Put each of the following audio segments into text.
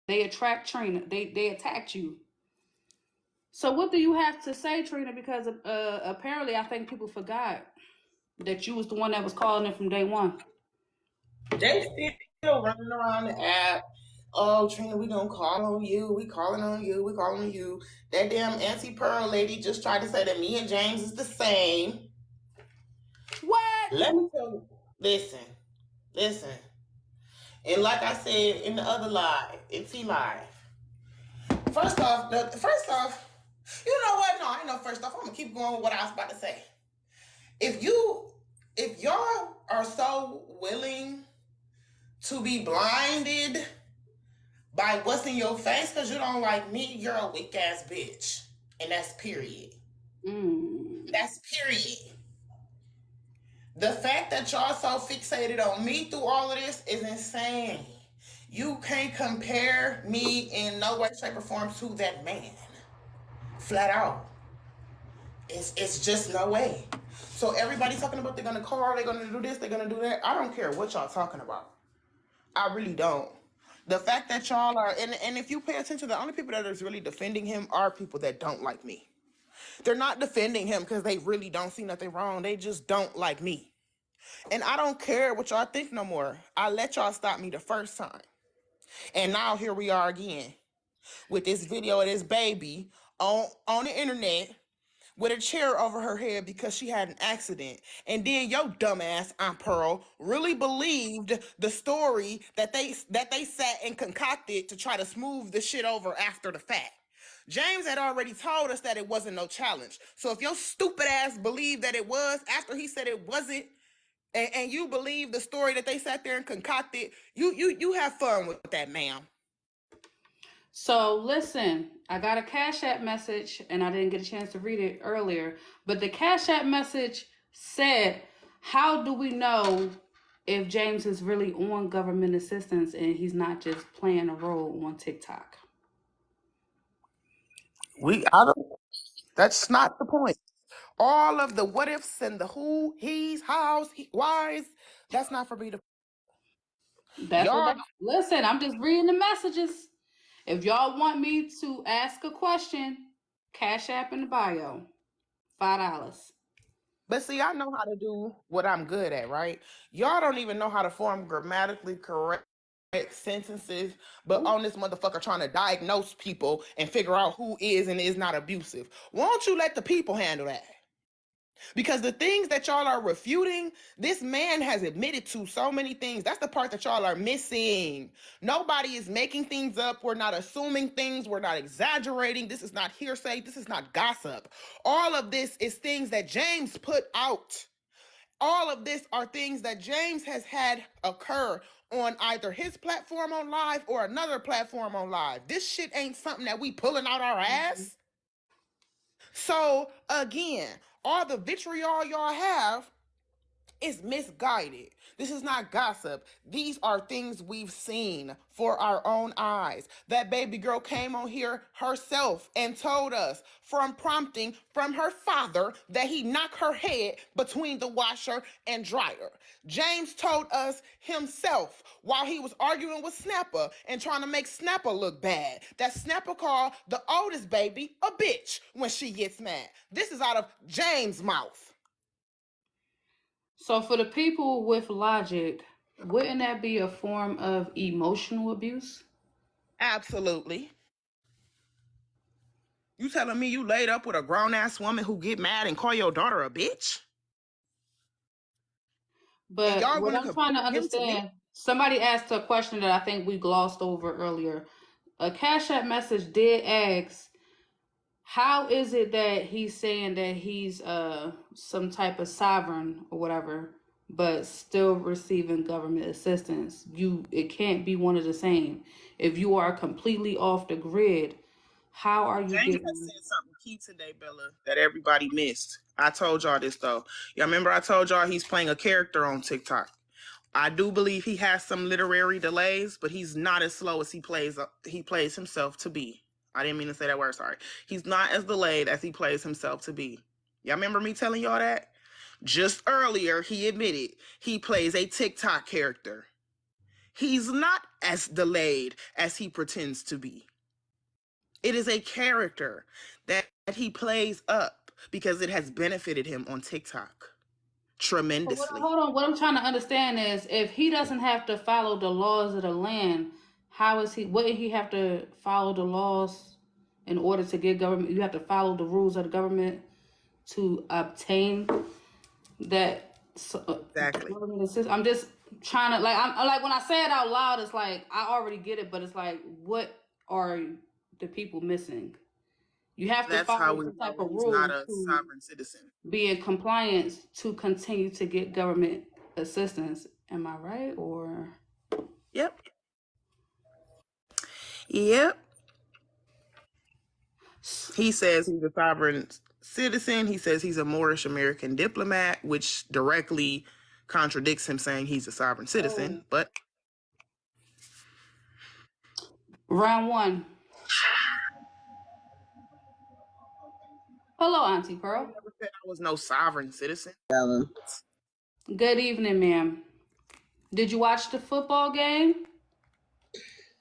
They attract Trina. They attacked you. So what do you have to say, Trina? Because apparently, I think people forgot that you was the one that was calling it from day one. They still running around the app. Oh, Trina, we gonna call on you. We calling on you. We calling on you. That damn Auntie Pearl lady just tried to say that me and James is the same. What? Let me tell you. Listen, listen. And like I said in the other live, in T Live. First off, you know what? No, I know. First off, I'm gonna keep going with what I was about to say. If you, if y'all are so willing to be blinded by what's in your face because you don't like me, you're a weak ass bitch, and that's period. That's period. The fact that y'all so fixated on me through all of this is insane. You can't compare me in no way, shape, or form to that man. Flat out. It's just no way. So everybody's talking about they're gonna call, they're gonna do this, they're gonna do that. I don't care what y'all talking about. I really don't. The fact that y'all are, and if you pay attention, the only people that is really defending him are people that don't like me. They're not defending him because they really don't see nothing wrong. They just don't like me. And I don't care what y'all think no more. I let y'all stop me the first time. And now here we are again with this video of this baby on the internet with a chair over her head because she had an accident. And then your dumbass Aunt Pearl really believed the story that they sat and concocted to try to smooth the shit over after the fact. James had already told us that it wasn't no challenge. So if your stupid ass believed that it was after he said it wasn't, and you believe the story that they sat there and concocted, you have fun with that, ma'am. So listen, I got a Cash App message and I didn't get a chance to read it earlier, but the Cash App message said, "How do we know if James is really on government assistance and he's not just playing a role on TikTok?" I don't. That's not the point. All of the what ifs and the who, he's, hows, whys. That's not for me to. That's what Y'all. they listen. I'm just reading the messages. If y'all want me to ask a question, Cash App in the bio, $5. But see, I know how to do what I'm good at, right? Y'all don't even know how to form grammatically correct sentences, but on this motherfucker trying to diagnose people and figure out who is and is not abusive. Won't you let the people handle that? Because the things that y'all are refuting, this man has admitted to so many things. That's the part that y'all are missing. Nobody is making things up. We're not assuming things. We're not exaggerating. This is not hearsay. This is not gossip. All of this is things that James put out. All of this are things that James has had occur on either his platform on live or another platform on live. This shit ain't something that we pulling out our ass. So again, all the vitriol y'all have is misguided. This is not gossip. These are things we've seen for our own eyes. That baby girl came on here herself and told us from prompting from her father that he knocked her head between the washer and dryer. James told us himself while he was arguing with Snapper and trying to make Snapper look bad that Snapper called the oldest baby a bitch when she gets mad. This is out of James' mouth. So for the people with logic, wouldn't that be a form of emotional abuse? Absolutely. You telling me you laid up with a grown ass woman who get mad and call your daughter a bitch? And But y'all what want to I'm trying to compare him to me? understand, somebody asked a question that I think we glossed over earlier. A Cash App message did ask, how is it that he's saying that he's some type of sovereign or whatever, but still receiving government assistance? It can't be one of the same. If you are completely off the grid, how are you James has getting? said something key today, Bella, that everybody missed. I told y'all this though. Y'all remember I told y'all he's playing a character on TikTok. I do believe he has some literary delays, but he's not as slow as he plays himself to be. I didn't mean to say that word, sorry. He's not as delayed as he plays himself to be. Y'all remember me telling y'all that? Just earlier, he admitted he plays a TikTok character. He's not as delayed as he pretends to be. It is a character that he plays up because it has benefited him on TikTok tremendously. Hold on. What I'm trying to understand is if he doesn't have to follow the laws of the land, how is he? Wouldn't he have to follow the laws in order to get government? You have to follow the rules of the government to obtain that. Exactly. Government assistance. I'm just trying to I'm like when I say it out loud, it's like I already get it, but it's like what are the people missing? You have to That's how follow we some know type of he's not rules a to sovereign citizen. be in compliance to continue to get government assistance. Am I right? Or Yep. Yep. He says he's a sovereign citizen. He says he's a Moorish American diplomat, which directly contradicts him saying he's a sovereign citizen. But round one. Hello, Auntie I Pearl. never said I was no sovereign citizen. Good evening, ma'am. Did you watch the football game?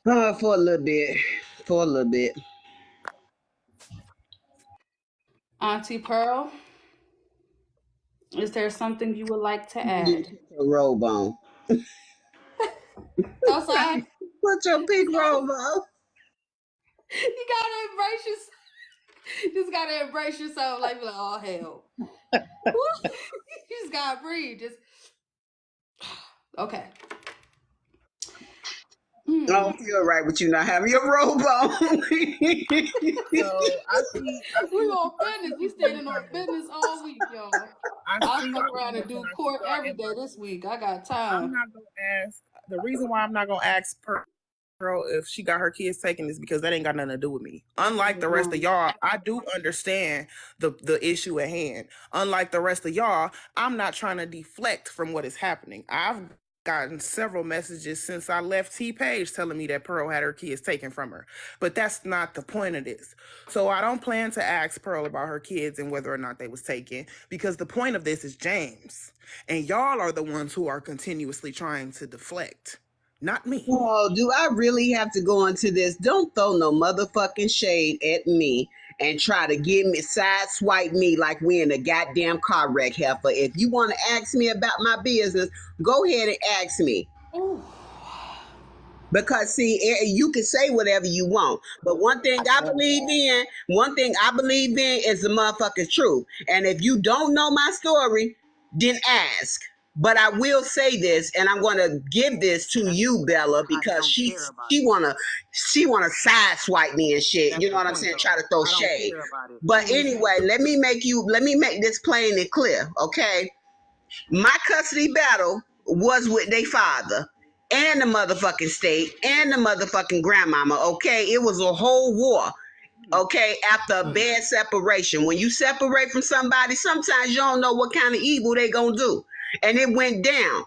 For a little bit. For a little bit. Auntie Pearl, is there something you would like to You need add? to put your robe on. I'm sorry. Put your pink robe on. You gotta embrace yourself. You just gotta embrace yourself. Like, oh hell. You just gotta breathe. Just okay. I don't feel right with you not having your robe on. So I see. We on business. We standing on business all week, y'all. I'll fuck around and do court every day this week. I got time. I'm not gonna ask. The reason why I'm not gonna ask Pearl if she got her kids taken is because that ain't got nothing to do with me. Unlike the rest of y'all, I do understand the issue at hand. Unlike the rest of y'all, I'm not trying to deflect from what is happening. I've gotten several messages since I left T-Page telling me that Pearl had her kids taken from her. But that's not the point of this. So I don't plan to ask Pearl about her kids and whether or not they was taken, because the point of this is James. And y'all are the ones who are continuously trying to deflect. Not me. Oh, do I really have to go into this? Don't throw no motherfucking shade at me and try to get me, sideswipe me like we in a goddamn car wreck, heifer. If you want to ask me about my business, go ahead and ask me. Ooh. Because see, you can say whatever you want, but one thing I believe in is the motherfucking truth. And if you don't know my story, then ask. But I will say this, and I'm going to give this to you, Bella, because she wanna sideswipe me and shit. That's you know what I'm point, saying? though. Try to throw I don't shade. care about it. But anyway, let me make this plain and clear, okay? My custody battle was with their father and the motherfucking state and the motherfucking grandmama, okay? It was a whole war, okay? After a bad separation. When you separate from somebody, sometimes you don't know what kind of evil they gonna do. And it went down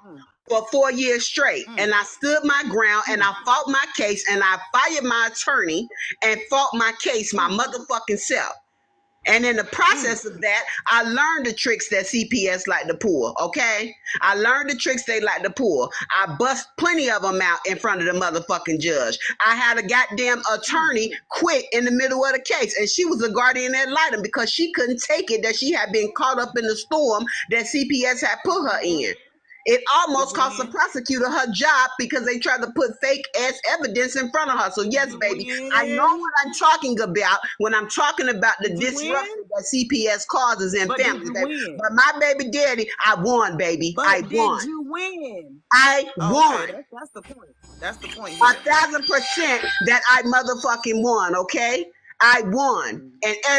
for 4 years straight. And I stood my ground and I fought my case and I fired my attorney and fought my case my motherfucking self. And in the process of that, I learned the tricks that CPS like to pull, okay? I learned the tricks they like to pull. I bust plenty of them out in front of the motherfucking judge. I had a goddamn attorney quit in the middle of the case, and she was a guardian ad litem because she couldn't take it that she had been caught up in the storm that CPS had put her in. It almost cost the prosecutor her job because they tried to put fake ass evidence in front of her. So yes, baby, I know what I'm talking about when I'm talking about the disruption that CPS causes in families. But my baby daddy, I won, baby. I won. Did you win? I won. Okay, that's the point. That's the point. 1,000% that I motherfucking won, okay? I won.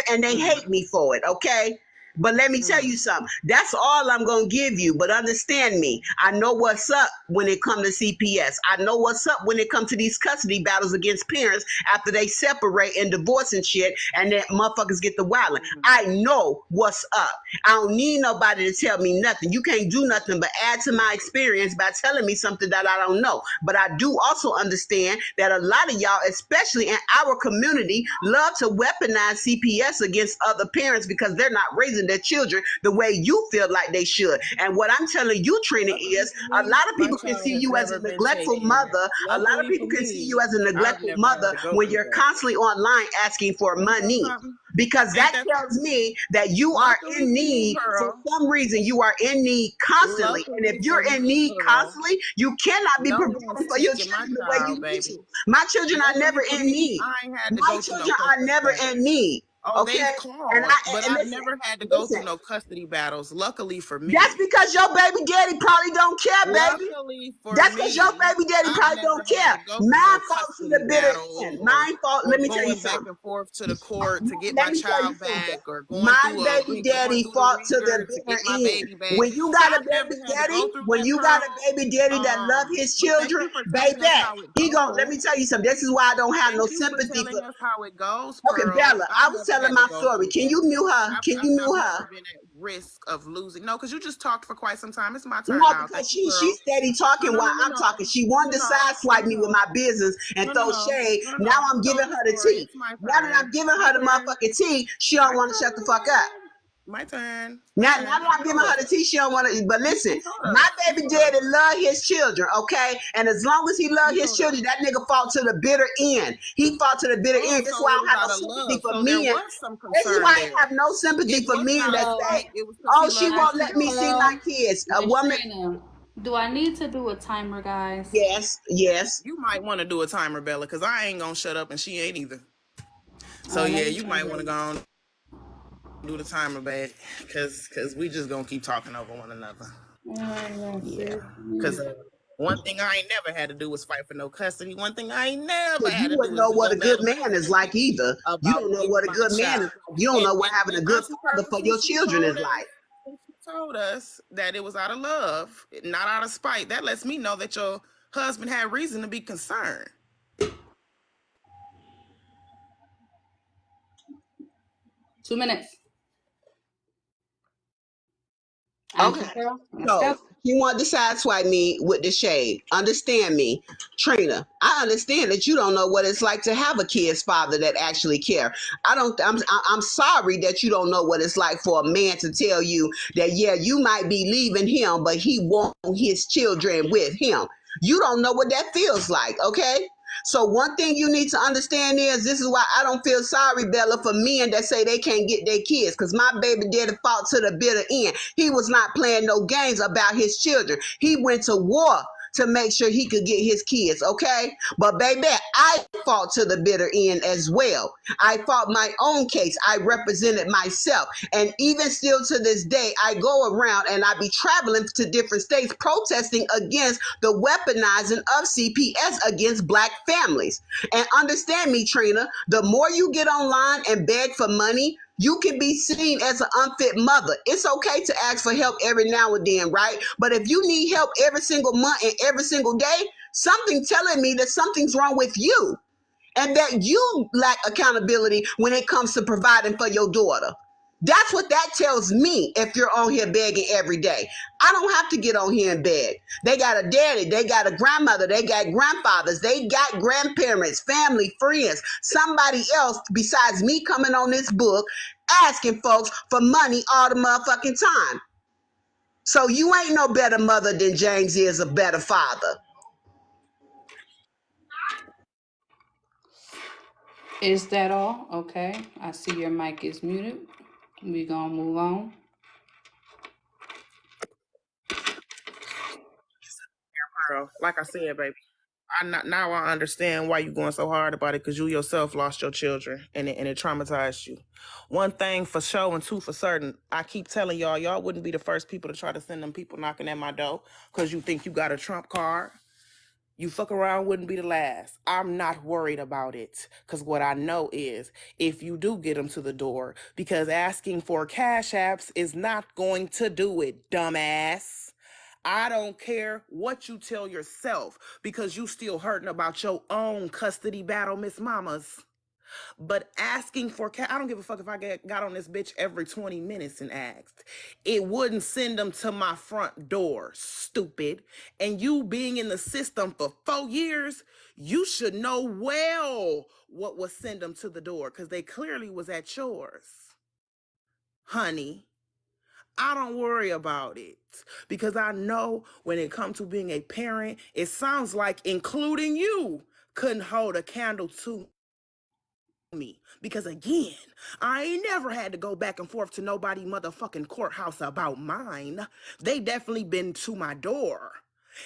And they hate me for it, okay? But let me tell you something. That's all I'm going to give you. But understand me. I know what's up when it comes to CPS. I know what's up when it comes to these custody battles against parents after they separate and divorce and shit and then motherfuckers get the wilding. I know what's up. I don't need nobody to tell me nothing. You can't do nothing but add to my experience by telling me something that I don't know. But I do also understand that a lot of y'all, especially in our community, love to weaponize CPS against other parents because they're not raising their children the way you feel like they should. And what I'm telling you, Trina, Luckily is for a me, lot of my people can child see has you as never a been neglectful taken. mother. A lot of Luckily people for can see me, you as a I've neglectful never had mother to go when through you're that. constantly online asking for Ain't that money. something? Because Ain't that that tells something? me that you are Luckily in for you, need. For girl. some reason, you are in need constantly. And if Luckily you're for me, in need girl. constantly, you cannot be No providing one's for your taking my children the way you child, need baby. to. My children are Luckily never for in me, need. I ain't had to My go through no children are custody never battles. in need. Oh, Okay? they've And called, but and I've listen, never had to go listen. through no custody battles. Luckily for That's me. because your baby daddy probably don't care, baby. Luckily for That's because your me, baby daddy I've probably never don't had care. to go through Mine no fought to the custody bitter battles end. Mine fought. or Let me tell you going back something. and forth to the court to get Let my me tell you child something. back or going My through baby going daddy through the fought to the ringer to bitter get my end. baby back. When you got a I've never baby had to daddy, go through when that, you got a girl. baby daddy that love his But thank children, you for telling baby, us how it he gon' let goes. me tell you something. This is why I don't have no Thank you for sympathy telling for. us how it goes, Okay, Pearl. Bella, I've I was never telling had to my go story. through Can that. you mute her? Can you I've mute never her? been at risk of losing. No, because you just talked for quite some time. It's my turn No, now. Thank because you, she Pearl. steady No, talking no, while no, no, I'm no, talking. She no, wanted no, to no, sideswipe no, me with no, my business and no, no, throw no, shade. no, Now no. I'm Tell giving your her the story. tea. It's my Now that I'm turn. giving My her the turn. motherfucking tea, she don't My want to shut the fuck up. turn. My turn. My Now turn. that I'm giving her the tea, she don't want to. But listen, You told my us. You baby told us. daddy love his children, okay? And as long as he love You his told us. children, that nigga fought to the bitter end. He fought to the bitter Oh, end. This is so why it I was don't have no out of sympathy love. for So there men. was some This is concern why I there. have no sympathy It for wasn't men out that of say, spite. It was because "Oh, he she loved his won't let me see my children. Pearl, kids." A Miss woman, Trina, do I need to do a timer, guys? yes, yes. You might want to do a timer, Bella, because I ain't gonna shut up and she ain't either. So Let yeah, me you might want to go on do the timer, babe, because we just gonna keep talking over one another. Yeah, because one thing I ain't never had to do was fight for no custody. One thing I ain't never Because had you to wouldn't do is know what go a good battle man is like custody either. You about don't know what getting a my good man is child. like. You don't know what having And a good Auntie father Pearl, for your children is like. she told us that it was out of love, not out of spite. That lets me know that your husband had reason to be concerned. 2 minutes. Okay. Auntie Pearl, let's So go. you want to sideswipe me with the shade. Understand me, Trina. I understand that you don't know what it's like to have a kid's father that actually care. I'm sorry that you don't know what it's like for a man to tell you that yeah, you might be leaving him, but he want his children with him. You don't know what that feels like, okay? So one thing you need to understand is this is why I don't feel sorry, Bella, for men that say they can't get their kids. Because my baby daddy fought to the bitter end. He was not playing no games about his children. He went to war to make sure he could get his kids, okay? But baby, I fought to the bitter end as well. I fought my own case. I represented myself. And even still to this day, I go around and I be traveling to different states protesting against the weaponizing of CPS against black families. And understand me, Trina, the more you get online and beg for money, you can be seen as an unfit mother. It's okay to ask for help every now and then, right? But if you need help every single month and every single day, something telling me that something's wrong with you and that you lack accountability when it comes to providing for your daughter. That's what that tells me if you're on here begging every day. I don't have to get on here and beg. They got a daddy, they got a grandmother, they got grandfathers, they got grandparents, family, friends, somebody else besides me coming on this book asking folks for money all the motherfucking time. So you ain't no better mother than James is a better father. Is that all? Okay. I see your mic is muted. We gonna move on. Girl, like I said, baby, now I understand why you going so hard about it because you yourself lost your children and it traumatized you. One thing for sure and two for certain, I keep telling y'all wouldn't be the first people to try to send them people knocking at my door because you think you got a trump card. You fuck around wouldn't be the last. I'm not worried about it because what I know is if you do get them to the door, because asking for cash apps is not going to do it, dumbass. I don't care what you tell yourself because you still hurting about your own custody battle, Miss Mamas. But asking for cash, I don't give a fuck if I got on this bitch every 20 minutes and asked. It wouldn't send them to my front door, stupid. And you being in the system for 4 years, you should know well what would send them to the door because they clearly was at yours, honey. I don't worry about it because I know when it comes to being a parent, it sounds like including you couldn't hold a candle to me. Because again, I ain't never had to go back and forth to nobody motherfucking courthouse about mine. They definitely been to my door.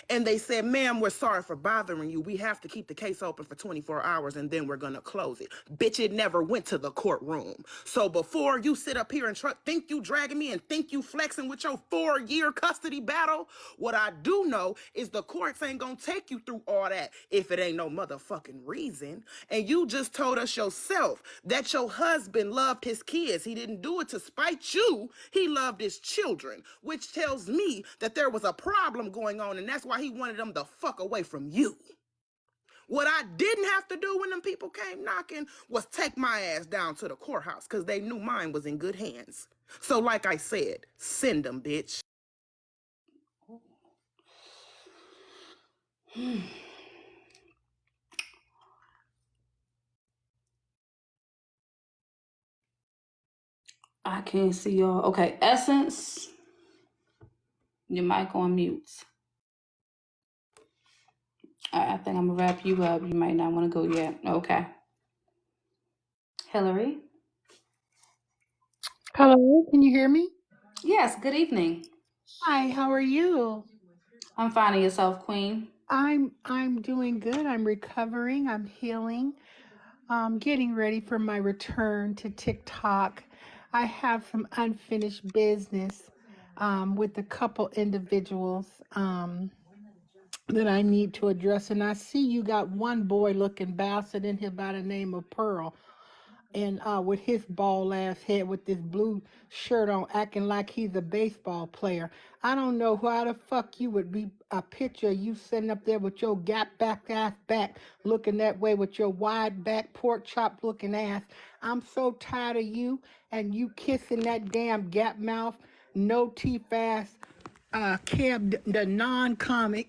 And they said, ma'am, we're sorry for bothering you. We have to keep the case open for 24 hours and then we're going to close it. Bitch, it never went to the courtroom. So before you sit up here and think you dragging me and think you flexing with your 4-year custody battle, what I do know is the courts ain't going to take you through all that if it ain't no motherfucking reason. And you just told us yourself that your husband loved his kids. He didn't do it to spite you. He loved his children, which tells me that there was a problem going on, and that's why he wanted them the fuck away from you. What I didn't have to do when them people came knocking was take my ass down to the courthouse because they knew mine was in good hands. So like I said, send them, bitch. I can't see y'all. Okay, Essence, your mic on mute. I think I'm gonna wrap you up. You might not want to go yet. Okay. Hillary. Hello, can you hear me? Yes. Good evening. Hi, how are you? I'm finding yourself, Queen. I'm doing good. I'm recovering. I'm healing. Getting ready for my return to TikTok. I have some unfinished business with a couple individuals that I need to address. And I see you got one boy looking bastard in here by the name of Pearl. And with his bald ass head with this blue shirt on, acting like he's a baseball player. I don't know why the fuck you would be a picture of you sitting up there with your gap back ass back, looking that way with your wide back pork chop looking ass. I'm so tired of you and you kissing that damn gap mouth, no teeth ass, Cam, the non-comic.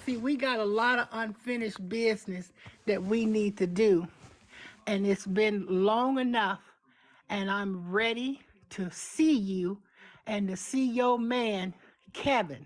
See, we got a lot of unfinished business that we need to do. And it's been long enough, and I'm ready to see you and to see your man, Kevin,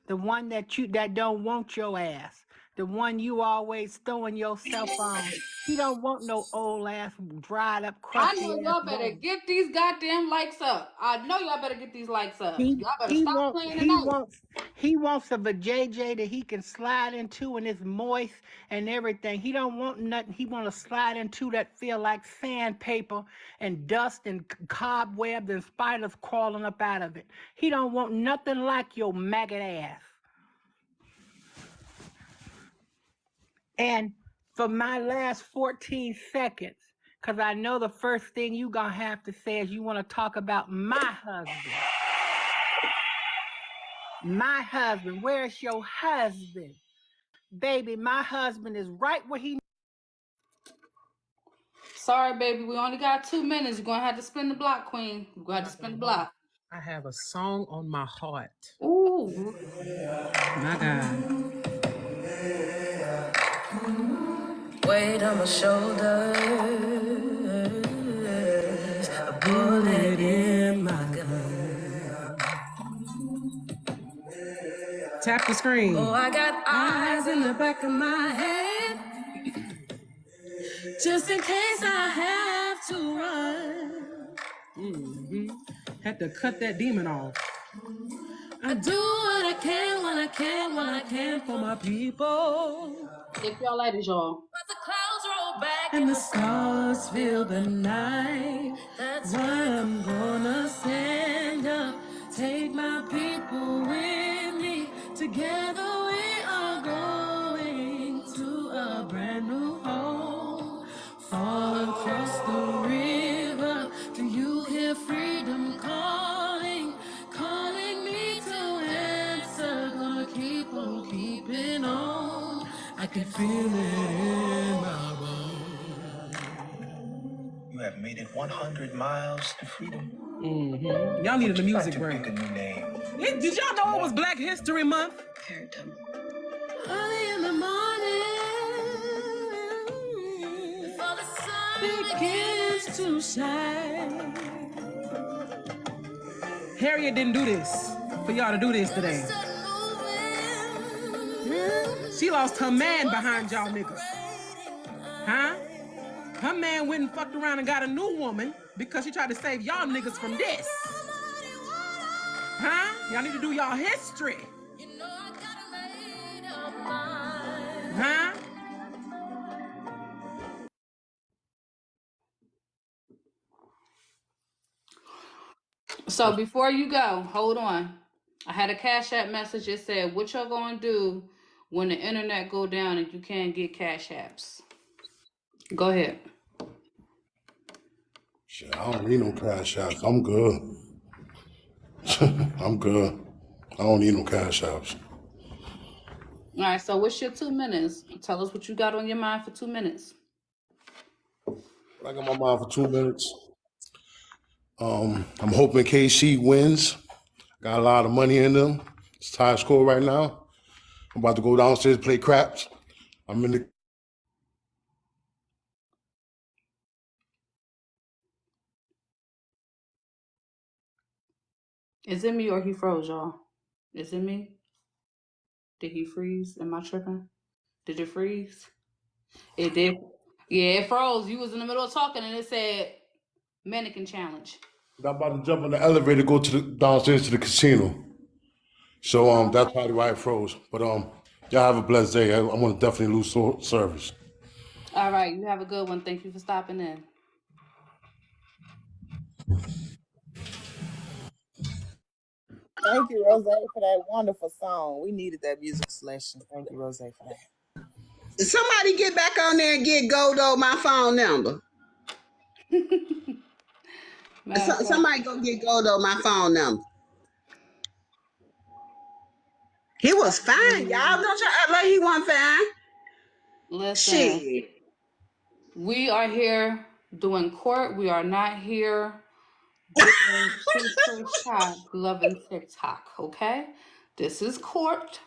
the one that don't want your ass, the one you always throwing yourself on. He don't want no old ass, dried up, I crusty know ass y'all better woman. get these goddamn likes up. I know y'all better get these likes up. He Y'all better he stop wants playing he tonight. wants he wants a vajayjay that he can slide into and it's moist and everything. He don't want nothing. He want to slide into that feel like sandpaper and dust and cobwebs and spiders crawling up out of it. He don't want nothing like your maggot ass. And for my last 14 seconds, because I know the first thing you gonna have to say is you want to talk about my husband. My husband, where's your husband? Baby, my husband is right where he. Sorry, baby. We only got 2 minutes. You're going to have to spin the block, Queen. You're going to have to spin the block. I have a song on my heart. Ooh. My God. Weight on my shoulders, a bullet in my gun. Tap the screen. Oh, I got eyes in the back of my head, just in case I have to run. Had to cut that demon off. I do what I can when I can, when I can for my people. If y'all ladies, y'all. But the clouds roll back and the stars fill the night. That's why I'm gonna stand up, take my people with me. Together we are going to a brand new home, far across the river. Do you hear freedom calling, calling me to answer? Gonna keep on keeping on. I can feel it in my bones. You have made it 100 miles to freedom. Y'all needed a music To break. pick a new name. Did y'all know it was Black History Month? Early in the morning, before the sun begins to shine, Harriet didn't do this for y'all to do this today. She lost her man behind y'all niggas. Huh? Her man went and fucked around and got a new woman because she tried to save y'all niggas from this. Huh? Y'all need to do y'all history. Huh? So before you go, hold on. I had a Cash App message that said, what y'all gonna do when the internet go down and you can't get Cash Apps? Go ahead. Shit, I don't need no cash apps. I'm good. I'm good. I don't need no cash apps. All right, so what's your 2 minutes? Tell us what you got on your mind for 2 minutes. I got my mind for 2 minutes. I'm hoping KC wins. Got a lot of money in them. It's tie score right now. I'm about to go downstairs play craps. I'm in the. Is it me or he froze, y'all? Is it me? Did he freeze? Am I tripping? Did it freeze? It did. Yeah, it froze. You was in the middle of talking and it said mannequin challenge. I'm about to jump in the elevator, go to the downstairs to the casino. So that's probably why it froze. But y'all have a blessed day. I'm gonna definitely lose service. All right, you have a good one. Thank you for stopping in. Thank you, Rose, for that wonderful song. We needed that music selection. Thank you, Rose, for that. Somebody get back on there and get Goldo my phone number. Somebody go get Goldo my phone number. He was fine, y'all. Don't y'all act like he wasn't fine. Listen, Shit. we are here doing court. We are not here doing TikTok, loving TikTok, okay? This is court,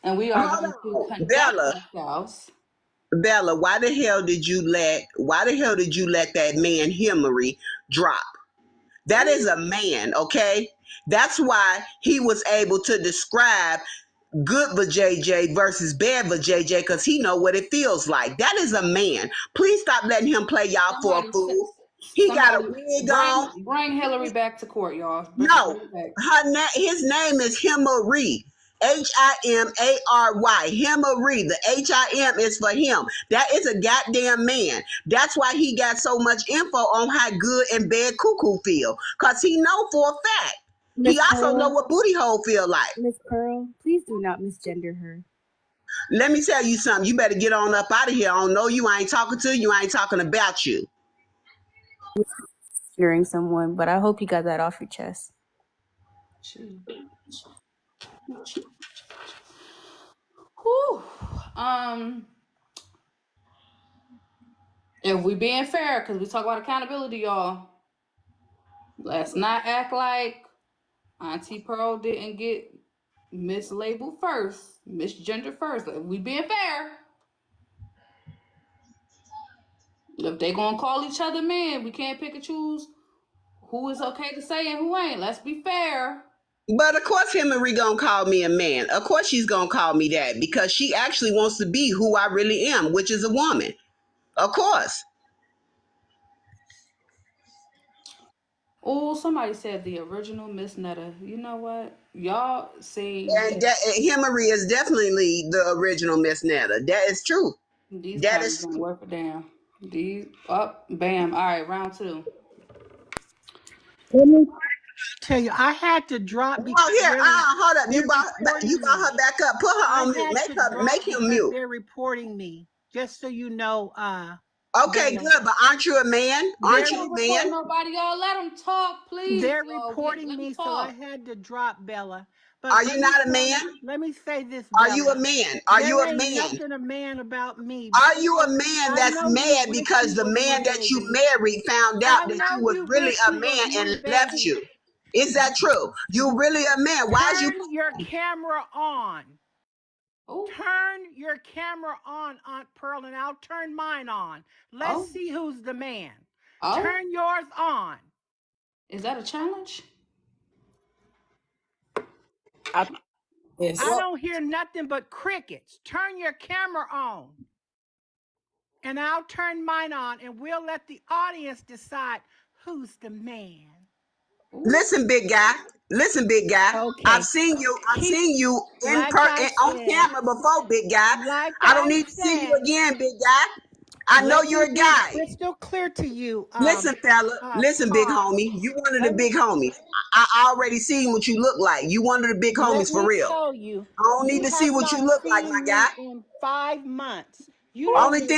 and we are Hold going to on. conduct ourselves. Bella, why the hell did you let that man Hillary drop? That is a man, okay? That's why he was able to describe good for JJ versus bad for JJ because he know what it feels like. That is a man. Please stop letting him play y'all for a fool. He got a wig on. Bring Hillary back to court, y'all. No, his name is Himary. Himary. Himary. The HIM is for him. That is a goddamn man. That's why he got so much info on how good and bad cuckoo feel. Cause he know for a fact. He also know what booty hole feel like. Miss Pearl, please do not misgender her. Let me tell you something. You better get on up out of here. I don't know you. I ain't talking to you. I ain't talking about you. Hearing someone, but I hope you got that off your chest. Whew. If we being fair, because we talk about accountability, y'all, let's not act like Auntie Pearl didn't get mislabeled first, misgendered first. If we being fair, if they gonna call each other men, we can't pick and choose who is okay to say and who ain't. Let's be fair. But of course, Hillary gonna call me a man. Of course, she's gonna call me that because she actually wants to be who I really am, which is a woman. Of course. Oh, somebody said the original Miss Netta. You know what? Y'all see. And Hillary is definitely the original Miss Netta. That is true. These That cameras is don't true. work for damn. These up, bam. All right, round two. Let me tell you, I had to drop because Oh, here, hold up. they're You brought reporting her back up. Put her I on mute. had to drop Make him because mute. they're reporting me. Just so you know, Okay, good. But aren't you a man? Aren't you a man? Nobody, y'all let them talk, please. They're Y'all. reporting Let them me, so talk. I had to drop Bella. But Are you not a man? Let me say this, Are Bella. you a man? Are you a There ain't man? nothing a man about me. Are you a man I that's know you mad wish because you the were man me, that you baby. married found out I that know you was you really wish a you were man me, and left baby. you? Is that true? You really a man? Why is you? Turn your camera on. Oh, Turn your camera on, Aunt Pearl, and I'll turn mine on. Let's see who's the man. Oh. Turn yours on. Is that a challenge? Yes. I don't hear nothing but crickets. Turn your camera on. And I'll turn mine on, and we'll let the audience decide who's the man. Listen, big guy. Listen, big guy. I've Okay. seen you. I've Keep, seen you like I on said, camera before, big guy. like I don't I need to see you said, again, big guy. I know let you're me a be guy. crystal clear to you. Listen, fella. Listen, big Todd, homie. You one of the let me big homies. I already seen what you look like. You one of the big let homies for me real. tell you, I don't need you to see have what you not look like, my seen guy. me in 5 months. You don't know what I look like.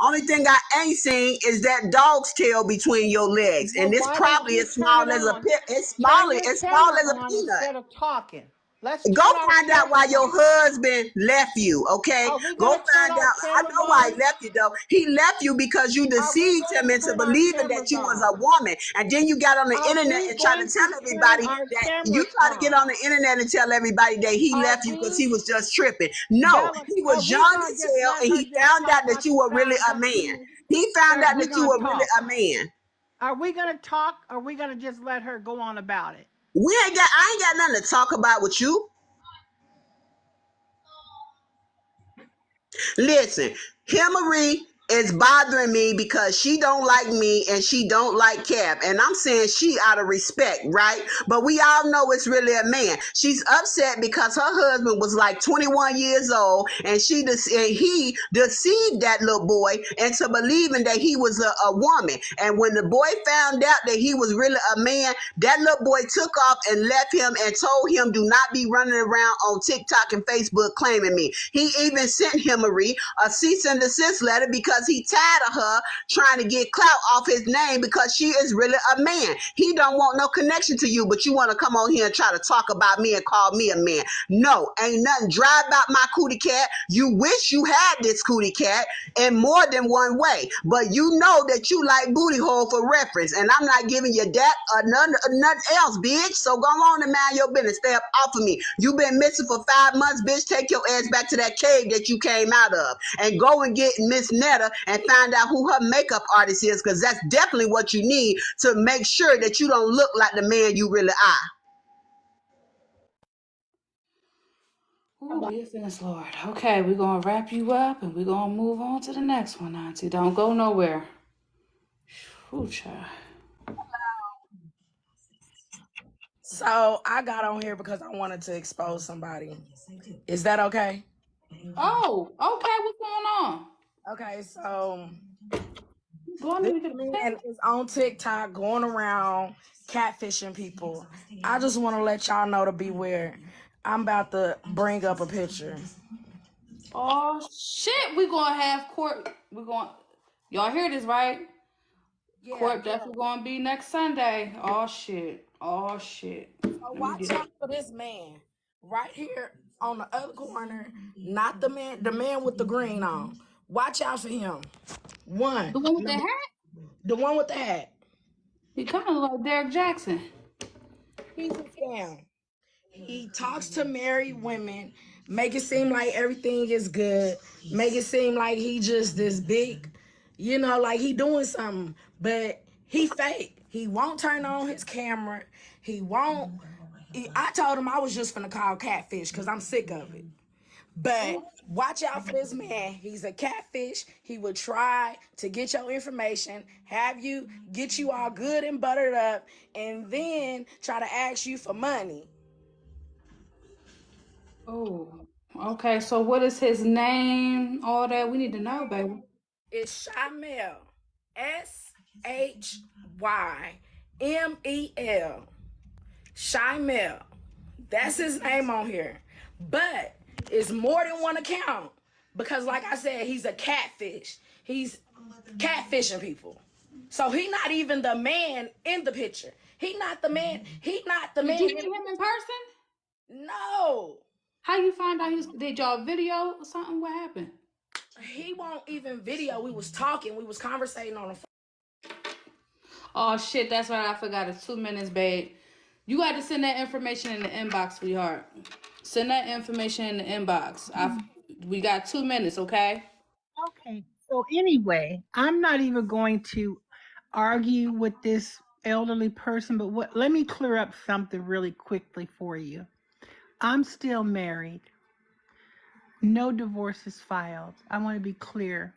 Only thing I ain't seen is that dog's tail between your legs, Well, and it's why don't probably you as turn small it as a on? pit. It's Turn small. your It's small camera as a on peanut. instead of talking. Let's Go turn our find out why cameras your on. husband left you, okay? Are we Go gonna turn find our out. I cameras know why on? he left you, though. He left you because you Are we deceived gonna him into turn our believing that cameras you was on? a woman. And then you got on the Are internet we and try to going tell to turn everybody our that you cameras try to get on? on the internet and tell everybody that he Are left you because we, he was just tripping. No, Bella, he are was we young gonna as just hell let and her he just found talk out like that you a were really sound a man. doctor? He found Or out we that you gonna were really talk? a man. Are we gonna talk? Or are we gonna just let her go on about it? I ain't got nothing to talk about with you. Listen, Hillary is bothering me because she don't like me and she don't like Cap. And I'm saying she out of respect, right? But we all know it's really a man. She's upset because her husband was like 21 years old and he deceived that little boy into believing that he was a woman. And when the boy found out that he was really a man, that little boy took off and left him and told him, do not be running around on TikTok and Facebook claiming me. He even sent Hillary a cease and desist letter because he tired of her trying to get clout off his name because she is really a man. He don't want no connection to you, but you want to come on here and try to talk about me and call me a man. No, ain't nothing dry about my cootie cat. You wish you had this cootie cat in more than one way, but you know that you like booty hole for reference, and I'm not giving you that or nothing else, bitch. So go on and mind your business. Stay up off of me. You been missing for 5 months, bitch. Take your ass back to that cave that you came out of and go and get Miss Netta and find out who her makeup artist is, because that's definitely what you need to make sure that you don't look like the man you really are. Ooh, business, Lord. Okay, we're gonna wrap you up and we're gonna move on to the next one, Auntie. Don't go nowhere. Ooh, child. So I got on here because I wanted to expose somebody. Is that okay? Oh, okay, what's going on? Okay, so Do I this need to get a pen? man is on TikTok going around catfishing people. I just want to let y'all know to beware. I'm about to bring up a picture. Oh shit, we gonna have court. We're going y'all hear this, right? Yeah. Court definitely gonna be next Sunday. Oh shit. Oh shit. So Let me watch get out for this man right here on the other corner. Not the man with the green on. Watch out for him. One, the one with the hat. the one with the hat. He kind of like Derek Jackson. He's a scam. He talks to married women, make it seem like everything is good, make it seem like he just this big, like he doing something, but he fake. He won't turn on his camera. He won't. I told him I was just gonna call catfish because I'm sick of it. But watch out for this man. He's a catfish. He would try to get your information, get you all good and buttered up, and then try to ask you for money. Oh, okay. So what is his name? All that we need to know, baby. It's Shymel. Shymel. Shymel. That's his name on here. But it's more than one account. Because like I said, he's a catfish. He's catfishing people. So he not even the man in the picture. He not the man. Did you meet him in person? No. How you find out did y'all video or something? What happened? He won't even video. We was talking. We was conversating on the phone. Oh shit, that's right. I forgot. It's 2 minutes, babe. You got to send that information in the inbox, sweetheart. Send that information in the inbox. We got 2 minutes, okay? Okay. So anyway, I'm not even going to argue with this elderly person, but let me clear up something really quickly for you. I'm still married. No divorce is filed. I want to be clear.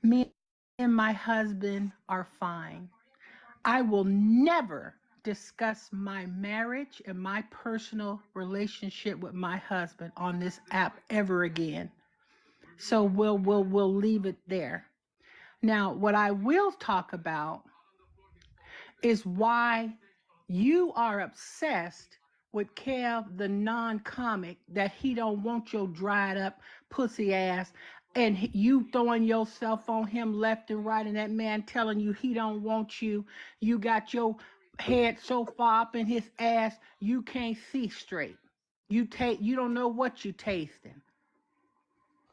Me and my husband are fine. I will never discuss my marriage and my personal relationship with my husband on this app ever again. So we'll leave it there. Now, what I will talk about is why you are obsessed with Kev the non-comic, that he don't want your dried up pussy ass, and you throwing yourself on him left and right, and that man telling you he don't want you. You got your head so far up in his ass you can't see straight. You don't know what you tasting.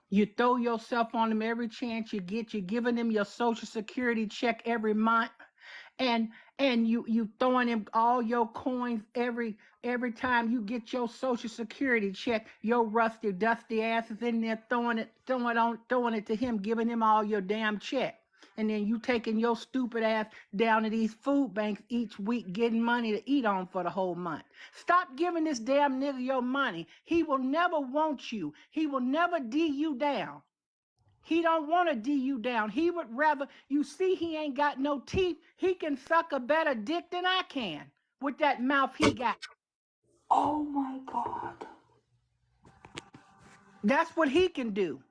You throw yourself on him every chance you get. You're giving him your social security check every month, and you throwing him all your coins every time you get your social security check. Your rusty dusty ass is in there throwing it to him, giving him all your damn check. And then you taking your stupid ass down to these food banks each week, getting money to eat on for the whole month. Stop giving this damn nigga your money. He will never want you. He will never D you down. He don't want to D you down. He would rather, you see, he ain't got no teeth. He can suck a better dick than I can with that mouth he got. Oh my God. That's what he can do.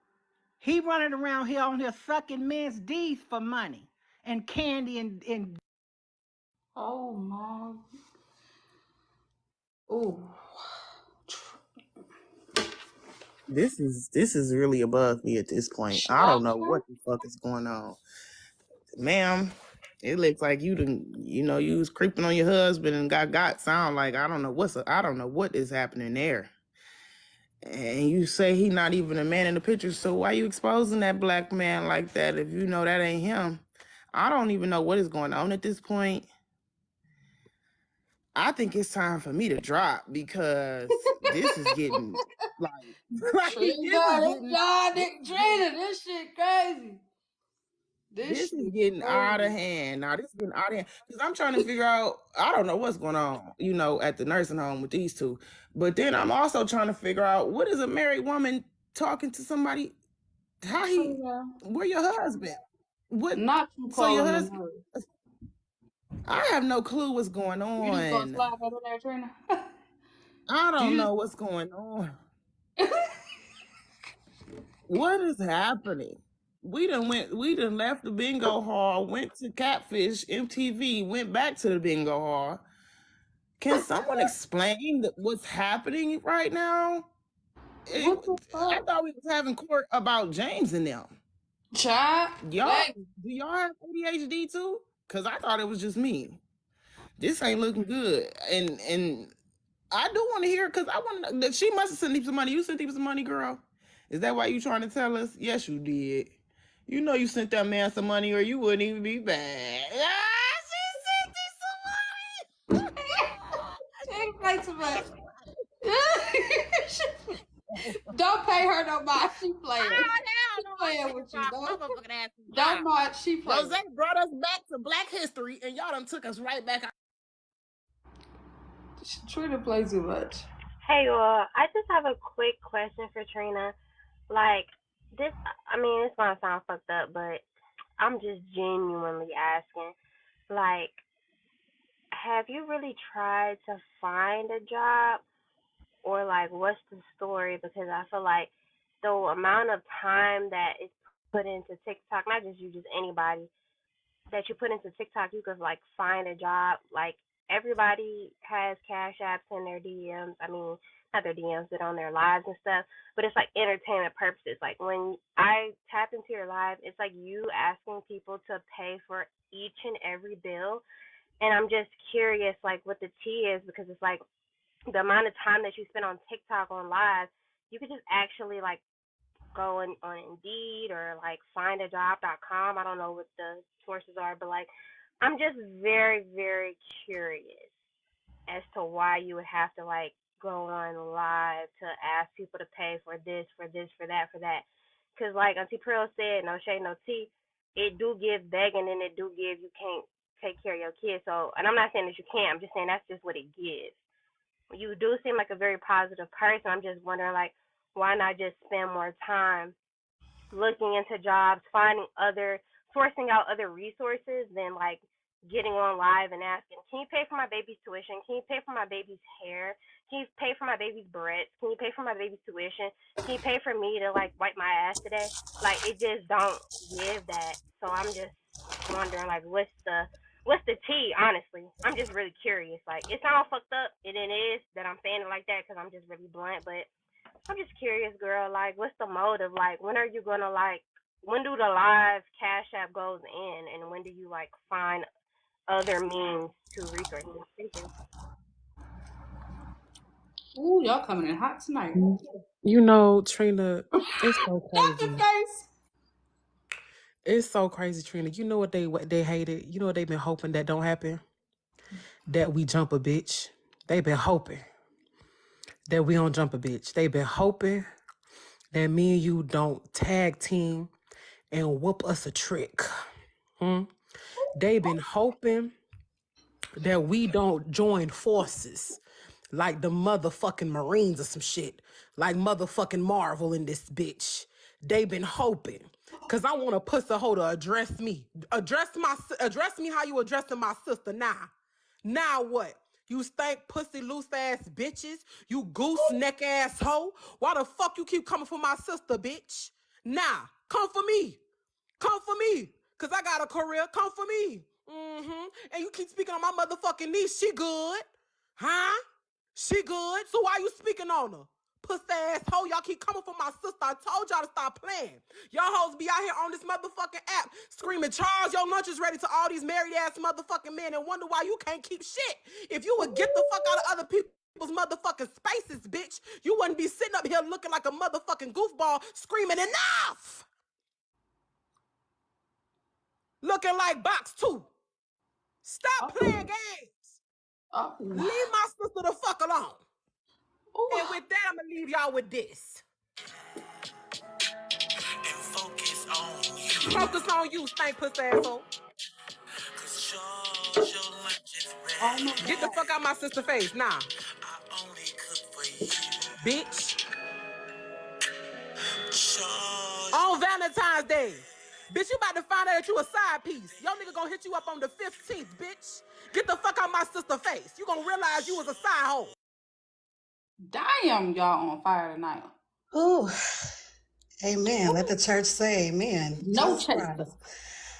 He running around here on here sucking men's D's for money and candy and Oh my. Oh. This is really above me at this point. I don't know what the fuck is going on. Ma'am, it looks like you was creeping on your husband and got sound like I don't know what is happening there. And you say he not even a man in the picture, so why you exposing that black man like that if you know that ain't him? I don't even know what is going on at this point. I think it's time for me to drop because this is getting like Trina, this shit crazy. This is getting out of hand. Now this is getting out of hand because I'm trying to figure out. I don't know what's going on, at the nursing home with these two. But then I'm also trying to figure out what is a married woman talking to somebody. Where your husband? What? Not you So your calling husband? them. I have no clue what's going You just gonna on. slide that in there, Trina? I don't know what's going on. What is happening? We done left the bingo hall, went to Catfish, MTV, went back to the bingo hall. Can someone explain what's happening right now? What the fuck? I thought we was having court about James and them. Child, do y'all have ADHD too? Cause I thought it was just me. This ain't looking good, and I do want to hear because I want that she must have sent him some money. You sent him some money, girl. Is that why you trying to tell us? Yes, you did. You know you sent that man some money, or you wouldn't even be back. She sent me some money. Don't pay her no mind. She playing. She playing with you. Don't mind. She playing. Rose brought us back to Black history, and y'all done took us right back. Trina plays too much. Hey, I just have a quick question for Trina. Like, this, I mean, it's gonna sound fucked up, but I'm just genuinely asking. Like, have you really tried to find a job? Or, like, what's the story? Because I feel like the amount of time that is put into TikTok, not just you, just anybody, that you put into TikTok, you could, like, find a job. Like, everybody has cash apps in their DMs. I mean, not their DMs, but on their lives and stuff. But it's like entertainment purposes. Like when I tap into your live, it's like you asking people to pay for each and every bill. And I'm just curious, like, what the tea is, because it's like the amount of time that you spend on TikTok on live, you could just actually like go on Indeed or like findajob.com. I don't know what the sources are, but like I'm just very, very curious as to why you would have to like go on live to ask people to pay for this, for this, for that, for that. Because like Auntie Pearl said, no shade, no tea, it do give begging and it do give you can't take care of your kids. So, and I'm not saying that you can't. I'm just saying that's just what it gives. You do seem like a very positive person. I'm just wondering, like, why not just spend more time looking into jobs, sourcing out other resources than like getting on live and asking, can you pay for my baby's tuition? Can you pay for my baby's hair? Can you pay for my baby's breads? Can you pay for my baby's tuition? Can you pay for me to like wipe my ass today? Like it just don't give that. So I'm just wondering like what's the tea, honestly. I'm just really curious. Like it sounds fucked up and it is that I'm saying it like that because I'm just really blunt, but I'm just curious, girl. Like, what's the motive? Like, when are you gonna like? When do the live cash app goes in, and when do you like find other means to resources? Thank you. Ooh, y'all coming in hot tonight. You know, Trina, it's so Got the crazy. face. It's so crazy, Trina. You know what they hated? You know what they've been hoping that don't happen? That we jump a bitch. They've been hoping that we don't jump a bitch. They've been hoping that me and you don't tag team and whoop us a trick. They've been hoping that we don't join forces like the motherfucking Marines or some shit, like motherfucking Marvel in this bitch. They been hoping, cause I want a pussy holder address me, address me how you addressing my sister now. Now what? You stank pussy loose ass bitches, you gooseneck ass hoe. Why the fuck you keep coming for my sister, bitch? Nah, come for me. Come for me. Cause I got a career. Come for me. And you keep speaking on my motherfucking niece. She good. Huh? She good. So why you speaking on her? Pussy ass hoe. Y'all keep coming for my sister. I told y'all to stop playing. Y'all hoes be out here on this motherfucking app screaming, Charles, your lunch is ready to all these married ass motherfucking men and wonder why you can't keep shit. If you would get the fuck out of other people's motherfucking spaces, bitch, you wouldn't be sitting up here looking like a motherfucking goofball screaming enough. Looking like box 2. Stop playing games. Leave my sister the fuck alone. And with that, I'm gonna leave y'all with this. And focus on you, stank pussy asshole. Get the fuck out my sister's face, nah. I only cook for you. Bitch. On Valentine's Day. Bitch, you about to find out that you a side piece. Your nigga gonna hit you up on the 15th, bitch. Get the fuck out my sister's face. You gonna realize you was a side hoe. Damn, y'all on fire tonight. Ooh, amen. Let the church say amen. No Jesus chaser.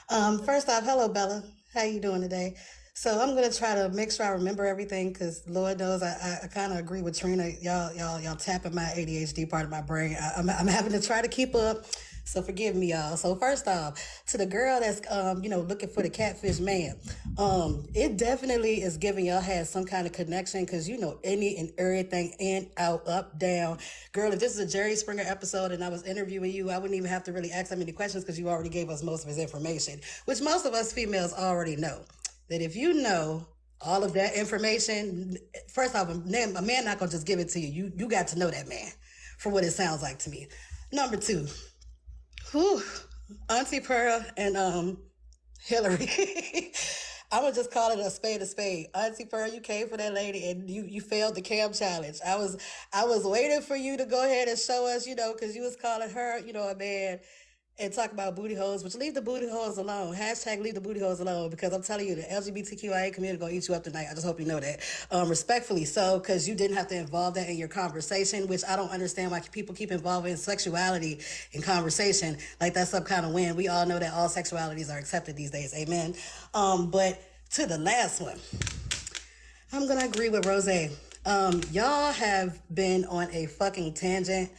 Christ. First off, hello, Bella. How you doing today? So I'm gonna try to make sure I remember everything because Lord knows I kind of agree with Trina. Y'all tapping my ADHD part of my brain. I'm having to try to keep up. So forgive me, y'all. So first off, to the girl that's looking for the catfish man, it definitely is giving y'all had some kind of connection because any and everything in, out, up, down. Girl, if this is a Jerry Springer episode and I was interviewing you, I wouldn't even have to really ask that many questions because you already gave us most of his information, which most of us females already know. That if you know all of that information, first off, a man not gonna just give it to you. You got to know that man for what it sounds like to me. Number 2, Auntie Pearl and Hillary. I'm gonna just call it a spade a spade. Auntie Pearl, you came for that lady and you failed the cam challenge. I was waiting for you to go ahead and show us, because you was calling her, a man and talk about booty holes, which leave the booty holes alone. Hashtag leave the booty holes alone, because I'm telling you, the LGBTQIA community gonna eat you up tonight. I just hope you know that. Respectfully so, because you didn't have to involve that in your conversation, which I don't understand why people keep involving sexuality in conversation. Like that's some kind of win. We all know that all sexualities are accepted these days. Amen. But to the last one, I'm gonna agree with Rose. Y'all have been on a fucking tangent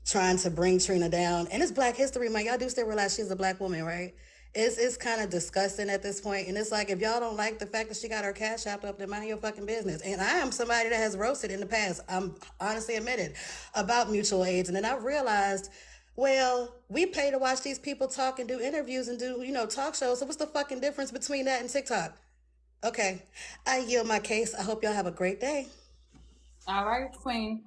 trying to bring Trina down. And it's Black History Month. Y'all do still realize she's a Black woman, right? It's kind of disgusting at this point. And it's like, if y'all don't like the fact that she got her cash app up, then mind your fucking business. And I am somebody that has roasted in the past, I'm honestly admitted, about mutual aids. And then I realized, well, we pay to watch these people talk and do interviews and do, talk shows. So what's the fucking difference between that and TikTok? Okay, I yield my case. I hope y'all have a great day. All right, Queen.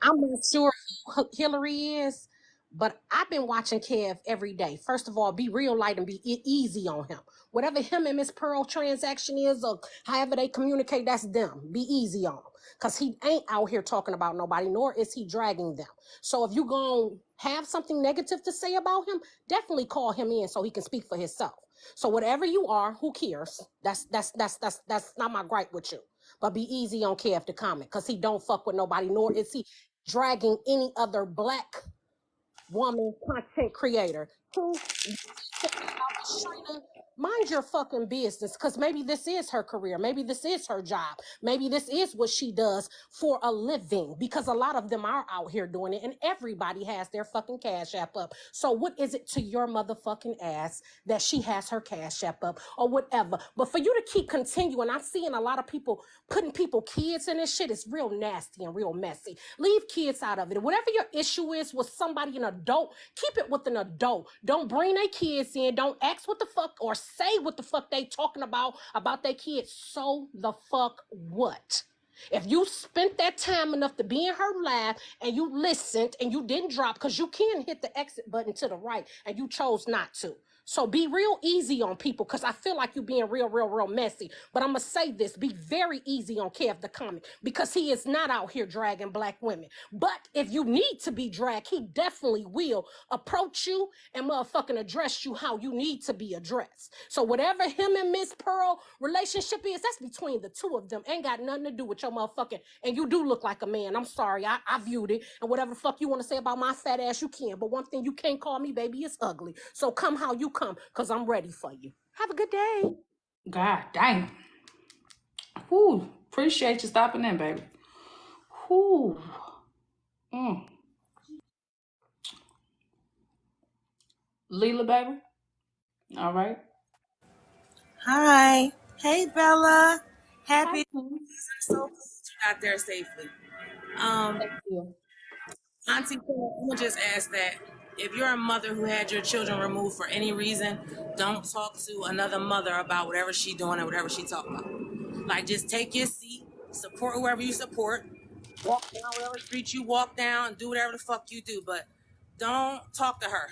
I'm not sure who Hillary is, But I've been watching Kev every day. First of all, be real light and be easy on him. Whatever him and Miss Pearl transaction is, or however they communicate, that's them. Be easy on him. Because he ain't out here talking about nobody, nor is he dragging them. So if you gonna have something negative to say about him, definitely call him in so he can speak for himself. So whatever you are, who cares? That's not my gripe with you. But be easy on Kev to comment, because he don't fuck with nobody, nor is he dragging any other black woman content creator. Two, Trina, mind your fucking business, because maybe this is her career, maybe this is her job, maybe this is what she does for a living, because a lot of them are out here doing it, and everybody has their fucking Cash App up. So what is it to your motherfucking ass that she has her Cash App up or whatever? But for you to keep continuing, I'm seeing a lot of people putting kids in this shit. Is real nasty and real messy. Leave kids out of it. Whatever your issue is with somebody, an adult, keep it with an adult. Don't bring their kids in. Don't ask what the fuck or say what the fuck they talking about their kids. So the fuck what? If you spent that time enough to be in her live and you listened and you didn't drop, because you can hit the exit button to the right and you chose not to. So be real easy on people, because I feel like you being real messy. But I'm going to say this. Be very easy on Kev the comic, because he is not out here dragging black women. But if you need to be dragged, he definitely will approach you and motherfucking address you how you need to be addressed. So whatever him and Miss Pearl relationship is, that's between the two of them. Ain't got nothing to do with your motherfucking, and you do look like a man. I'm sorry. I viewed it. And whatever the fuck you want to say about my fat ass, you can. But one thing you can't call me, baby, is ugly. So come how you come, because I'm ready for you. Have a good day. God damn. Whew. Appreciate you stopping in, baby. Whew. Leela, baby. All right. Hi. Hey, Bella. Happy. Hi. I'm so glad you got there safely. Thank you. Auntie, I'm gonna just ask that if you're a mother who had your children removed for any reason, don't talk to another mother about whatever she's doing or whatever she talking about. Like, just take your seat, support whoever you support, walk down whatever street you walk down, do whatever the fuck you do, but don't talk to her.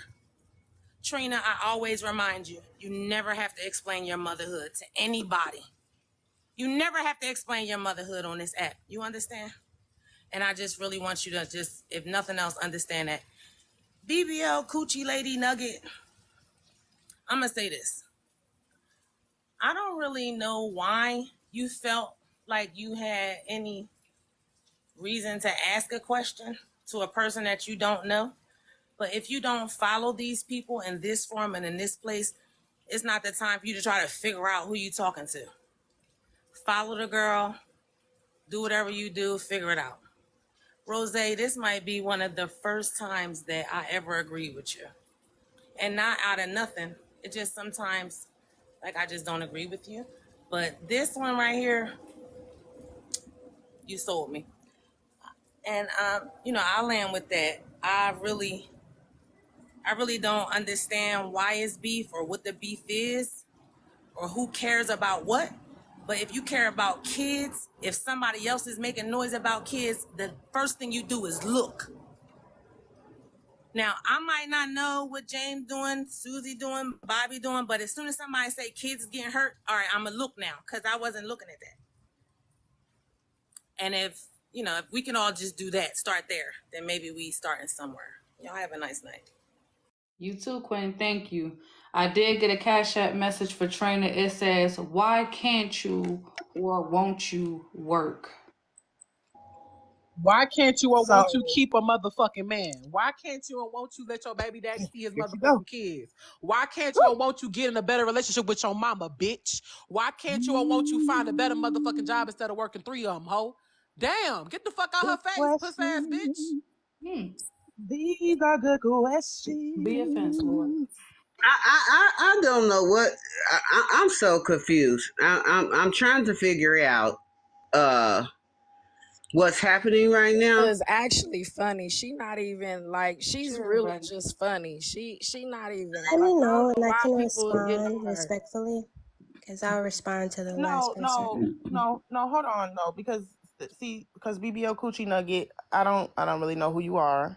Trina, I always remind you, you never have to explain your motherhood to anybody. You never have to explain your motherhood on this app. You understand? And I just really want you to just, if nothing else, understand that. BBL Coochie Lady Nugget, I'm going to say this. I don't really know why you felt like you had any reason to ask a question to a person that you don't know. But if you don't follow these people in this form and in this place, it's not the time for you to try to figure out who you're talking to. Follow the girl, do whatever you do, figure it out. Rose, this might be one of the first times that I ever agree with you. And not out of nothing. It just sometimes, like, I just don't agree with you. But this one right here, you sold me. And, I'll land with that. I really don't understand why it's beef or what the beef is or who cares about what. But if you care about kids, if somebody else is making noise about kids, the first thing you do is look. Now, I might not know what James doing, Susie doing, Bobby doing, but as soon as somebody say kids is getting hurt, all right, I'm going to look now, because I wasn't looking at that. And if we can all just do that, start there, then maybe we starting somewhere. Y'all have a nice night. You too, Quinn. Thank you. I did get a Cash App message for Trina. It says, why can't you or won't you work? Why can't you or won't you So- keep a motherfucking man? Why can't you or won't you let your baby daddy see his motherfucking kids? Why can't you or won't you get in a better relationship with your mama, bitch? Why can't you or won't you find a better motherfucking job instead of working 3 of them, ho? Damn, get the fuck out her face, puss ass bitch. These are good questions. Be offense, Lord. I don't know what I'm so confused. I'm trying to figure out what's happening right now. It's actually funny. She not even like she's Sure, really buddy. just funny. She not even. Let me Like, I know don't and I why can people get respond on her. respectfully, because I'll respond to the last person. No, hold on, no, because BBL Coochie Nugget, I don't really know who you are.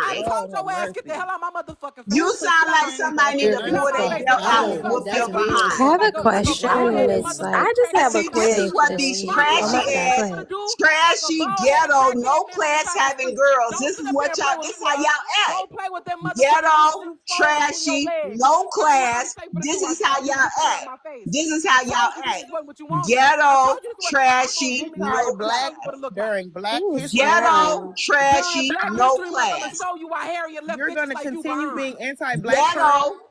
I behind. told Lord have your ass get the mercy. hell out my motherfucking You face. Who put sound you like in here somebody about need this to Get dirty pull out my their talk? face, belt bitch. out Like and a No. whoop your I behind. have a like a question, bald headed Miss. I motherfucking just And have a see, crackhead this bitch. is quick, what just, these Mommy, you oh know my what the trashy God, go fuck ass, you finna ahead. do? Like a trashy, bald headed ghetto, crackhead no bitch class beside this having bitch. girls. Don't This sit is up there what and play y'all, with this me, how love. y'all act. Don't play with them motherfucking boots Ghetto, you fold between your trashy, legs. no What the fuck you class. say finna This do? I is how told you to y'all get the hell out act. my face. This is I how y'all told you this act. wasn't what you wanted. I Ghetto, told you this wasn't how I'm gonna trashy, give me the no face. Inside I'm gonna show black you class. what it look like. during Black Ooh, History Ghetto, Month. snap. During trashy, Black no History Month, I'm gonna class. show you why Harriet left You're bitches gonna like you continue behind. being anti-black, Ghetto, Pearl?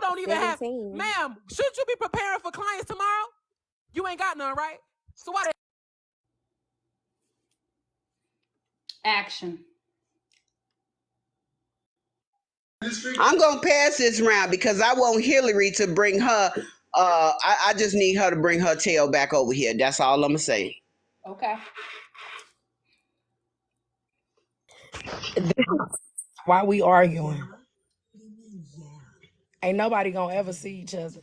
don't even have, 17. ma'am, shouldn't you be preparing for clients tomorrow? You ain't got none, right? So why Action. I'm gonna pass this round because I want Hillary to bring her. I just need her to bring her tail back over here. That's all I'm gonna say. Okay. Why we arguing? Ain't nobody gonna ever see each other.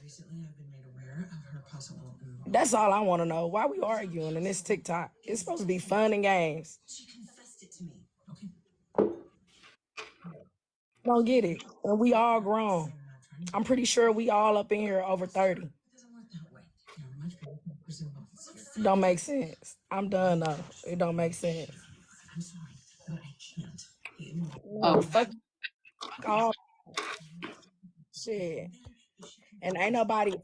That's all I want to know. Why we arguing in this TikTok? It's supposed to be fun and games. Don't get it. And we all grown. I'm pretty sure we all up in here over 30. Don't make sense. I'm done though. It don't make sense. Oh. Fuck all shit. And ain't nobody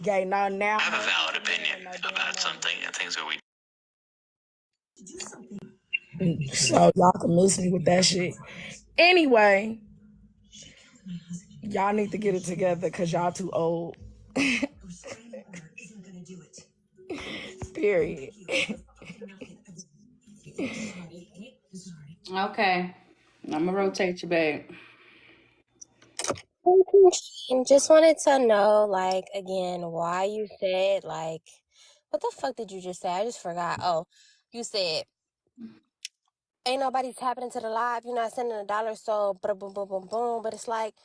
gay no now. I have a valid opinion about something and things that we. So y'all can miss me with that shit. Anyway, y'all need to get it together because y'all too old. Period. Okay. I'm gonna rotate you, babe. And just wanted to know, like, again, why you said, like, what the fuck did you just say? I just forgot. Oh, you said, ain't nobody tapping into the live. You're not sending $1, so boom, boom, boom, boom, boom. But it's like,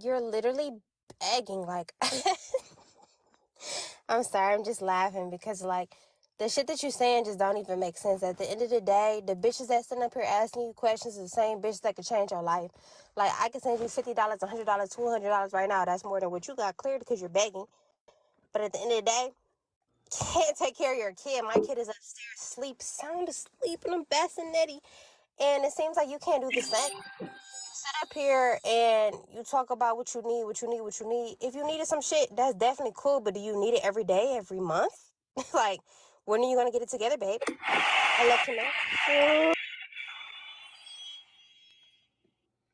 you're literally begging. Like, I'm sorry, I'm just laughing because, like, the shit that you're saying just don't even make sense. At the end of the day, the bitches that sitting up here asking you questions are the same bitches that could change your life. Like, I could send you $50, $100, $200 right now. That's more than what you got cleared because you're begging. But at the end of the day, can't take care of your kid. My kid is upstairs, sound asleep, and I'm bassinetti. And it seems like you can't do the same. Sit up here and you talk about what you need, what you need, what you need. If you needed some shit, that's definitely cool. But do you need it every day, every month? Like, when are you gonna get it together, babe? I love to know.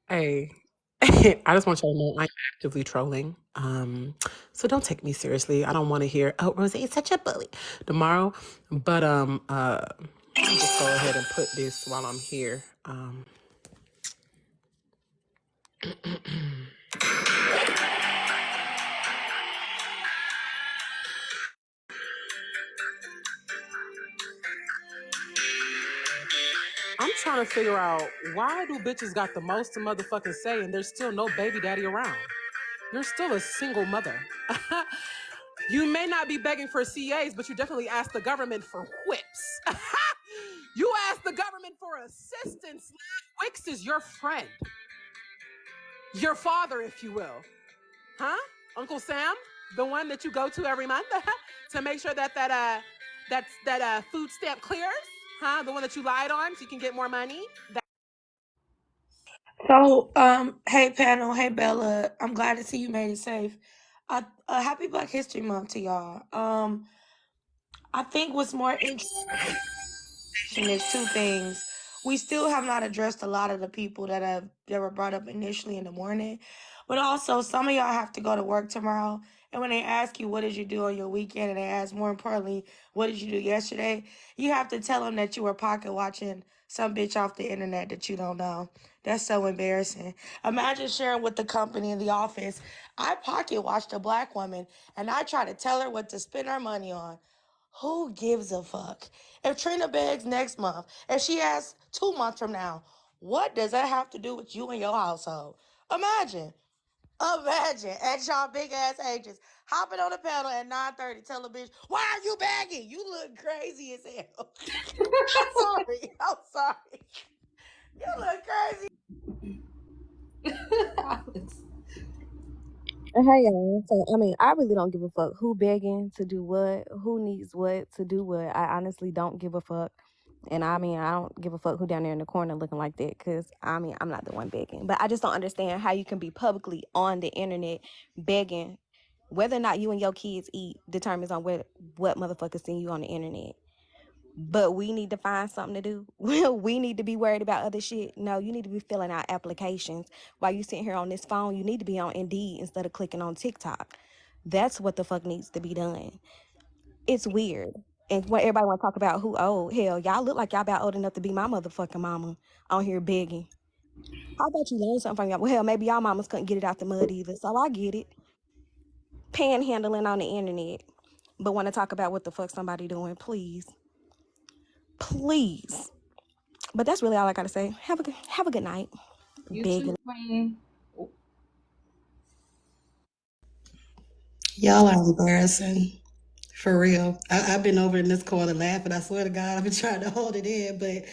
Hey, I just want y'all to know I'm actively trolling. So don't take me seriously. I don't want to hear, oh, Rose is such a bully tomorrow. But let me just go ahead and put this while I'm here. I'm trying to figure out, why do bitches got the most to motherfucking say and there's still no baby daddy around? You're still a single mother. You may not be begging for CAs, but you definitely asked the government for whips. You asked the government for assistance. Wix is your friend. Your father, if you will. Huh? Uncle Sam? The one that you go to every month to make sure that food stamp clears? Huh? The one that you lied on so you can get more money? So, hey panel, hey Bella, I'm glad to see you made it safe. Happy Black History Month to y'all. I think what's more interesting is two things. We still have not addressed a lot of the people that were brought up initially in the morning, but also some of y'all have to go to work tomorrow. And when they ask you what did you do on your weekend, and they ask more importantly what did you do yesterday, you have to tell them that you were pocket watching some bitch off the internet that you don't know. That's so embarrassing. Imagine sharing with the company in the office. I pocket watched a black woman, and I try to tell her what to spend her money on. Who gives a fuck? If Trina begs next month, if she asks 2 months from now, what does that have to do with you and your household? Imagine at y'all big ass ages hopping on the panel at 9:30, tell a bitch, why are you begging? You look crazy as hell. I'm sorry. You look crazy. Hey y'all. So I mean, I really don't give a fuck who begging to do what, who needs what to do what. I honestly don't give a fuck. And I mean, I don't give a fuck who down there in the corner looking like that, because I mean, I'm not the one begging. But I just don't understand how you can be publicly on the internet begging. Whether or not you and your kids eat determines on what motherfuckers send you on the internet. But we need to find something to do. We need to be worried about other shit. No, you need to be filling out applications. While you sitting here on this phone, you need to be on Indeed instead of clicking on TikTok. That's what the fuck needs to be done. It's weird. And what everybody want to talk about who old. Hell, y'all look like y'all about old enough to be my motherfucking mama on here begging. How about you learn something from y'all? Well, hell, maybe y'all mamas couldn't get it out the mud either. So I get it. Panhandling on the internet. But want to talk about what the fuck somebody doing, please. Please. But that's really all I gotta say. Have a good night. You Big. too, Queen. Y'all are embarrassing. For real. I've been over in this corner laughing. I swear to God, I've been trying to hold it in. But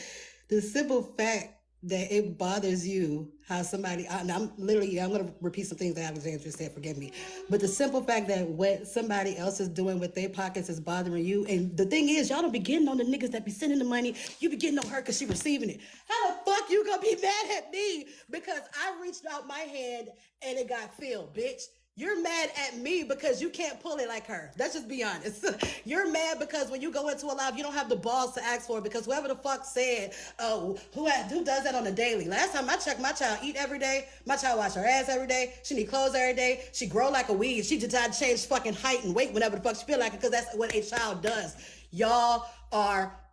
the simple fact that it bothers you how somebody, and I'm going to repeat some things that Alexandra said, forgive me. But the simple fact that what somebody else is doing with their pockets is bothering you. And the thing is, y'all don't be getting on the niggas that be sending the money. You be getting on her because she receiving it. How the fuck you gonna be mad at me? Because I reached out my hand and it got filled, bitch. You're mad at me because you can't pull it like her. Let's just be honest. You're mad because when you go into a live, you don't have the balls to ask for it because whoever the fuck said, who does that on a daily? Last time I checked, my child eat every day. My child wash her ass every day. She need clothes every day. She grow like a weed. She decide to change fucking height and weight whenever the fuck she feel like it because that's what a child does. Y'all are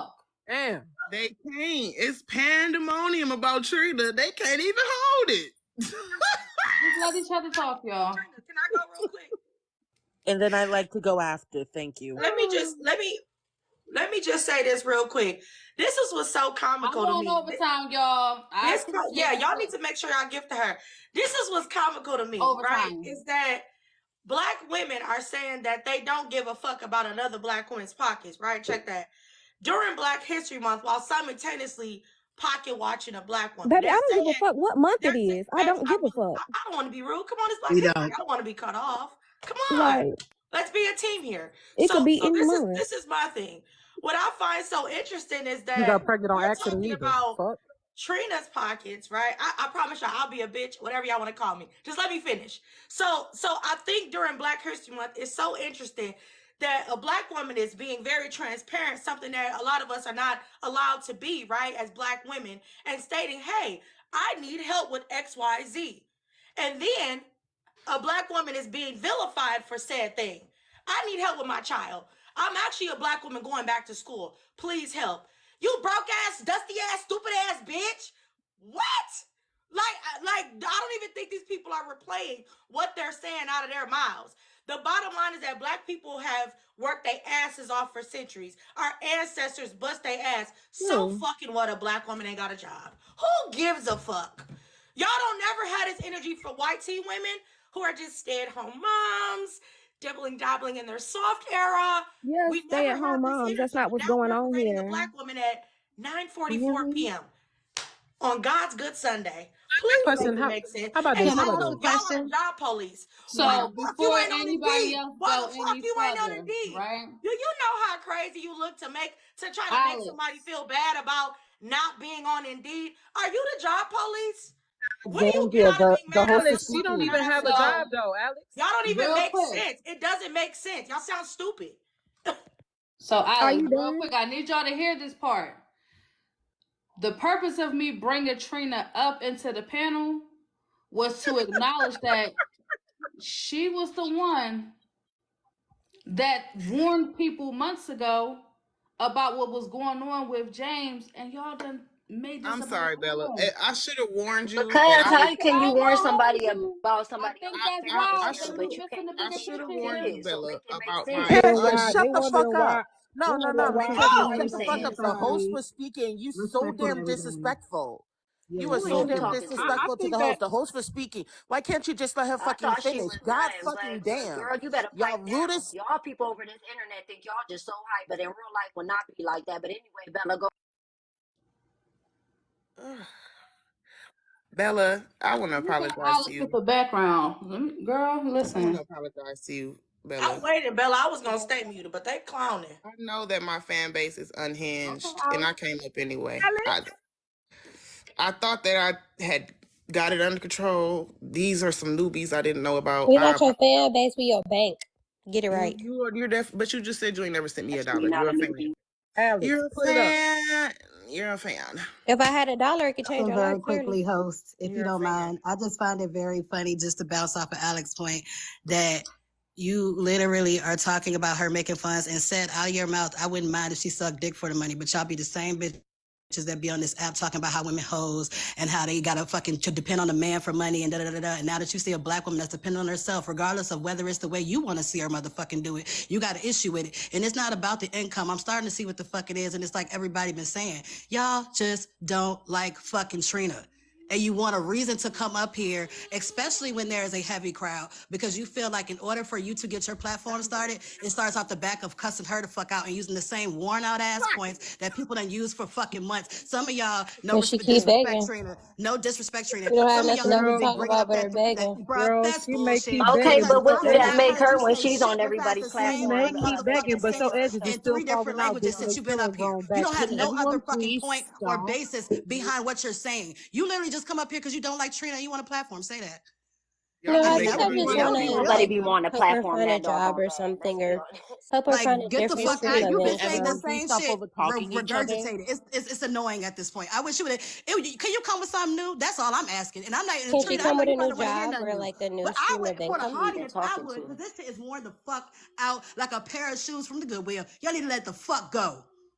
talk. Damn. They can't. It's pandemonium about Trina. They can't even hold it. Just let each other talk, y'all. Trina, can I go real quick? And then I like to go after. Thank you. Let me just say this real quick. This is what's so I'm comical to going me. overtime, y'all. Y'all need to make sure y'all gift to her. This is what's comical to me, right? Overtime. Is that Black women are saying that they don't give a fuck about another Black woman's pockets, right? Check that. During Black History Month, while simultaneously pocket watching a Black woman. Baby, I don't give a fuck what month it is. I don't give a fuck. I don't want to be rude. Come on, it's Black We History. don't. I don't want to be cut off. Come on. Like, Let's be a team here. it could be any month. This is my thing. What I find so interesting is You that got pregnant on we're accident talking either. about Fuck. Trina's pockets, right? I promise y'all, I'll be a bitch, whatever y'all want to call me. Just let me finish. So I think during Black History Month, it's so interesting that a Black woman is being very transparent, something that a lot of us are not allowed to be, right, as Black women, and stating, hey, I need help with XYZ. And then a Black woman is being vilified for said thing. I need help with my child. I'm actually a Black woman going back to school. Please help. You broke ass, dusty ass, stupid ass bitch. What? Like, I don't even think these people are replaying what they're saying out of their mouths. The bottom line is that Black people have worked their asses off for centuries. Our ancestors bust their ass. So fucking what, a Black woman ain't got a job? Who gives a fuck? Y'all don't never had this energy for white teen women who are just stay-at-home moms, dabbling in their soft era. Yes, We stay never at had home this moms. energy. That's not what's Now going we're on parading a here. Black woman at 9:44 Mhm. p.m. on God's good Sunday. Please Question, make it make sense. how about And this? Can I How y'all about ask are a this? question? job police. So Why the fuck you before ain't on anybody Indeed? else Why go the fuck any you ain't on further, Indeed? right? You know how crazy you look to try to make Alex. somebody feel bad about not being on Indeed. Are you the job police? What do you get Alexandria, out of being the mad host about for a speaking. She don't fucking even have a harassment job job? though, Alex. Y'all don't even Real make quick. sense. It doesn't make sense. Y'all sound stupid. So Are Alex, you real done? quick, I need y'all to hear this part. The purpose of me bringing Trina up into the panel was to acknowledge that she was the one that warned people months ago about what was going on with James, and y'all done made this I'm about sorry, Bella. her. I should have warned you, but Because I was. how can you I warn know somebody you. about I somebody think else's that's family wild that history, you but you missing can't the do I bigger shit should with have your picture warned here. you, kids. So Bella, make it make about my. sense. Hell Un- yeah, Shut they the wondering fuck up. why. No, no, Wondering no. why Can't you people shut Make ain't the on fuck sense. up? The TikTok. host Respectfully, was speaking. You so respectfully, damn everybody. disrespectful. Yeah, You Who are are so you damn respectfully. talking to? I disrespectful to think the host. that The host was speaking. Why can't you just let her I fucking thought she finish? was God done, fucking but damn. girl, you better Y'all pipe down. rudest. Y'all people over this internet think y'all just so hype, but in real life will not be like that. But anyway, Bella, go. Bella, I want to Look at apologize to Alex with you. the background. Girl, I want to listen. apologize to you, I Bella. waited, Bella. I was gonna stay muted, but they clowning. I know that my fan base is Okay, unhinged, and I Alex. came up anyway. I thought that I had got it under control. These are some newbies I didn't know about. We're not your fan base, we your bank. Get it right. You're but you just said you ain't never sent me Actually, $1. not You're a a fan. newbie. Alex, You're a put it up. fan. You're a fan. If I had $1, it could change And your life, very clearly. quickly, host, if you You're a don't fan. mind, I just find it very funny just to bounce off of Alex's point that you literally are talking about her making funds and said out of your mouth, I wouldn't mind if she sucked dick for the money, but y'all be the same bitches that be on this app talking about how women hoes and how they gotta fucking to depend on a man for money and da da da da. And now that you see a Black woman that's dependent on herself, regardless of whether it's the way you want to see her motherfucking do it, you got an issue with it. And it's not about the income. I'm starting to see what the fuck it is, and it's like everybody been saying, y'all just don't like fucking Trina. And you want a reason to come up here, especially when there is a heavy crowd, because you feel like in order for you to get your platform started, it starts off the back of cussing her the fuck out and using the same worn out ass points that people done used for fucking months. Some of y'all And she keep disrespect begging. Trina. No disrespect Trina. We don't have Some of y'all nothing else to literally Girl, talk bringing about up but her begging. bro, girl, that's she may bullshit. keep Okay, begging, Because but but your what do I that have make edges, heard her you when say she's shit on real fast everybody's the she same may platform though? keep motherfucking begging, but your sentence edges is in still 3 falling different out languages bigger since than you've been up feelings here. growing You back. don't have Can no other everyone fucking please point or stop? basis behind what you're saying. You literally just come up here because you don't like Trina and you want a platform. Say that. Y'all No, I be I mean, think that making would I me be just that look want would be to real. Nobody like be wanting to help her platform find a that job doggone or bad. Let's something, be or honest. help her Like, find a get the different fuck Can, stream out. of You've can been saying the everyone income. please same stop shit, over talking each other? regurgitated. It's annoying at this point. I wish you would. Can you come with something new? That's all I'm asking. And I'm not. Can she Trina, I come know with you a probably new don't want to hear job nothing or new. like a new But I stream would, of for the income? Who you been audience, I talking would, to? because this shit is worn the fuck out like a pair of shoes from the Goodwill. Y'all need to let the fuck go.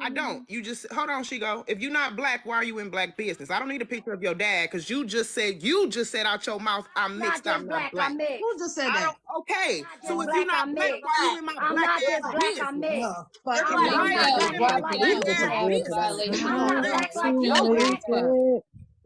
I don't. You just hold on, Shigo. If you're not black, why are you in black business? I don't need a picture of your dad because you just said out your mouth, I'm Not mixed, just I'm not black, black. I'm mixed. Who just said I that? don't. Okay, Not so just if you're black, not I'm black, mixed. why are you in my I'm black not just ass black, I'm business? mixed. No, If fucking I'm you're not no. just white, Tamika, you black, in I'm my right white. black now Period. is a ass Like, gross business. violation I'm of not your black rights. like you, Your black. grandpa.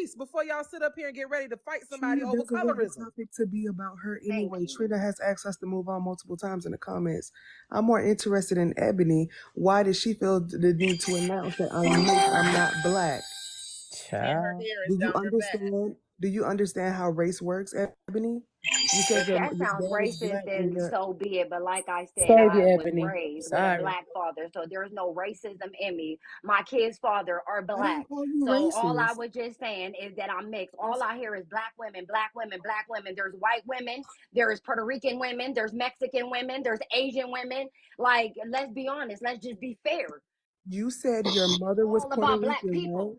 peace before y'all sit up here and get ready to fight somebody Trina over doesn't want the colorism. topic to be about her Thank anyway. you. Trina has asked us to move on multiple times in the comments. I'm more interested in Ebony. Why did she feel the need to announce that I'm mixed, I'm not black? And her hair is down her back. Do you understand how race works, Ebony? You said If your that sounds dad is racist, black and then your so be it. But like I said, Sorry, I was Ebony. raised with a Sorry. black father, so there's no racism in me. My kids' father are I didn't black. call you So all I racist. was just saying is that I'm mixed. All I hear is black women, black women, black women. There's white women, there's Puerto Rican women, there's Mexican women, there's Asian women. Like, let's be honest, let's just be fair. You said your It's mother was all Puerto about black Rican, right? people.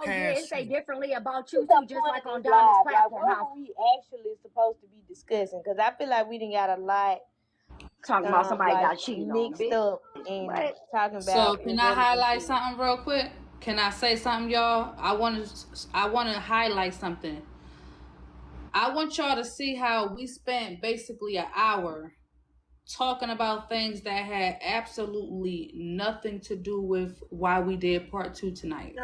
Oh yeah, it say passion. differently about What's you the too, just point like of on this Diamond's live? Like, platform what house. were we actually supposed to be discussing? Because I feel like we didn't got a lot Talking about somebody like got cheated on, mixed bitch. up and What? talking So about can I irrelevant highlight shit. something real quick? Can I say something, y'all? I want to highlight something. I want y'all to see how we spent basically an hour talking about things that had absolutely nothing to do with why we did part 2 tonight.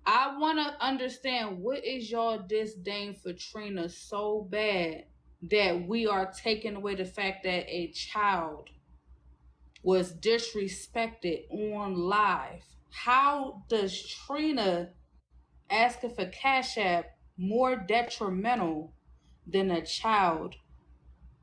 I want to understand, what is y'all disdain for Trina so bad that we are taking away the fact that a child was disrespected on live? How does Trina asking for Cash App more detrimental than a child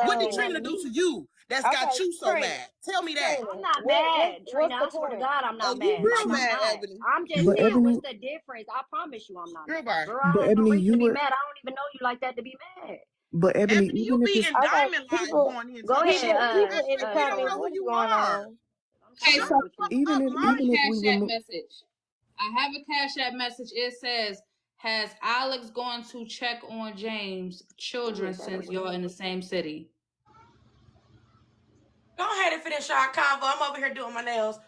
What did Ebony, Trina Hello. do to Ebony. you that's Okay, got you so Trina. mad? Tell me that. I'm Trina, not what's mad, Trina. the I swear to point? God, I'm Oh, not you mad. Like, real I'm mad, not. Ebony. I'm just But saying, what's Ebony, the difference? I promise you I'm not mad. Goodbye. Girl, I but have no Ebony, reason you to be were, mad. I don't even know you like that to be mad. but Ebony, Ebony, you even if be it's in Okay, diamond life people, going in Go talking ahead, shit. people in the We don't comments, know what who is you going are. on? I'm Okay, talking Shut so about the you. fuck even up, if I have Mike. a even if we Cash App remove, message. I have a Cash App message. It says, "Has Alex gone to check on James' children Yes, that's since what. y'all in the same city?" Go ahead and finish our convo. I'm over here doing my nails.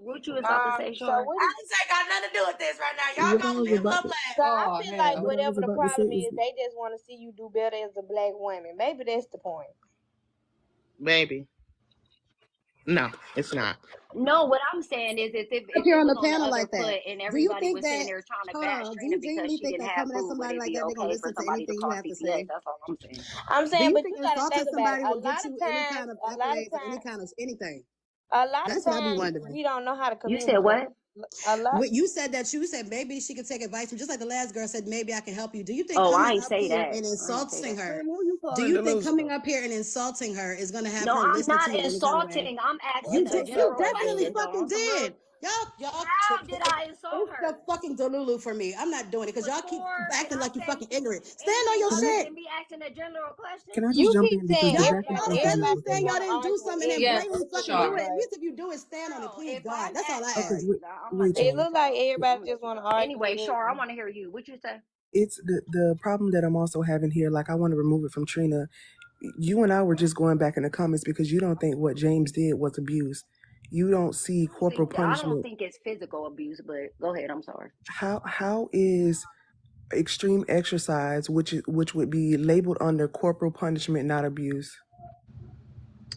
What you was about to say, So Shar? what I is? ain't say got nothing to do with this right now. Y'all What I gonna was live, about love, to, laugh. So I Oh feel like hell. what I was whatever the about to say problem is is, they just want to see you do better as a black woman. Maybe that's the point. Baby. No, it's not. No, what I'm saying is Up if here it on was the on the panel other like that. foot and Do you everybody think was sitting that, there trying to hold bash on, do Trina you because genuinely she think didn't that have coming at food, would somebody it like be that, they're going to okay for listen to somebody to anything you call have to CPS? say? That's all I'm saying. I'm Do saying, you but think you gotta insulting think about it. somebody will get you any kind of accolades or any kind of anything? A lot of That's what I be times wondering. we don't know how to You said communicate. what? A lot. What you said that you said maybe she could take advice from, just like the last girl said, maybe I can help you. Do you think Oh, I coming ain't up say here that. and I ain't say insulting that. her, Man, who you do calling you think coming delusional? up here and insulting her is going to have No, her I'm listen not to you in any kind of way? insulting. I'm What asking You a did. the You general fuck is definitely question it? though. fucking On some real. did. Y'all. How did I insult It's the her? fucking delulu for me. I'm not doing it because y'all keep Before, did acting I like you say fucking ignorant. Stand on anything your can I other shit. than me asking a general question? can I just You jump keep in because saying the Y'all back and y'all everybody. forth stand thing on is Everybody just saying ridiculous. want y'all to didn't do argue with something and then Yes, everybody. blatantly That's fucking do Shar. it. At ridiculous. least if you do it, stand on it. Bro, Please if God. I'm That's all I Okay, ask. asking, I'm gonna wait, just It y'all. look mute like up. everybody I'm gonna just mute want to up. argue with Anyway, Shar, I everybody. want to hear you. What you say? It's the problem that I'm also having here. Like, I want to remove it from Trina. You and I were just going back in the comments because you don't think what James did was abuse. You don't see corporal I don't punishment. think it's physical abuse, but go ahead. I'm sorry. How is extreme exercise, which would be labeled under corporal punishment, not abuse?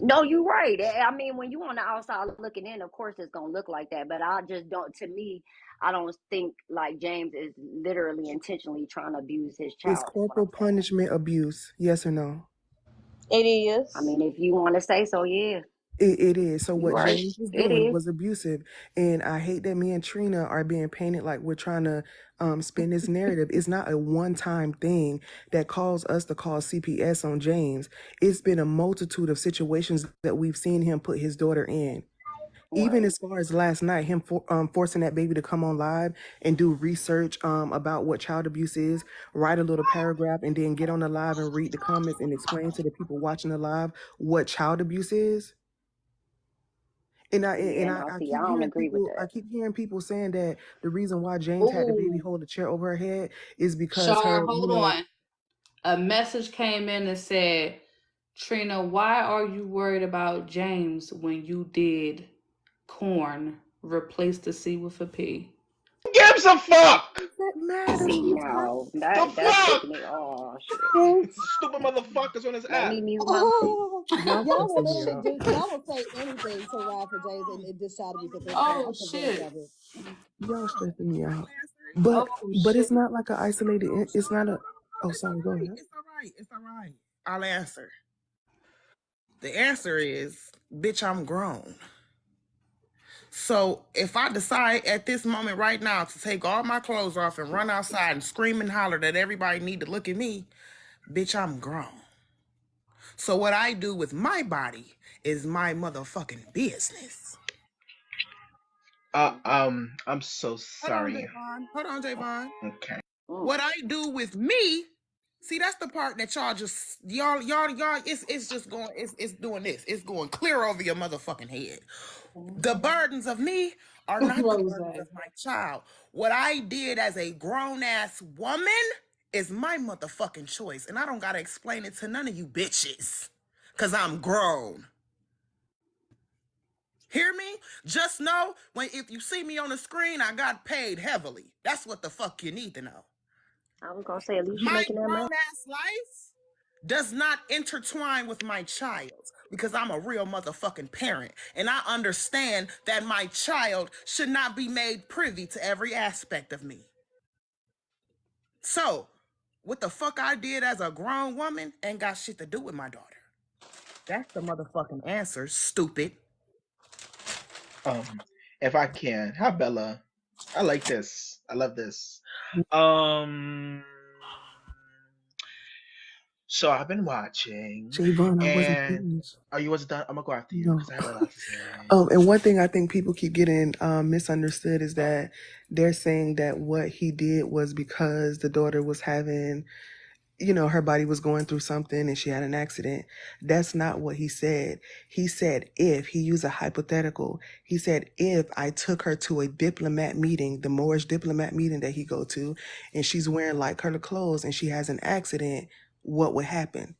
No, you're right. I mean, when you on the outside looking in, of course it's gonna look like that. But I just don't. To me, I don't think like James is literally intentionally trying to abuse his Is child. Is what corporal I'm saying. punishment abuse? Yes or no? It I is. mean, if you want to say so, yeah, It is. So you're what right. James was It doing is. was abusive. And I hate that me and Trina are being painted like we're trying to spin this narrative. It's not a one-time thing that caused us to call CPS on James. It's been a multitude of situations that we've seen him put his daughter in. Even Right. as far as last night, him forcing that baby to come on live and do research about what child abuse is, write a little paragraph, and then get on the live and read the comments and explain to the people watching the live what child abuse is. And I Yeah. and I, No, I see, I keep don't hearing agree with people I that. keep hearing people saying that the reason why James had the baby Ooh, hold a chair over her head is because Shar, her, hold on. A message came in and said, Trina, why are you worried about James when you did corn? Replace the C with a P. Who gives a fuck? that matters. See, now The that's fuck? taking it. Oh shit. Stupid motherfuckers on this Let app. me mute myself. Oh, Y'all y'all will stressing me literally out. do. Y'all will say anything to ride for James and dish child abuse at this point. Oh I'm convinced shit. of it. Y'all stressing me out. Oh But shit. it's not like an isolated. It's not a. Oh, It's all sorry. Go right. ahead. It's all right. It's all right. I'll answer. The answer is, bitch, I'm grown. So if I decide at this moment right now to take all my clothes off and run outside and scream and holler that everybody need to look at me, bitch, I'm grown. So what I do with my body is my motherfucking business. I'm so Hold on, sorry. Javon. Hold on, Javon. Okay. Mm. What I do with me, see, that's the part that y'all, it's just going, it's doing this. It's going clear over your motherfucking head. The burdens of me are not the Rose. burdens of my child. What I did as a grown-ass woman is my motherfucking choice. And I don't gotta explain it to none of you bitches. Cause I'm grown. Hear me? Just know if you see me on the screen, I got paid heavily. That's what the fuck you need to know. I was gonna say at least you My making that money. grown ass life does not intertwine with my child's because I'm a real motherfucking parent and I understand that my child should not be made privy to every aspect of me. So, what the fuck I did as a grown woman ain't got shit to do with my daughter. That's the motherfucking answer, stupid. If I can, hi Bella. I like this. I love this. Um, so I've been watching, Javon, I wasn't and finished. are you was done? I'm gonna go after you No. because I have a lot to say. And one thing I think people keep getting misunderstood is that they're saying that what he did was because the daughter was having, her body was going through something and she had an accident. That's not what he said. He said, if he used a hypothetical, he said, if I took her to a diplomat meeting, the Moorish diplomat meeting that he go to, and she's wearing like her clothes and she has an accident, what would happen?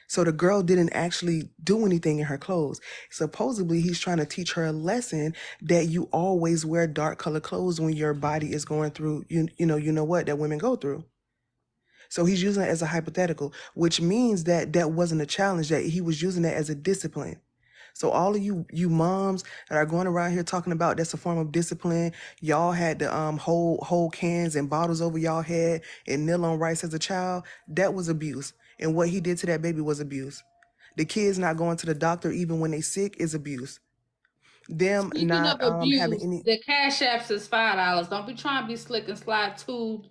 So the girl didn't actually do anything in her clothes. Supposedly, he's trying to teach her a lesson that you always wear dark color clothes when your body is going through you know what that women go through. So he's using it as a hypothetical, which means that that wasn't a challenge, that he was using that as a discipline. So all of you moms that are going around here talking about that's a form of discipline, y'all had to hold cans and bottles over y'all head and kneel on rice as a child, that was abuse. And what he did to that baby was abuse. The kids not going to the doctor even when they sick is abuse. Them Speaking of not having abuse, any. the cash apps is $5. Don't be trying to be slick and slide $2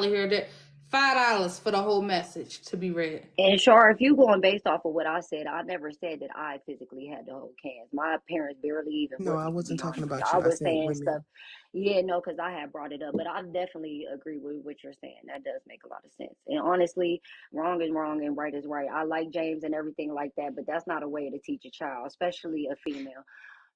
here or there. $5 for the whole message to be read. And sure, if you going based off of what I said, I never said that I physically had to hold cans. My parents barely even No, with I me, to wasn't be talking honest. about I you. I was said saying stuff. women. Yeah, no, because I had brought it up, but I definitely agree with what you're saying. That does make a lot of sense. And honestly, wrong is wrong and right is right. I like James and everything like that, but that's not a way to teach a child, especially a female.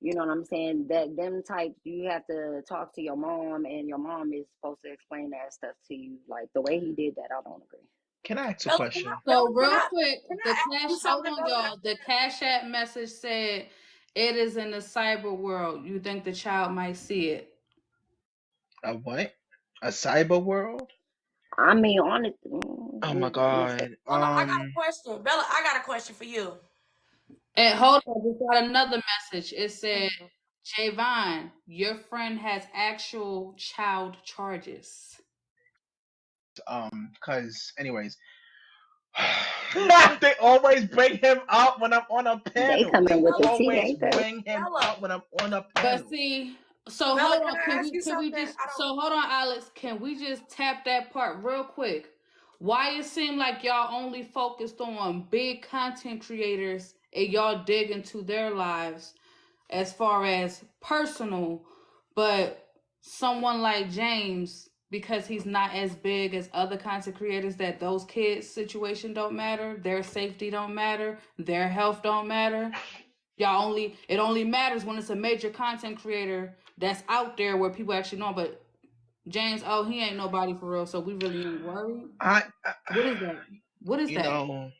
You know what I'm saying? That them types, you have to talk to your mom, and your mom is supposed to explain that stuff to you. Like the way he did that, I don't agree. Can I ask a Bella, question? So real quick, can the I ask cash you hold something, on, Bella? y'all. The cash app message said it is in the cyber world. You think the child might see it? A what? A cyber world? I mean, honestly, Oh my I'm gonna say. god. Bella, I got a question. Bella, I got a question for you. And hold on, we got another message. It said, Mhm. Javon, your friend has actual child charges. Because anyways, they always bring him up when I'm on a They panel. coming They with the Bella, tea, always ain't they? bring him Bella, up when I'm on a But panel. see, so Bella, hold can on. I ask you Can we something? just so hold on, Alex? Can we just tap that part real quick? Why it seem like y'all only focused on big content creators and y'all dig into their lives as far as personal, but someone like James, because he's not as big as other content creators, that those kids' situation don't matter, their safety don't matter, their health don't matter. It only matters when it's a major content creator that's out there where people actually know. But James, oh, he ain't nobody for real, so we really ain't worried. I What is that? What is you that? know,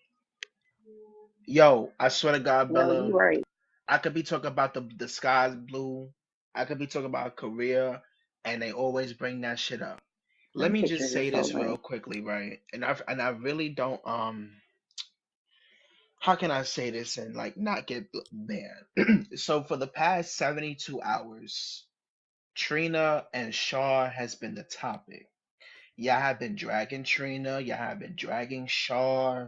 yo, I swear to God, No, you Bella, right. I could be talking about the sky's blue. I could be talking about career, and they always bring that shit up. Let Them me just pictures are say so this real lame. quickly, right? And I really don't how can I say this and like not get banned? So for the past 72 hours, Trina and Shaw has been the topic. Y'all have been dragging Trina, y'all have been dragging Shaw.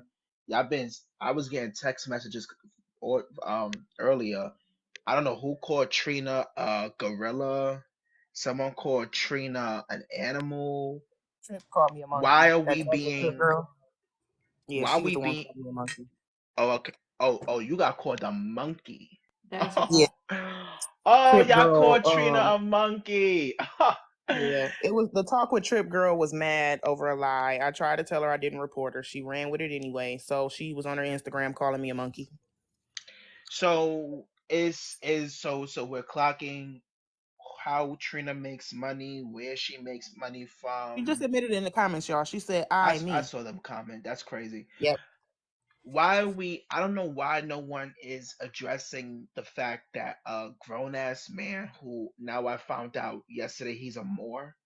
I was getting text messages or earlier. I don't know who called Trina a gorilla. Someone called Trina an animal. Trip called me a Why monkey. are That we chocolate chip being girl. Yeah, why are she was we the one being calling me a monkey. oh okay. Oh, you got called a monkey. That's Yeah, wild. Oh, Trip y'all girl. called Trina a monkey. Yeah, it was the talk with Trip girl was mad over a lie. I tried to tell her I didn't report her. She ran with it anyway. So she was on her Instagram calling me a monkey. So so we're clocking how Trina makes money, where she makes money She just from. admitted in the comments, y'all. She said, I me." saw them comment. That's crazy. Yep. Why are we? I don't know why no one is addressing the fact that a grown ass man who now I found out yesterday he's a Moor.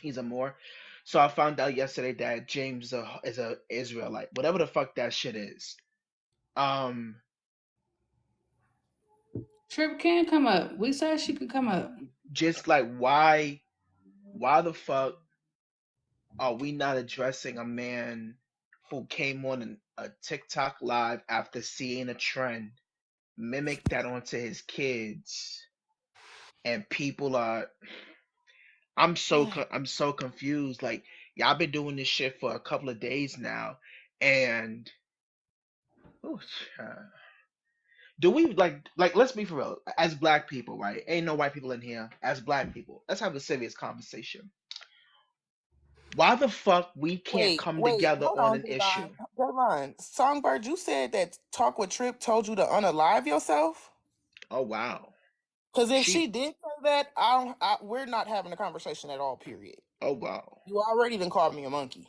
He's a Moor. So I found out yesterday that James is a Israelite. Whatever the fuck that shit is. Um, Trip can come up. We said she could come up. just like why the fuck are we not addressing a man who came on a TikTok live after seeing a trend, mimic that onto his kids, and people are I'm so confused. Like y'all been doing this shit for a couple of days now, and oh, do we like let's be for real as black people, right? Ain't no white people in here. As black people, let's have a serious conversation. Why the fuck we can't come Wait, together hold on on, an issue? Javon. Javon, Songbird, you said that Talk with Trip told you to unalive yourself? Oh wow. Because if she She did say that, we're not having a conversation at all, period. oh wow. You already done called me a monkey.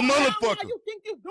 a motherfucker. You think you doing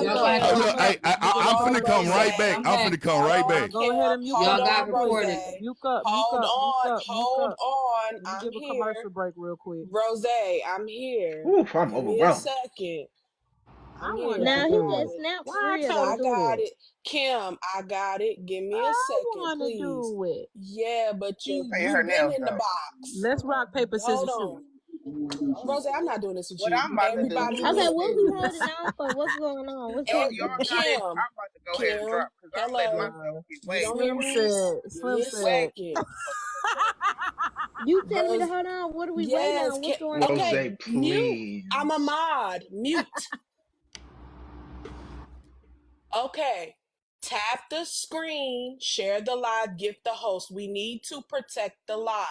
Y'all Y'all go gonna have ahead to and Look, report. I'm hold finna on, come Rose. right back. I'm I'm back. finna come Hold right on, back. go ahead Kim, and mute hold Y'all up got real on, quick. Rose. reported. Mute up, mute Hold up, mute on, up, mute hold up. on. Let me I'm give a here. commercial break real quick. Rose, I'm here. Oof, I'm Give me a overwhelmed. second. I I'm wanted here. to I Now he do got just it. it. snapped for Why I real can't I though. do got it? it. Kim, I got it. Give me a I second, want to please. do it. Yeah, but She was you painting her you've been nails in the though. box. Let's rock, paper, Hold scissors, shoot. on. Rose, I'm not doing this with What you. I'm about to do, Everybody Okay, what we listen. holding on for? What's going on? What's y'all, happening? y'all got it. Kim, I'm about to go ahead and Kim, drop because I'm letting hello. myself get You way don't hear Slim too me? said, Give Slim me a way said, second. motherfucking way. You telling me to Rose, hold on? What are we waiting yes. on? What's going Rose, Okay, on? mute. I'm a please. mod. Mute. Okay. Tap the screen, share the live, gift the host. We need to protect the live.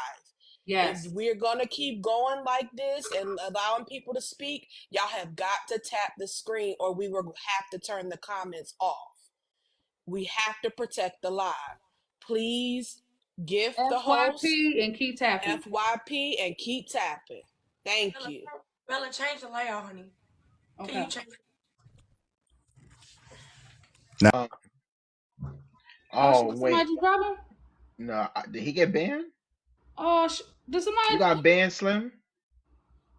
If Yes. we're going to keep going like this and allowing people to speak, y'all have got to tap the screen or we will have to turn the comments off. We have to protect the live. Please gift the host FYP and keep tapping. FYP and keep tapping. Thank Bella, you. Bella, change the layout, honey. Can Okay. you change? Now, Um, Oh, oh somebody wait, just drop him? no, did he get banned? Oh, did You somebody? got banned, Slim?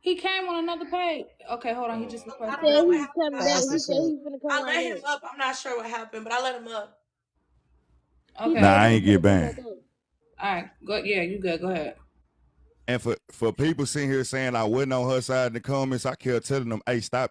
He came on another page. Okay, hold on. He Oh, just I He requested. don't said know what he's happened. coming back. He that's said what's up. he's gonna come I right let him back. up. I'm not sure what happened, but I let him up. He Okay. nah, said I he was ain't gonna get come back banned. up. All right. Go. Yeah, you good. Go ahead. And for people sitting here saying I wasn't on her side in the comments, I kept telling them, hey, stop,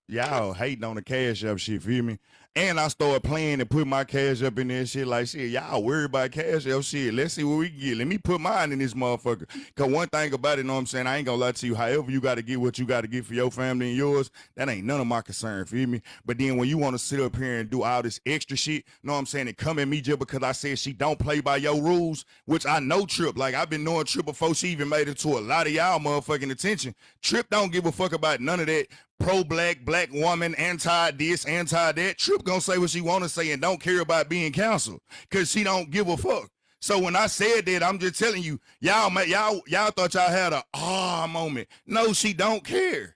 y'all hating on the cash up shit, feel me? And I started playing and put my cash up in there shit like shit. Y'all worry about cash up shit. Let's see what we can get. Let me put mine in this motherfucker. Cause one thing about it, know what I'm saying? I ain't gonna lie to you. However, you gotta get what you gotta get for your family and yours. That ain't none of my concern, feel me? But then when you wanna sit up here and do all this extra shit, know what I'm saying? And come at me just because I said she don't play by your rules, which I know Trip. Like I've been knowing Trip before she even made it to a lot of y'all motherfucking attention. Trip don't give a fuck about none of that pro-black, black woman, anti-this, anti-that. Trip gonna say what she wanna say and don't care about being canceled because she don't give a fuck. So when I said that, I'm just telling you, y'all thought y'all had a moment. No, she don't care.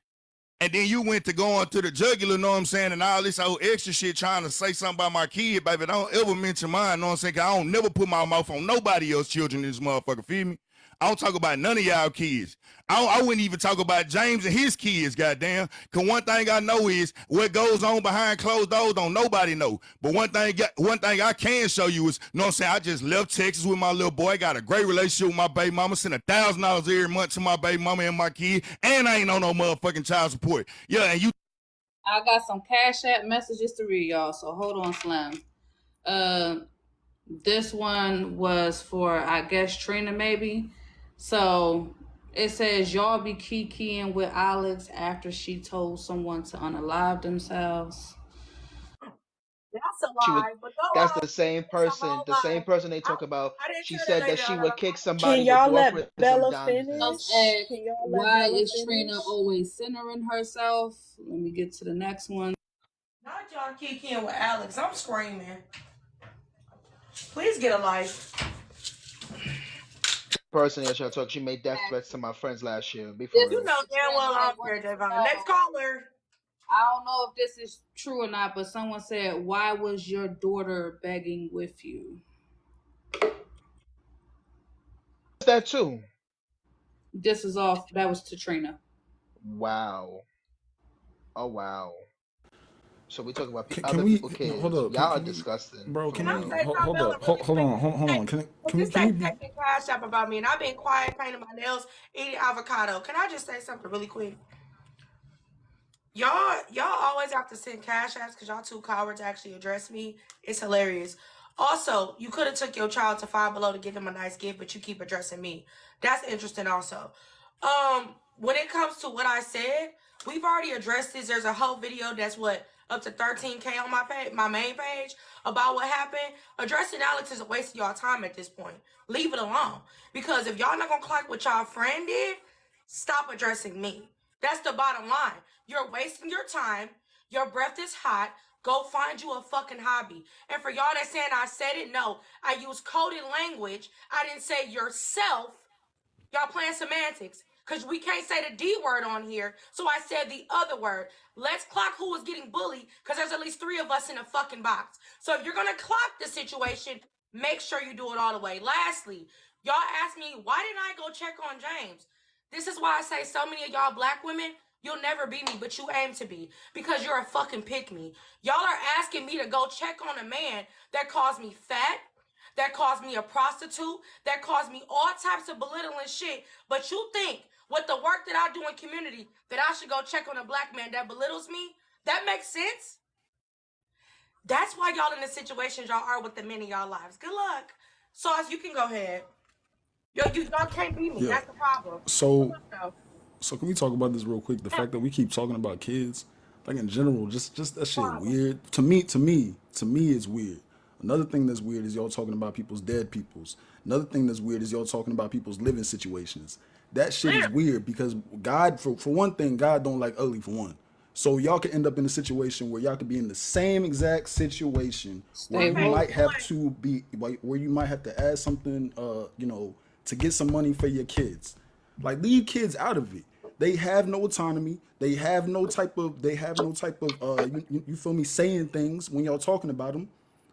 And then you went to going to the jugular, know what I'm saying, and all this old extra shit trying to say something about my kid, baby. Don't ever mention mine, know what I'm saying? Cause I don't never put my mouth on nobody else's children in this motherfucker, feel me? I don't talk about none of y'all kids. I wouldn't even talk about James and his kids, goddamn. Cause one thing I know is what goes on behind closed doors don't nobody know. But one thing I can show you is, know what I'm saying, I just left Texas with my little boy, got a great relationship with my baby mama, send $1,000 every month to my baby mama and my kid, and I ain't on no motherfucking child support. Yeah, and you. I got some Cash App messages to read, y'all, so hold on, Slim. This one was for, I guess, Trina maybe. So it says, y'all be kikiing with Alex after she told someone to unalive themselves. That's a She would. lie, but go That's on. the same It's a person. whole The same lie. person they I, talk about. I didn't She tell that said that lady she to would unalive. kick Can somebody with y'all let dwarfism Bella damages. Just finish? asked, Can y'all let why Bella is Trina finish? always centering herself? Let me get to the next one. Not y'all kicking with Alex. I'm screaming. Please get a life. Person that y'all talk, she made death threats to my friends last year. Be for This You real. is know for damn Trina. well They I'm here, wanted to Javon. Next know. caller. I don't know if this is true or not, but someone said, why was your daughter begging with you? That too. This is off. That was to Trina. Wow. Oh wow. So we talking about Can other we people hold kids. up? Y'all are Can we, disgusting bro? for Can Can I we real. say something, hold Bella, up? really Hold quick? on, hold Hey, on. well, Can we this ain't be? taking cash up about me, and I've been quiet, painting my nails, eating avocado. Can I just say something really quick? Y'all always have to send cash apps because y'all too cowards to actually address me. It's hilarious. Also, you could have took your child to Five Below to give him a nice gift, but you keep addressing me. That's interesting also. When it comes to what I said, we've already addressed this. There's a whole video that's up to 13K on my page, my main page, about what happened. Addressing Alex is a waste of y'all time at this point. Leave it alone. Because if y'all not gonna clock what y'all friend did, stop addressing me. That's the bottom line. You're wasting your time. Your breath is hot. Go find you a fucking hobby. And for y'all that saying I said it, no. I used coded language. I didn't say yourself. Y'all playing semantics. Because we can't say the D word on here. So I said the other word. Let's clock who was getting bullied. Because there's at least 3 of us in a fucking box. So if you're going to clock the situation, make sure you do it all the way. Lastly, y'all asked me, why didn't I go check on James? This is why I say so many of y'all black women, you'll never be me, but you aim to be. Because you're a fucking pick me. Y'all are asking me to go check on a man that calls me fat, that calls me a prostitute, that calls me all types of belittling shit. But you think with the work that I do in community that I should go check on a black man that belittles me? That makes sense? That's why y'all in the situations y'all are with the men in y'all lives. Good luck. Sauce, you can go ahead. Y'all can't be me. Yeah. That's the problem. Good So luck, though. so can we talk about this real quick? The fact that we keep talking about kids, like in general, just that shit weird. To me, it's weird. Another thing that's weird is y'all talking about people's dead peoples. Another thing that's weird is y'all talking about people's living situations. That shit is weird because God, for one thing, God don't like ugly for one. So y'all could end up in a situation where y'all could be in the same exact situation where Stay you woke. might have to be, where you might have to add something, to get some money for your kids. Like leave kids out of it. They have no autonomy. You feel me, saying things when y'all talking about them.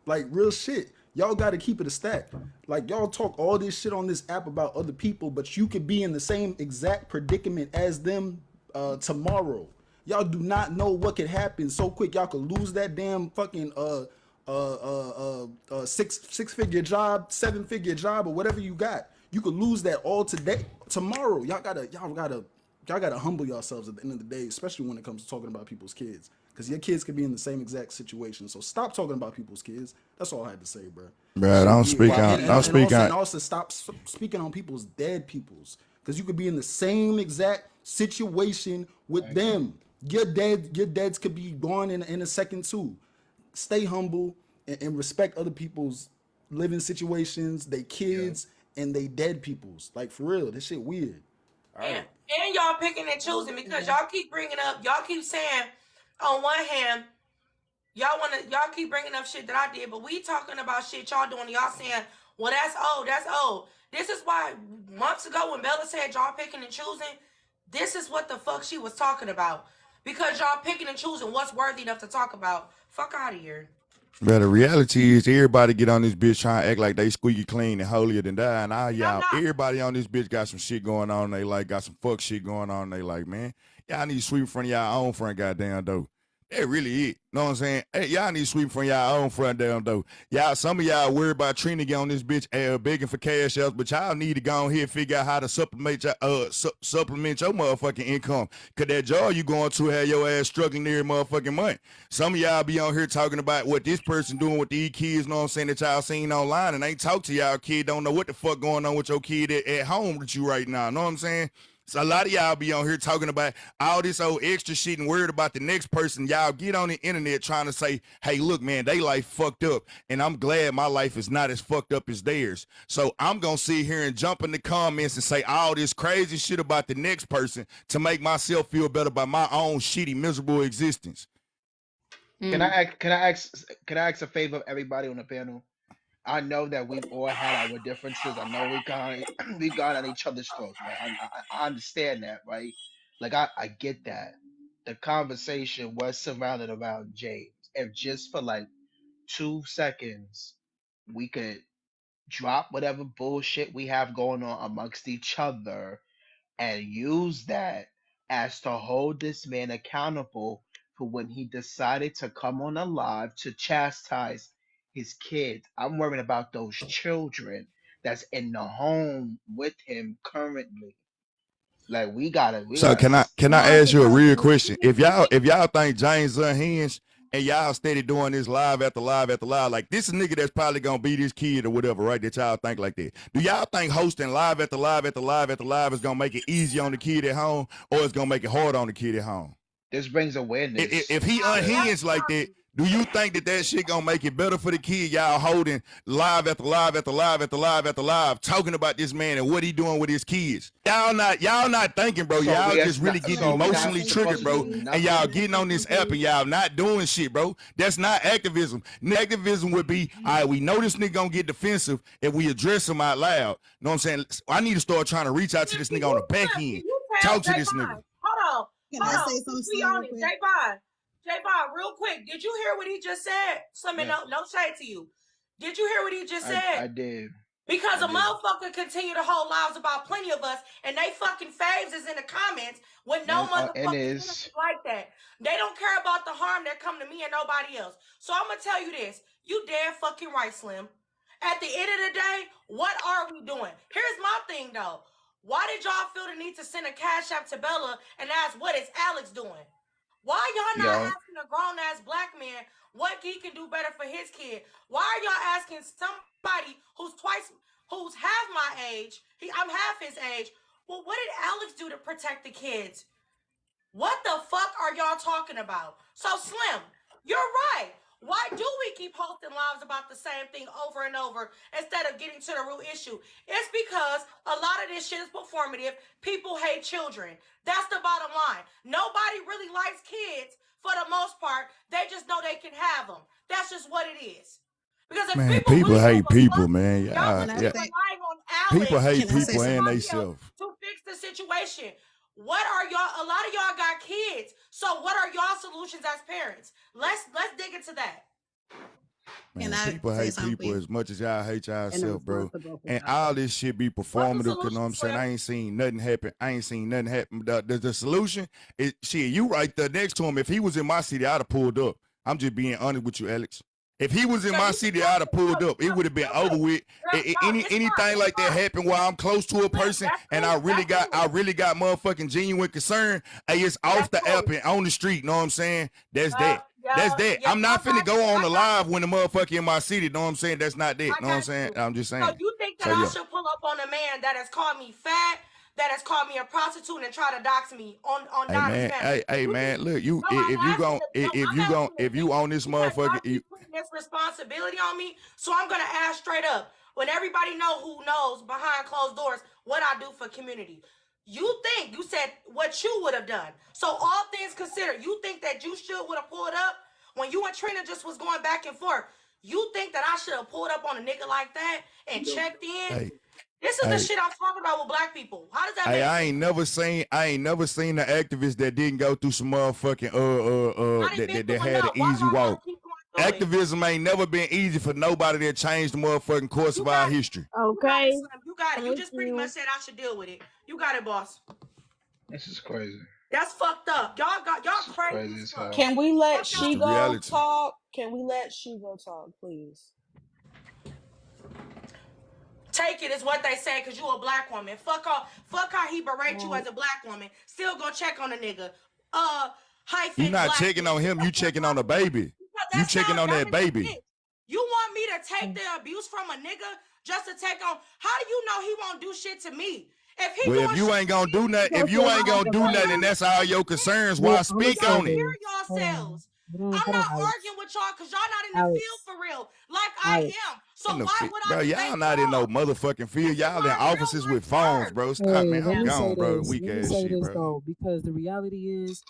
Like real shit. Y'all got to keep it a stack. Like y'all talk all this shit on this app about other people, but you could be in the same exact predicament as them tomorrow. Y'all do not know what could happen so quick. Y'all could lose that damn fucking six figure job, 7 figure job, or whatever you got. You could lose that all today, tomorrow. Y'all gotta humble yourselves at the end of the day, especially when it comes to talking about people's kids, because your kids could be in the same exact situation. So stop talking about people's kids. That's all I had to say, bro. That Bro, shit don't weird. speak on. And, Don't and speak also on. and also stop speaking on people's dead peoples, because you could be in the same exact situation with them. Your dads could be gone in a second too. Stay humble and respect other people's living situations, they kids and they dead peoples. Like for real, this shit weird. All right. And y'all picking and choosing because y'all keep bringing up, y'all keep saying, on one hand, y'all keep bringing up shit that I did, but we talking about shit y'all doing. Y'all saying, well, that's old, that's old. This is why months ago when Bella said y'all picking and choosing, this is what the fuck she was talking about. Because y'all picking and choosing what's worthy enough to talk about. Fuck out of here. But the reality is, everybody get on this bitch trying to act like they squeaky clean and holier than thou. And y'all, everybody on this bitch got some shit going on. They like got some fuck shit going on. They like, man, y'all need to sweep in front of y'all own front goddamn door. That really it. Know what I'm saying? Hey, y'all need to sweep in front of y'all own front damn door. Y'all, some of y'all worried about Trina get on this bitch begging for cash outs, but y'all need to go on here and figure out how to supplement your motherfucking income. Cause that job you going to have your ass struggling every motherfucking month. Some of y'all be on here talking about what this person doing with these kids, know what I'm saying, that y'all seen online, and ain't talk to y'all kid, don't know what the fuck going on with your kid at home with you right now. Know what I'm saying? So a lot of y'all be on here talking about all this old extra shit and worried about the next person. Y'all get on the internet trying to say, hey, look, man, they life fucked up. And I'm glad my life is not as fucked up as theirs. So I'm going to sit here and jump in the comments and say all this crazy shit about the next person to make myself feel better about my own shitty, miserable existence. Can I ask a favor of everybody on the panel? I know that we've all had our differences. I know we got we got on each other's throats, right? I understand that, right? Like I get that. The conversation was surrounded around James. If just for like 2 seconds we could drop whatever bullshit we have going on amongst each other and use that as to hold this man accountable for when he decided to come on a live to chastise his kids. I'm worried about those children that's in the home with him currently. Like we gotta So can I ask you a real question? If y'all think James unhinged and y'all steady doing this live after live after live, like this is a nigga that's probably gonna beat his kid or whatever, right? That y'all think like that. Do y'all think hosting live after live after live after live is gonna make it easy on the kid at home, or it's gonna make it hard on the kid at home? This brings awareness. If he unhinged like that, do you think that shit gonna make it better for the kid? Y'all holding live after live after live after live after live, talking about this man and what he doing with his kids. Y'all not thinking, bro. So Y'all we just really getting so we not emotionally triggered, supposed to bro. do And y'all nothing. getting on this app and y'all not doing shit, bro. That's not activism. Activism would be, all right, we know this nigga gonna get defensive if we address him out loud. Know what I'm saying? I need to start trying to reach out to this nigga on the back end. Talk to this nigga. Hold on. Can I say something Be real honest. quick? J-Bond, real quick. Did you hear what he just said? No shade to you. Did you hear what he just said? I did. Because a motherfucker continue to hold lives about plenty of us, and they fucking faves is in the comments with no motherfucking innocence like that. They don't care about the harm that come to me and nobody else. So I'm gonna tell you this: you damn fucking right, Slim. At the end of the day, what are we doing? Here's my thing though. Why did y'all feel the need to send a cash app to Bella and ask what is Alex doing? Why y'all not asking a grown ass black man what he can do better for his kid? Why are y'all asking somebody who's half my age? I'm half his age. Well, what did Alex do to protect the kids? What the fuck are y'all talking about? So Slim, you're right. Why do we keep hosting lives about the same thing over and over instead of getting to the root issue? It's because a lot of this shit is performative. People hate children. That's the bottom line. Nobody really likes kids for the most part. They just know they can have them. That's just what it is. Because if Man, people really hate people, fuck, man. y'all would be relying on Alex People hate and people and somebody they else self. to fix the situation. What are y'all? A lot of y'all got kids. So what are y'all solutions as parents? Let's dig into that. Man, people hate people as much as y'all hate yourself, bro. And all this shit be performative, you know what I'm saying? I ain't seen nothing happen. The solution is, shit, you right there next to him. If he was in my city, I'd have pulled up. I'm just being honest with you, Alex. If he was in my city, I'd have pulled up. It would have been over with. Anything like that happen while I'm close to a person and I really got motherfucking genuine concern. Hey, it's off the app and on the street. Know what I'm saying? That's that. That's that. I'm not finna go on the live when the motherfucker in my city. Know what I'm saying? That's not that. Know what I'm saying? I'm just saying. So you think that I should pull up on a man that has called me fat, that has called me a prostitute, and try to dox me on Donna's family? Hey man, look, you if you on this motherfucker, you putting this responsibility on me, so I'm gonna ask straight up. When everybody who knows behind closed doors what I do for community. You said what you would have done. So all things considered, you think that you would have pulled up when you and Trina just was going back and forth. You think that I should have pulled up on a nigga like that and checked in? This is the shit I'm talking about with black people. How does that make sense? I ain't never seen an activist that didn't go through some motherfucking that had an easy walk. Activism ain't never been easy for nobody that changed the motherfucking course of our history. Okay. You got it. You just pretty much said I should deal with it. You got it, boss. This is crazy. That's fucked up. Y'all crazy as fuck. Can we let Shigo talk? Can we let Shigo talk, please? Take it is what they say, cause you a black woman. Fuck how he berate you as a black woman. Still go check on a nigga. You not checking on him, you checking on the baby. You checking on that baby. You want me to take the abuse from a nigga just to take on? How do you know he won't do shit to me? If you ain't gonna do nothing, and that's all your concerns, why speak on it? Yourselves. I'm not arguing with y'all because y'all not in the field for real, like I am. So why would bro, y'all not in no motherfucking field. Y'all in offices with phones, bro. Stop, man. I'm gone, bro. Weak ass shit, bro. Though, because the reality is,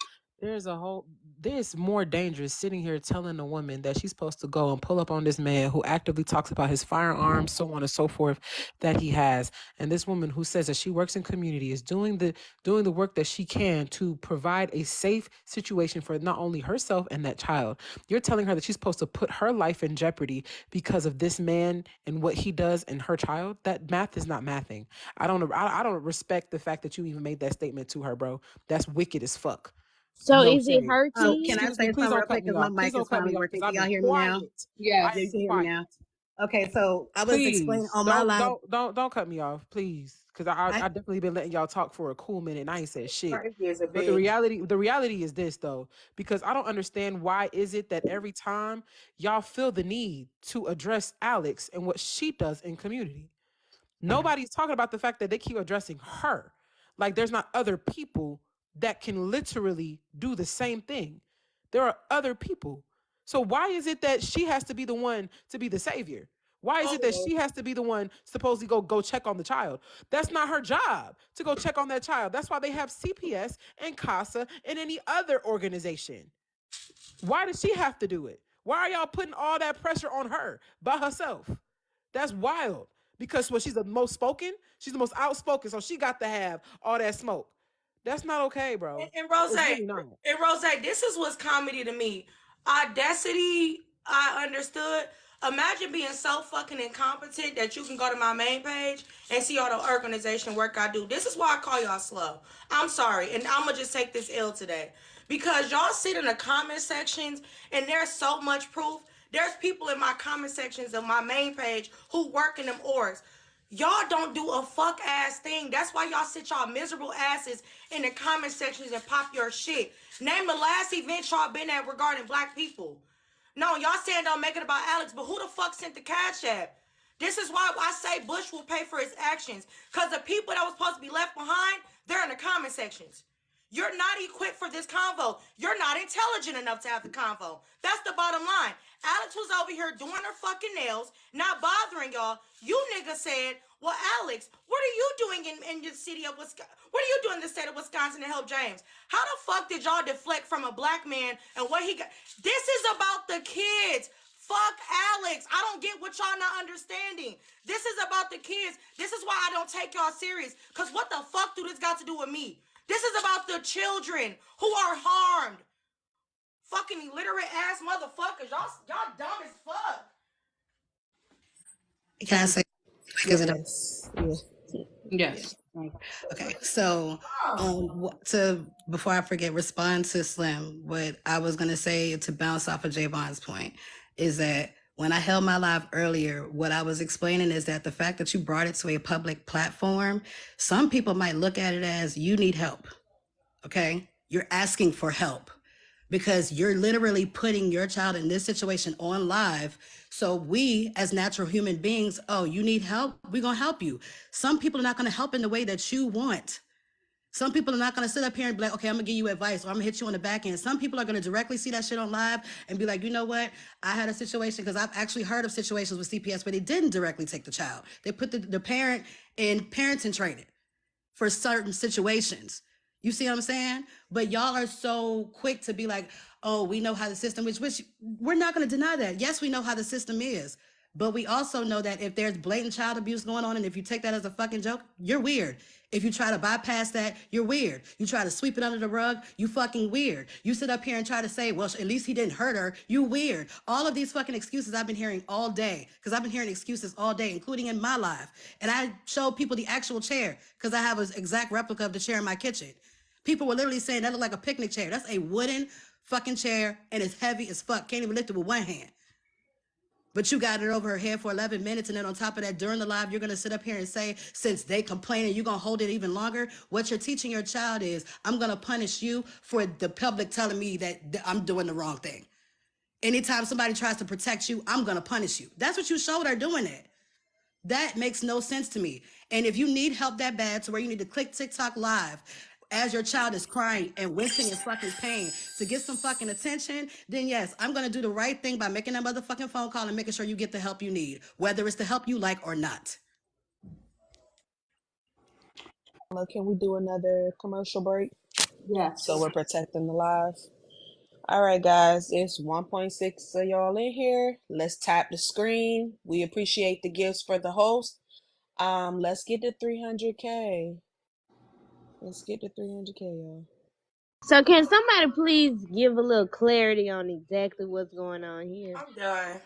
there's more dangerous sitting here telling a woman that she's supposed to go and pull up on this man who actively talks about his firearms, so on and so forth, that he has. And this woman who says that she works in community is doing the work that she can to provide a safe situation for not only herself and that child. You're telling her that she's supposed to put her life in jeopardy because of this man and what he does and her child. That math is not mathing. I don't respect the fact that you even made that statement to her, bro. That's wicked as fuck. So is it her team? Can I say something real quick? Because my mic is finally working. Can y'all hear me now? Yeah, you can hear me now. Okay, so I was explaining on my live. Don't cut me off, please, because I definitely been letting y'all talk for a cool minute and I ain't said shit. But the reality is this though, because I don't understand why is it that every time y'all feel the need to address Alex and what she does in community, nobody's talking about the fact that they keep addressing her. Like there's not other people that can literally do the same thing. There are other people. So why is it that she has to be the one to be the savior? Why is it that she has to be the one supposedly go check on the child? That's not her job to go check on that child. That's why they have CPS and CASA and any other organization. Why does she have to do it? Why are y'all putting all that pressure on her by herself? That's wild. Because she's the most spoken, she's the most outspoken, so she got to have all that smoke. That's not okay, bro. And Rose, this is what's comedy to me. Audacity, I understood. Imagine being so fucking incompetent that you can go to my main page and see all the organization work I do. This is why I call y'all slow. I'm sorry, and I'm gonna just take this L today. Because y'all sit in the comment sections and there's so much proof. There's people in my comment sections of my main page who work in them orgs. Y'all don't do a fuck ass thing. That's why y'all sit y'all miserable asses in the comment sections and pop your shit. Name the last event y'all been at regarding black people. No, y'all saying don't make it about Alex, but who the fuck sent the cash app? This is why I say Bush will pay for his actions. Because the people that was supposed to be left behind, they're in the comment sections. You're not equipped for this convo. You're not intelligent enough to have the convo. That's the bottom line. Alex was over here doing her fucking nails, not bothering y'all. You niggas said, well, Alex, what are you doing in the city of Wisconsin? What are you doing in the state of Wisconsin to help James? How the fuck did y'all deflect from a black man and what he got? This is about the kids. Fuck Alex. I don't get what y'all not understanding. This is about the kids. This is why I don't take y'all serious. Because what the fuck do this got to do with me? This is about the children who are harmed. Fucking illiterate ass motherfuckers. Y'all dumb as fuck. Can I say? Yes. Okay. So, before I forget, respond to Slim. What I was gonna say to bounce off of Javon's point is that when I held my live earlier, what I was explaining is that the fact that you brought it to a public platform, some people might look at it as you need help. Okay? You're asking for help because you're literally putting your child in this situation on live. So we as natural human beings, oh, you need help? We're going to help you. Some people are not going to help in the way that you want. Some people are not going to sit up here and be like, okay, I'm going to give you advice or I'm going to hit you on the back end. Some people are going to directly see that shit on live and be like, you know what? I had a situation, because I've actually heard of situations with CPS where they didn't directly take the child. They put the parent in parenting training for certain situations. You see what I'm saying? But y'all are so quick to be like, oh, we know how the system is, which we're not going to deny that. Yes, we know how the system is. But we also know that if there's blatant child abuse going on, and if you take that as a fucking joke, you're weird. If you try to bypass that, you're weird. You try to sweep it under the rug, you fucking weird. You sit up here and try to say, well, at least he didn't hurt her, you weird. All of these fucking excuses I've been hearing all day, because I've been hearing excuses all day, including in my life. And I showed people the actual chair, because I have an exact replica of the chair in my kitchen. People were literally saying that looked like a picnic chair. That's a wooden fucking chair, and it's heavy as fuck. Can't even lift it with one hand. But you got it over her head for 11 minutes, and then on top of that, during the live, you're going to sit up here and say, since they complaining, you're going to hold it even longer. What you're teaching your child is, I'm going to punish you for the public telling me that I'm doing the wrong thing. Anytime somebody tries to protect you, I'm going to punish you. That's what you showed her doing it. That makes no sense to me. And if you need help that bad to where you need to click TikTok live as your child is crying and wincing in fucking pain to get some fucking attention, then yes, I'm going to do the right thing by making that motherfucking phone call and making sure you get the help you need, whether it's the help you like or not. Can we do another commercial break? So Yes. we're protecting the lives. All right, guys, it's 1.6 of y'all in here. Let's tap the screen. We appreciate the gifts for the host. Let's get to 300K. Let's get to 300K, y'all. So can somebody please give a little clarity on exactly what's going on here? I'm done.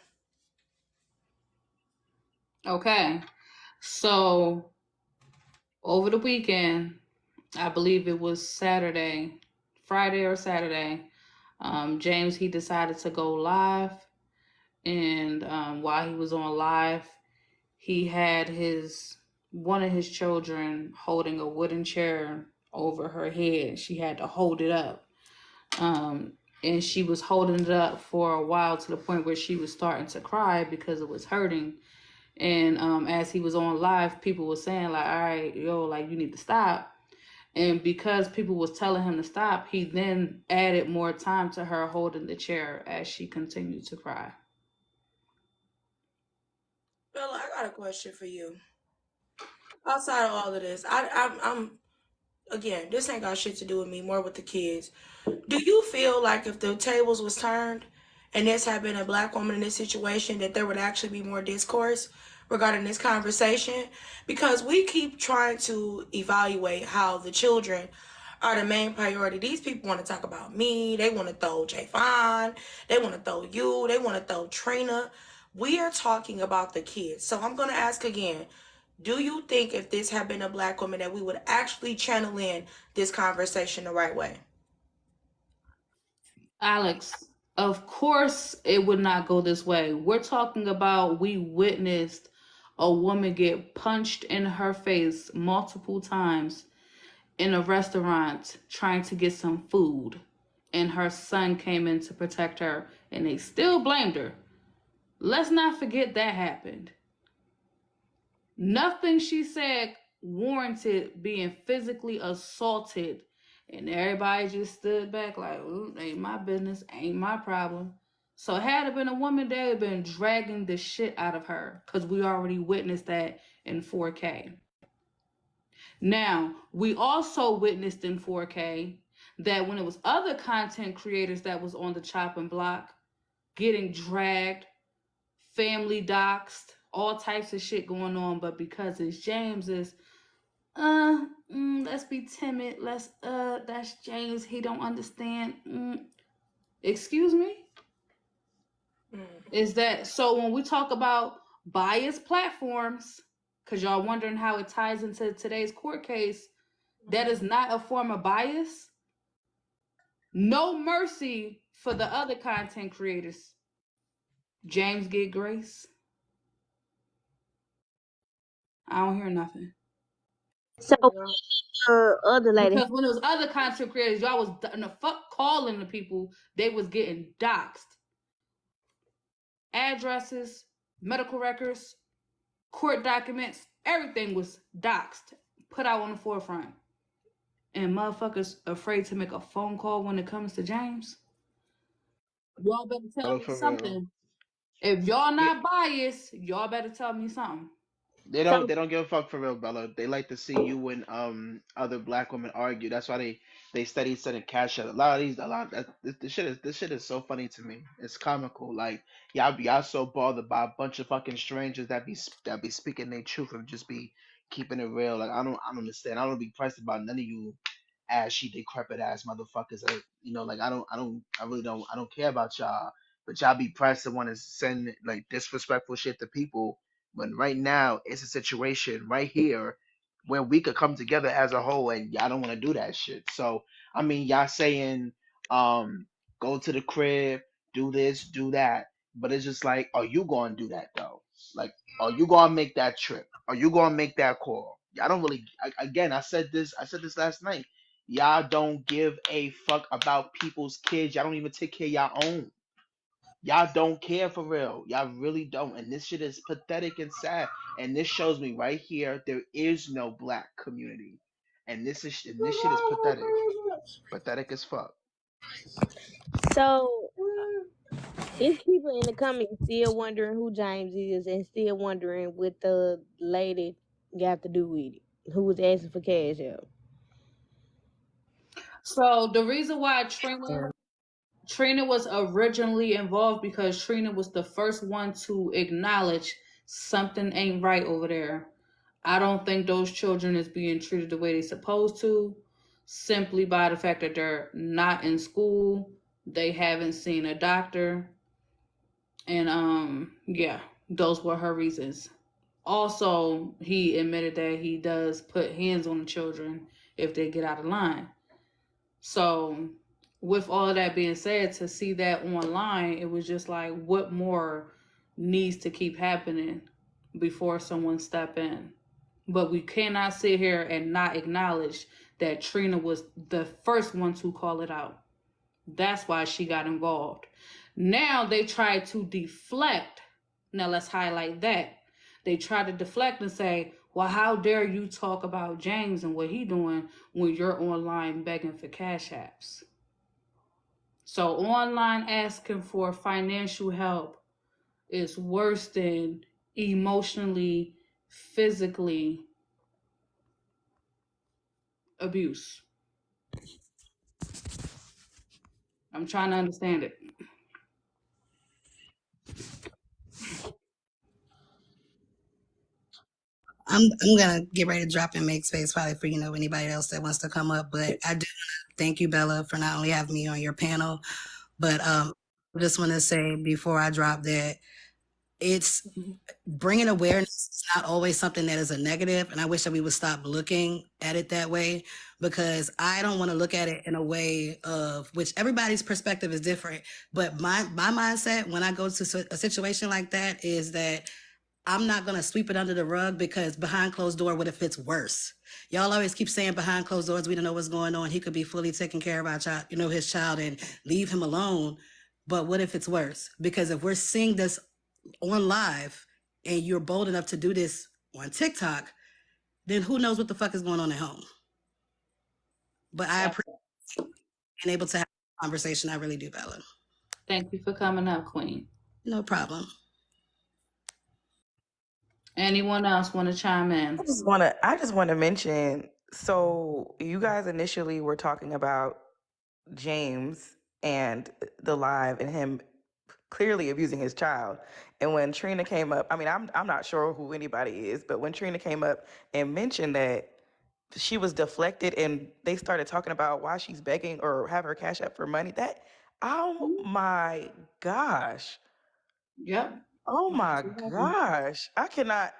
Okay. So over the weekend, I believe it was Friday or Saturday, James, he decided to go live. And while he was on live, he had one of his children holding a wooden chair over her head. She had to hold it up. And she was holding it up for a while to the point where she was starting to cry because it was hurting. And as he was on live, people were saying like, all right, yo, like you need to stop. And because people was telling him to stop, he then added more time to her holding the chair as she continued to cry. Bella, I got a question for you. Outside of all of this, I'm again, this ain't got shit to do with me, more with the kids. Do you feel like if the tables was turned and this had been a black woman in this situation, that there would actually be more discourse regarding this conversation? Because we keep trying to evaluate how the children are the main priority. These people want to talk about me. They want to throw Javon. They want to throw you. They want to throw Trina. We are talking about the kids. So I'm going to ask again, do you think if this had been a black woman that we would actually channel in this conversation the right way? Alex, of course it would not go this way. We're talking about we witnessed a woman get punched in her face multiple times in a restaurant trying to get some food. And her son came in to protect her and they still blamed her. Let's not forget that happened. Nothing she said warranted being physically assaulted. And everybody just stood back like, ain't my business, ain't my problem. So had it been a woman, they would have been dragging the shit out of her because we already witnessed that in 4K. Now, we also witnessed in 4K that when it was other content creators that was on the chopping block getting dragged, family doxxed, all types of shit going on, but because it's James's, let's be timid. That's James. He don't understand. Excuse me? Is that so? When we talk about biased platforms, because y'all wondering how it ties into today's court case, that is not a form of bias. No mercy for the other content creators. James get grace? I don't hear nothing. So other lady. Because when those other content creators, y'all was in the fuck calling the people, they was getting doxxed. Addresses, medical records, court documents, everything was doxxed, put out on the forefront. And motherfuckers afraid to make a phone call when it comes to James. Y'all better tell Hello, me for real. something. If y'all Yeah, not biased, y'all better tell me something. So they don't give a fuck for real, Bella. They like to see you and other black women argue. That's why they study sending cash out. A lot of these, a lot this shit is so funny to me. It's comical. Like y'all so bothered by a bunch of fucking strangers that be speaking their truth and just be keeping it real. Like I don't understand. I don't be pressed about none of you ashy decrepit ass motherfuckers. Like I really I don't care about y'all. But y'all be pressed to want to send like disrespectful shit to people when right now it's a situation right here where we could come together as a whole, and y'all don't want to do that shit. So I mean, y'all saying go to the crib, do this, do that, but it's just like, are you going to do that though? Like, are you going to make that trip? Are you going to make that call? Y'all don't really. Again, I said this last night. Y'all don't give a fuck about people's kids. Y'all don't even take care of y'all own. Y'all don't care for real. Y'all really don't. And this shit is pathetic and sad. And this shows me right here there is no black community. And this shit is pathetic. Pathetic as fuck. so it's people in the comments still wondering who James is and still wondering what the lady got to do with it. Who was asking for cash out. So the reason why Trina was originally involved because Trina was the first one to acknowledge something ain't right over there. I don't think those children is being treated the way they're supposed to, simply by the fact that they're not in school, they haven't seen a doctor, and yeah, those were her reasons. Also, he admitted that he does put hands on the children if they get out of line. So, with all of that being said, to see that online, it was just like, what more needs to keep happening before someone step in? But we cannot sit here and not acknowledge that Trina was the first one to call it out. That's why she got involved. Now they try to deflect. Now let's highlight that. They try to deflect and say, well, how dare you talk about James and what he doing when you're online begging for cash apps? So online asking for financial help is worse than emotionally, physically abuse. I'm trying to understand it. I'm gonna get ready to drop and make space probably for anybody else that wants to come up. But I do thank you, Bella, for not only having me on your panel, but I just want to say before I drop that it's bringing awareness is not always something that is a negative, and I wish that we would stop looking at it that way, because I don't want to look at it in a way of which everybody's perspective is different. But my mindset when I go to a situation like that is that I'm not going to sweep it under the rug, because behind closed door, what if it's worse? Y'all always keep saying behind closed doors, we don't know what's going on. He could be fully taking care of our child, his child, and leave him alone. But what if it's worse? Because if we're seeing this on live and you're bold enough to do this on TikTok, then who knows what the fuck is going on at home? But I appreciate being able to have a conversation. I really do, Bella. Thank you for coming up, Queen. No problem. Anyone else want to chime in? I just want to mention, so you guys initially were talking about James and the live and him clearly abusing his child. And when Trina came up, I mean, I'm not sure who anybody is, but when Trina came up and mentioned that she was deflected and they started talking about why she's begging or have her cash up for money, oh my gosh. Yep. Oh my gosh. I cannot.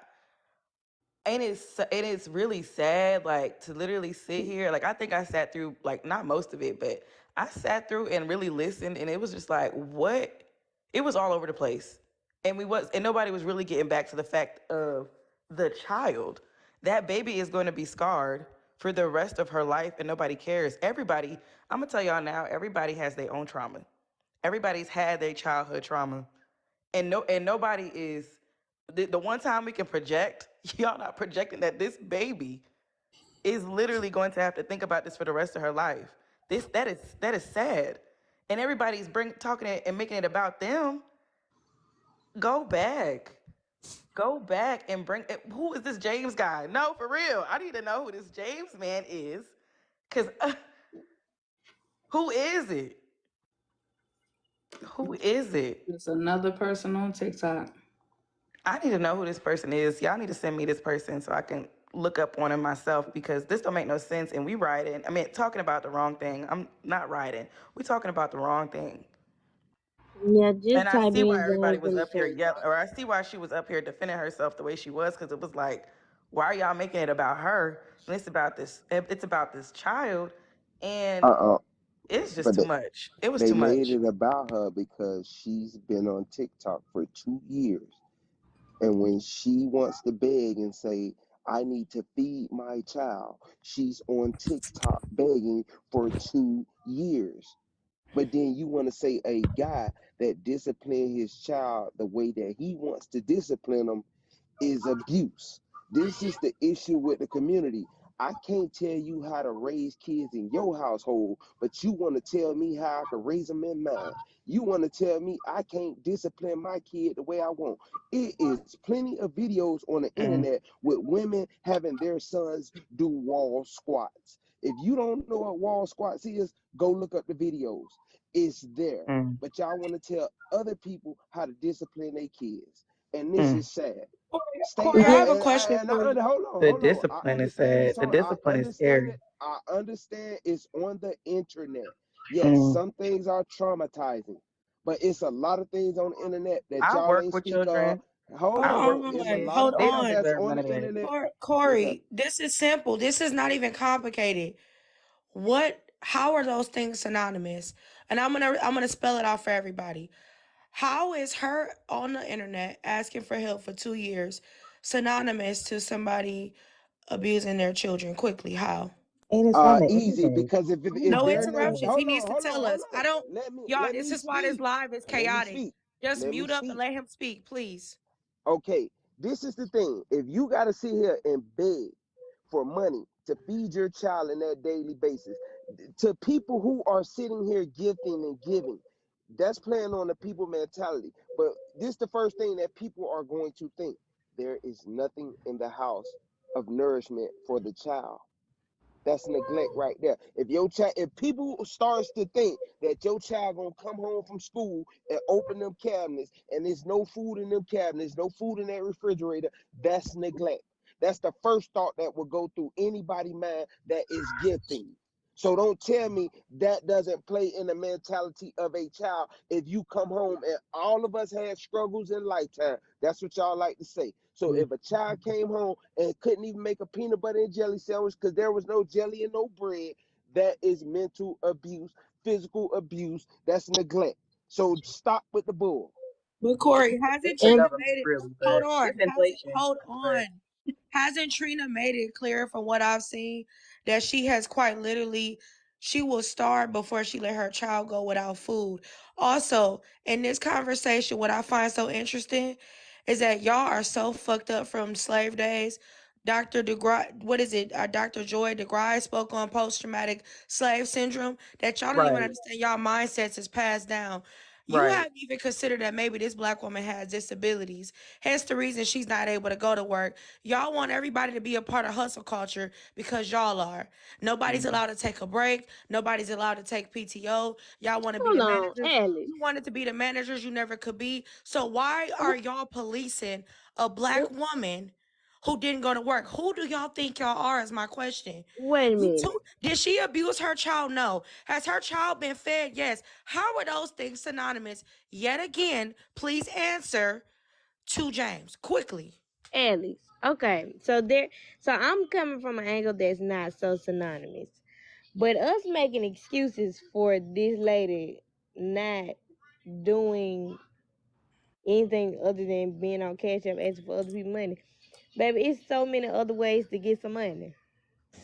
And it's really sad, like, to literally sit here. Like, I think I sat through, like, not most of it, but I sat through and really listened, and it was just like, what? It was all over the place. and nobody was really getting back to the fact of the child. That baby is going to be scarred for the rest of her life, and nobody cares. Everybody, I'm gonna tell y'all now, everybody has their own trauma. Everybody's had their childhood trauma, and nobody is the one time we can project. Y'all not projecting that this baby is literally going to have to think about this for the rest of her life. That is sad, and everybody's talking it and making it about them. Go back. Go back and bring who is this James guy? No, for real. I need to know who this James man is. Cause who is it? Who is it? It's another person on TikTok. I need to know who this person is. Y'all need to send me this person so I can look up on him myself because this don't make no sense. And we writing. I mean, talking about the wrong thing. I'm not writing. We talking about the wrong thing. Yeah, And just I type see why in everybody James was in the up here search yelling, bar. or I see why she was up here defending herself the way she was, because it was like, why are y'all making it about her? And it's about this. It's about this child, and Uh-uh. it's just But too much. It was they too made much. it about her because she's been on TikTok for 2 years. And when she wants to beg and say, I need to feed my child, she's on TikTok begging for 2 years. But then you want to say a guy that disciplined his child the way that he wants to discipline him is abuse. This is the issue with the community. I can't tell you how to raise kids in your household, but you want to tell me how I can raise them in mine. You want to tell me I can't discipline my kid the way I want. It is plenty of videos on the Mm, internet with women having their sons do wall squats. If you don't know what wall squats is, go look up the videos. It's there. mm, But y'all want to tell other people how to discipline their kids. And this mm. is sad. Stay Corey, I have a question and for you. hold The on. I discipline is understand sad. it's The on. I discipline is understand scary. it. I understand it's on the internet. Yes, Mm. some things are traumatizing, but it's a lot of things on the internet that I y'all work ain't with speak of. children. Hold I work on, with it's a On, kids. lot hold of They things don't on. that's deserve on none the of that. internet. What's up? Corey, this is simple. This is not even complicated. How are those things synonymous? And I'm gonna spell it out for everybody. How is her on the internet asking for help for 2 years synonymous to somebody abusing their children quickly? How? And it's on the Easy internet. because if No they're never interruptions. He needs to hold tell us. I on. don't y'all, Let this me is why this speak. live is Let me chaotic. speak. Just Let me mute up and speak. let him speak, please. Okay, this is the thing. If you got to sit here and beg for money to feed your child on that daily basis, to people who are sitting here gifting and giving, that's playing on the people mentality. But this is the first thing that people are going to think. There is nothing in the house of nourishment for the child. That's neglect right there. If people starts to think that your child gonna come home from school and open them cabinets and there's no food in them cabinets, no food in that refrigerator, that's neglect. That's the first thought that will go through anybody mind that is gifting. So don't tell me that doesn't play in the mentality of a child. If you come home and all of us had struggles in lifetime, that's what y'all like to say. So if a child came home and couldn't even make a peanut butter and jelly sandwich because there was no jelly and no bread, that is mental abuse, physical abuse, that's neglect. So stop with the bull. But Corey, It's hasn't the Trina And government, made it? really, Hold but on. it's Hasn't inflation. hold But on. Hasn't Trina made it clear from what I've seen that she has quite literally she will starve before she let her child go without food. Also, in this conversation, what I find so interesting is that y'all are so fucked up from slave days. Dr. DeGrasse, what is it? Dr. Joy DeGrasse spoke on post-traumatic slave syndrome that y'all don't even right, understand y'all mindsets is passed down. You right. haven't even considered that maybe this black woman has disabilities. Hence the reason she's not able to go to work. Y'all want everybody to be a part of hustle culture because y'all are. Nobody's Mm. allowed to take a break. Nobody's allowed to take PTO. Y'all want to be hold the on, managers. Alex. You wanted to be the managers you never could be. So why are y'all policing a black woman who didn't go to work? Who do y'all think y'all are is my question. Wait a You minute. too. Did she abuse her child? No. Has her child been fed? Yes. How are those things synonymous? Yet again, please answer to James quickly. Alex. Okay, so I'm coming from an angle that's not so synonymous. But us making excuses for this lady not doing anything other than being on Cash App asking for other people money. Baby, it's so many other ways to get some money.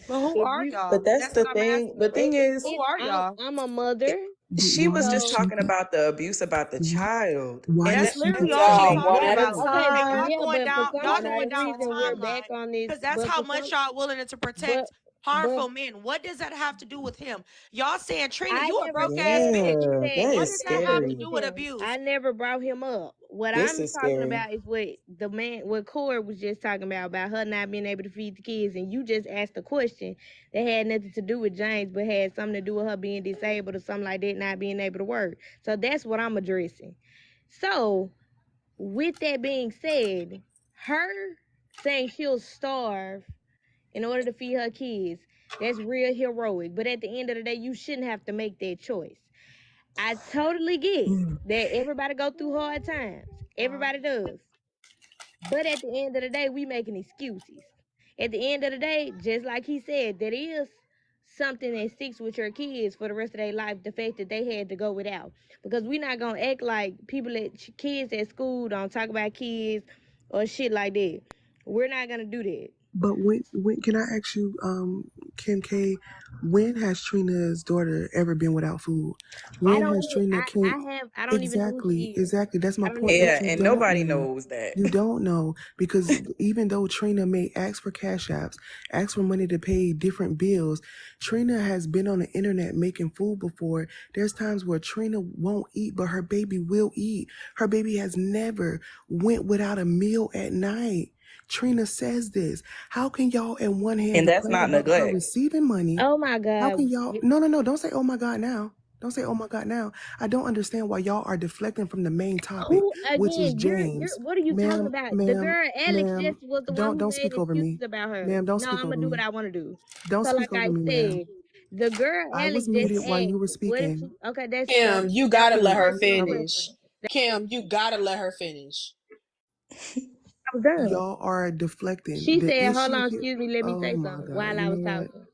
But who If are you, y'all? But that's That's the what I'm thing. asking. The thing is, Who are y'all? I'm a mother, she was just so talking about the abuse about the child, Why and is That's that, she? literally all she's Y'all, talking one at a about. okay, And y'all time. yeah, going but for down, some y'all odd going down a reason we're back timeline on this. because that's But how for much some, y'all willing to but protect but harmful men. What does that have to do with him? Y'all saying Trina, I you a never broke ass said bitch. yeah, that What anything is does had that to have do to scary. with do with him. abuse? I never brought him up. What This I'm is talking scary. about is what Corey was just talking about her not being able to feed the kids, and you just asked a question that had nothing to do with James, but had something to do with her being disabled or something like that, not being able to work. So that's what I'm addressing. So with that being said, her saying she'll starve in order to feed her kids, that's real heroic. But at the end of the day, you shouldn't have to make that choice. I totally get that everybody go through hard times. Everybody does. But at the end of the day, we making excuses. At the end of the day, just like he said, that is something that sticks with your kids for the rest of their life, the fact that they had to go without. Because we not gonna act like kids at school don't talk about kids or shit like that. We're not gonna do that. But when can I ask you, Kim K, when has Trina's daughter ever been without food? I When don't has even Trina can I don't even know who exactly, she is. exactly. That's my I don't point. even know That Yeah, who you and she is. don't nobody know. knows that. You don't know because even though Trina may ask for cash apps, ask for money to pay different bills, Trina has been on the internet making food before. There's times where Trina won't eat, but her baby will eat. Her baby has never went without a meal at night. Trina says this. How can y'all, in one hand, And that's complain not about her neglect. receiving money? Oh my How God. can y'all? No, no, no. Don't say, oh my God, now. Don't say, oh my God, now. I don't understand why y'all are deflecting from the main topic, Who which is again? You're James. what are you talking Ma'am, about? The ma'am, girl Alex ma'am, just was the one don't who made speak over excuses me. about her. Ma'am, don't No, speak I'm over gonna do what me. I want to do. Don't So speak like over I me, ma'am. said, the girl I Alex was just muted while you were asked, what if speaking. she? Okay, that's Kim, you that gotta was let a her personal All right. finish. preference. Kim, you gotta let her finish. I was done. Y'all are deflecting. She The said, "Hold issue on, here. excuse me, let me Oh say my something." God. While You I know was what? talking,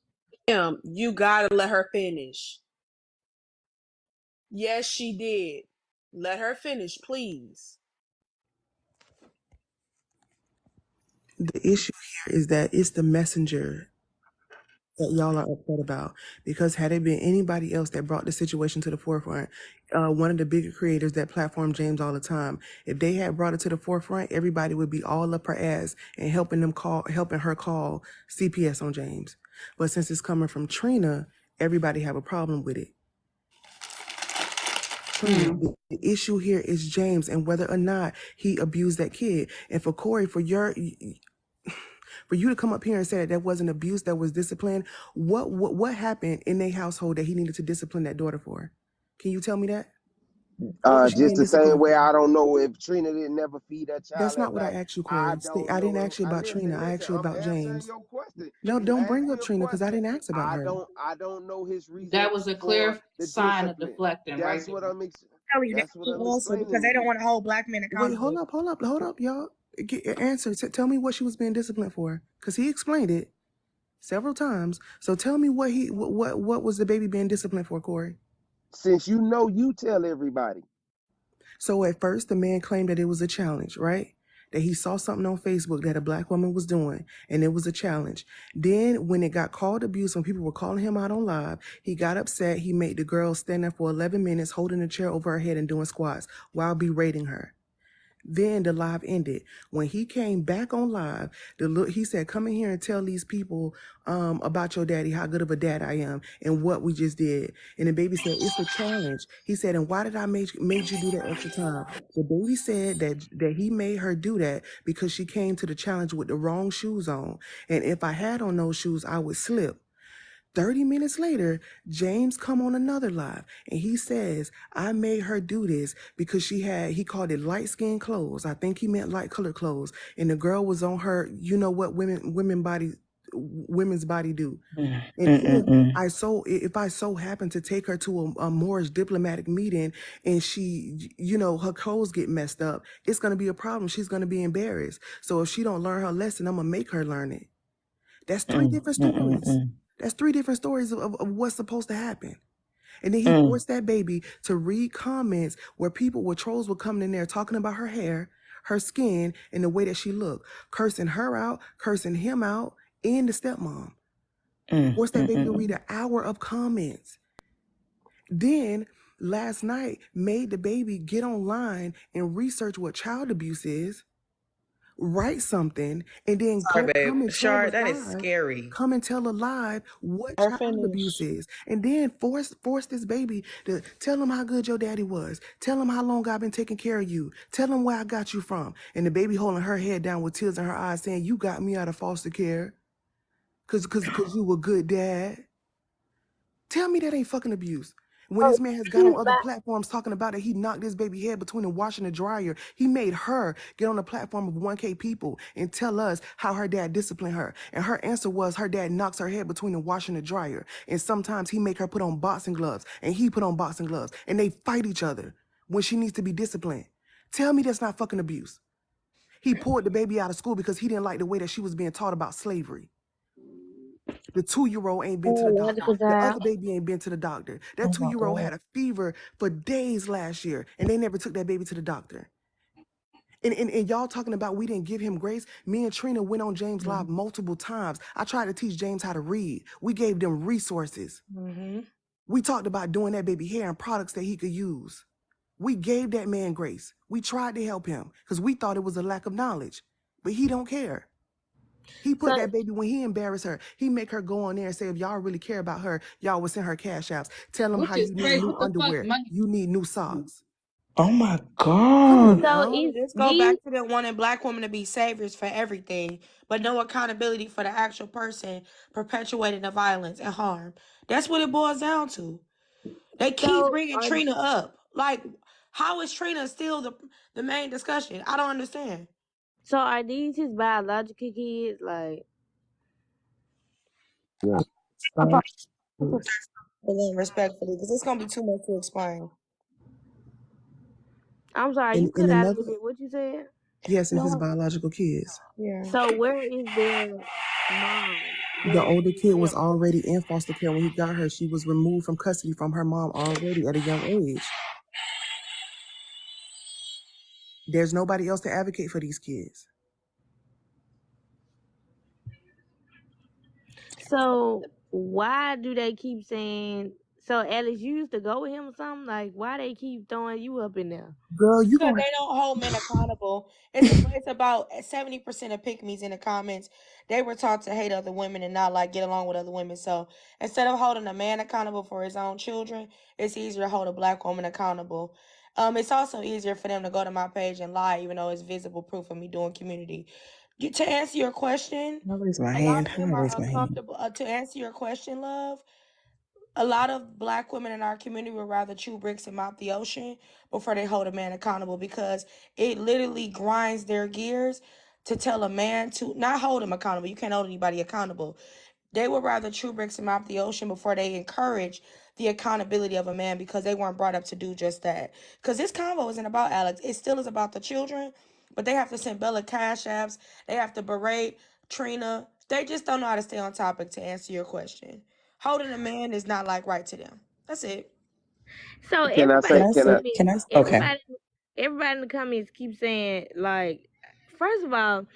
Kim, you gotta let her finish. Yes, she did. Let her finish, please. The issue here is that it's the messenger that y'all are upset about, because had it been anybody else that brought the situation to the forefront, one of the bigger creators that platform James all the time, if they had brought it to the forefront, everybody would be all up her ass and helping her call CPS on James. But since it's coming from Trina, everybody have a problem with it. Trina, the issue here is James and whether or not he abused that kid. And for Corey, for you to come up here and say that that wasn't abuse, that was discipline, what happened in their household that he needed to discipline that daughter for? Can you tell me that? What was she Just being the same disciplined way for? I don't know if Trina didn't never feed that child That's not that what I night. asked you, I Corey. don't I didn't know. ask you I about Trina. I asked you I'm about answering James. your question. No, You don't asked bring me up a Trina because I question. didn't ask about her. I don't know his reason That was a for clear the sign of discipline. deflecting right That's there. what I'm Kelly, they that's what I'm won't answer because explaining to they don't you. want to hold black men Wait, accountable. hold up, y'all. Get your answer. Tell me what she was being disciplined for, because he explained it several times. So tell me what was the baby being disciplined for, Corey? Since you know, you tell everybody. So at first, the man claimed that it was a challenge, right? That he saw something on Facebook that a black woman was doing, and it was a challenge. Then, when it got called abuse, when people were calling him out on live, he got upset. He made the girl stand there for 11 minutes, holding a chair over her head and doing squats while berating her. Then the live ended. When he came back on live, he said, "Come in here and tell these people about your daddy, how good of a dad I am, and what we just did." And the baby said, "It's a challenge." He said, "And why did I made you do that extra time?" The baby said that he made her do that because she came to the challenge with the wrong shoes on, and if I had on those shoes, I would slip. 30 minutes later, James come on another live and he says, "I made her do this because he called it light skin clothes. I think he meant light colored clothes. And the girl was on her, you know what women's body do. And if I so happen to take her to a Moorish diplomatic meeting and she, her clothes get messed up, it's going to be a problem. She's going to be embarrassed. So if she don't learn her lesson, I'm going to make her learn it." That's three different stories. That's three different stories of what's supposed to happen. And then he forced that baby to read comments where trolls were coming in there talking about her hair, her skin, and the way that she looked, cursing her out, cursing him out, and the stepmom. Forced that baby to read an hour of comments. Then last night made the baby get online and research what child abuse is, write something, and then Sorry, come babe. and tell Shar, us that is live. scary. Come and tell a live what Or child abuse finish. is, and then force this baby to tell him how good your daddy was, tell him how long I've been taking care of you, tell him where I got you from, and the baby holding her head down with tears in her eyes, saying, "You got me out of foster care, cause you were a good dad." Tell me that ain't fucking abuse. When So this man has got he's on other platforms talking about that he knocked his baby head between the washer and the dryer, he made her get on the platform of 1K people and tell us how her dad disciplined her. And her answer was her dad knocks her head between the washer and the dryer. And sometimes he make her put on boxing gloves and he put on boxing gloves. And they fight each other when she needs to be disciplined. Tell me that's not fucking abuse. He pulled the baby out of school because he didn't like the way that she was being taught about slavery. The 2-year-old ain't been to the doctor. biological The child. other baby ain't been to the doctor. That Oh my 2-year-old God. had a fever for days last year, and they never took that baby to the doctor. And y'all talking about we didn't give him grace. Me and Trina went on James Live multiple times. I tried to teach James how to read. We gave them resources. We talked about doing that baby hair and products that he could use. We gave that man grace. We tried to help him because we thought it was a lack of knowledge, but he don't care. He put So that baby, when he embarrassed her, he make her go on there and say, if y'all really care about her, y'all would send her cash apps. Tell them how Which is you need crazy. new What the fuck, underwear. money? You need new socks. Oh my Come on God. so now. is This go these back to them wanting black women to be saviors for everything, but no accountability for the actual person perpetuating the violence and harm. That's what it boils down to. They keep so bringing are Trina up. Like, how is Trina still the main discussion? I don't understand. are these his biological kids? Like Again, respectfully, because it's gonna be too much to explain. I'm sorry, you In cut out a another, little bit. What you said? yes, it's his No, biological kids. yeah. So where is their mom? The Where older kid where was already in foster care when he got her. She was removed from custody from her mom already at a young age. There's nobody else to advocate for these kids. So why do they keep saying so Alex, you used to go with him or something? Like why they keep throwing you up in there? Girl, you Because gonna they don't hold men accountable. It's about 70% of pick me's in the comments. They were taught to hate other women and not like get along with other women. So instead of holding a man accountable for his own children, it's easier to hold a black woman accountable. It's also easier for them to go to my page and lie, even though it's visible proof of me doing community. To answer your question, I raise my a lot hand. of I them are raise my hand. uncomfortable. To answer your question, love, a lot of black women in our community would rather chew bricks and mop the ocean before they hold a man accountable because it literally grinds their gears to tell a man to not hold him accountable. You can't hold anybody accountable. They would rather chew bricks and mop the ocean before they encourage the accountability of a man because they weren't brought up to do just that. Because this convo isn't about Alex. It still is about the children, but they have to send Bella cash apps. They have to berate Trina. They just don't know how to stay on topic to answer your question. Holding a man is not like right to them. That's it. So Can I everybody Can say? in I the Can say? I? comments, Can I? Okay. everybody in the comments keep saying like first of all,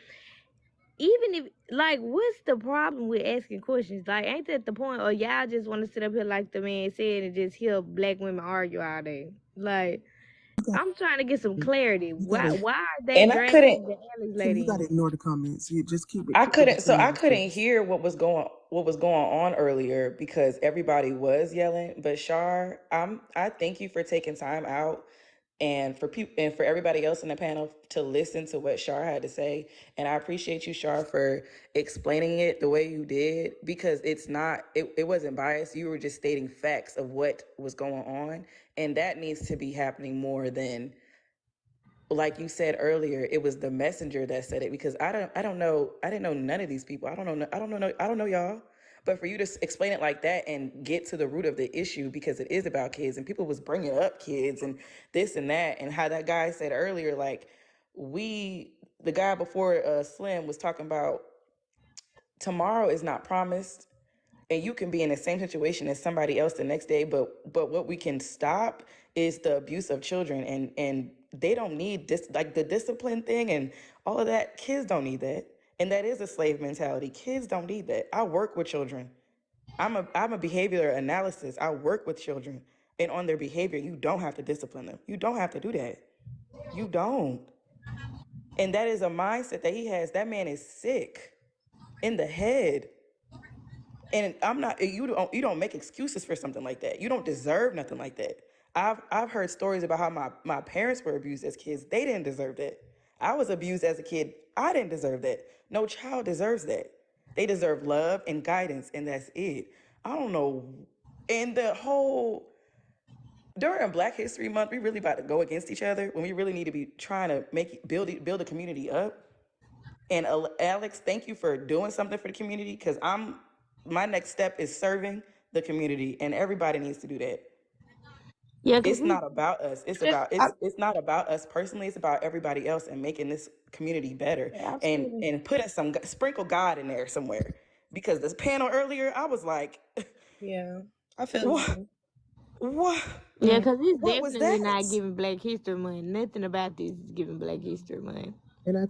even if like what's the problem with asking questions? Like ain't that the point? Or y'all just want to sit up here like the man said and just hear black women argue all day? Like I'm trying to get some clarity. You Why gotta, why are they And I couldn't. dragging the Alex Kim, you lady gotta in? ignore the comments. You just I keep it couldn't. So between I us, couldn't sis. hear what was going on earlier because everybody was yelling. But Shar, I thank you for taking time out and for people and for everybody else in the panel to listen to what Shar had to say. And I appreciate you, Shar, for explaining it the way you did because it wasn't biased. You were just stating facts of what was going on, and that needs to be happening more than, like you said earlier, it was the messenger that said it because I didn't know none of these people. I don't know y'all. But for you to explain it like that and get to the root of the issue because it is about kids and people was bringing up kids and this and that and how that guy said earlier, like the guy before Slim was talking about tomorrow is not promised. and you can be in the same situation as somebody else the next day, but what we can stop is the abuse of children, and they don't need this, like the discipline thing and all of that. Kids don't need that, and that is a slave mentality. Kids don't need that. I work with children. I'm a behavioral analysis. I work with children, and on their behavior, you don't have to discipline them. You don't have to do that. You don't. And that is a mindset that he has. That man is sick in the head. And I'm not, you don't make excuses for something like that. You don't deserve nothing like that. I've heard stories about how my parents were abused as kids. They didn't deserve that. I was abused as a kid. I didn't deserve that. No child deserves that. They deserve love and guidance, and that's it. I don't know. And the whole during Black History Month, we really about to go against each other when we really need to be trying to build a community up. And Alex, thank you for doing something for the community, because my next step is serving the community, and everybody needs to do that. Yeah, cause It's not about us. It's just about it's not about us personally. It's about everybody else and making this community better, and absolutely. putting some sprinkle God in there somewhere. Because this panel earlier, I was like, Yeah, I feel what, you. what, Yeah, cause it's what was definitely that? not giving Black History Month. Nothing about this is giving Black History Month. And I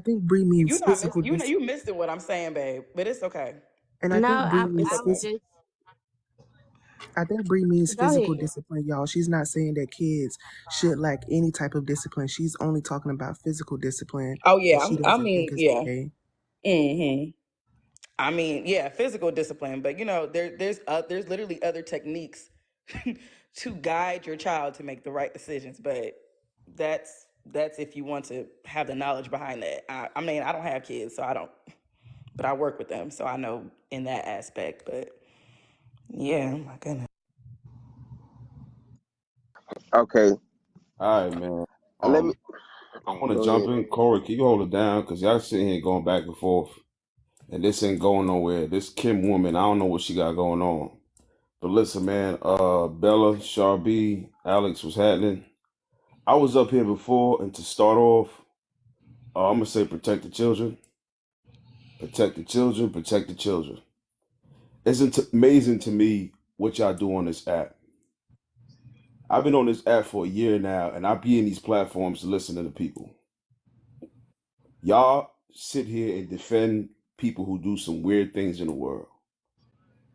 think Bree means physical You missing what I'm saying, babe. But it's okay. and I No, think Bree It's I means was okay. just I think Bree means go physical ahead. discipline, y'all. She's not saying that kids should lack any type of discipline. She's only talking about physical discipline Oh that yeah, she I doesn't think mean, is yeah. okay. Hmm. I mean, yeah, physical discipline, but there's literally other techniques to guide your child to make the right decisions. But that's if you want to have the knowledge behind that. I mean, I don't have kids, so I don't, but I work with them, so I know in that aspect. But yeah, oh my goodness. Okay, All right, man. let me I want to go jump ahead. in. Corey, can you hold it down? Because y'all sitting here going back and forth, and this ain't going nowhere. This Kim woman, I don't know what she got going on. But listen, man, Bella, Sharby, Alex, what's happening? I was up here before, and to start off, I'm gonna say protect the children, protect the children, protect the children. Isn't it amazing to me what y'all do on this app? I've been on this app for a year now, and I be in these platforms to listen to the people. Y'all sit here and defend people who do some weird things in the world.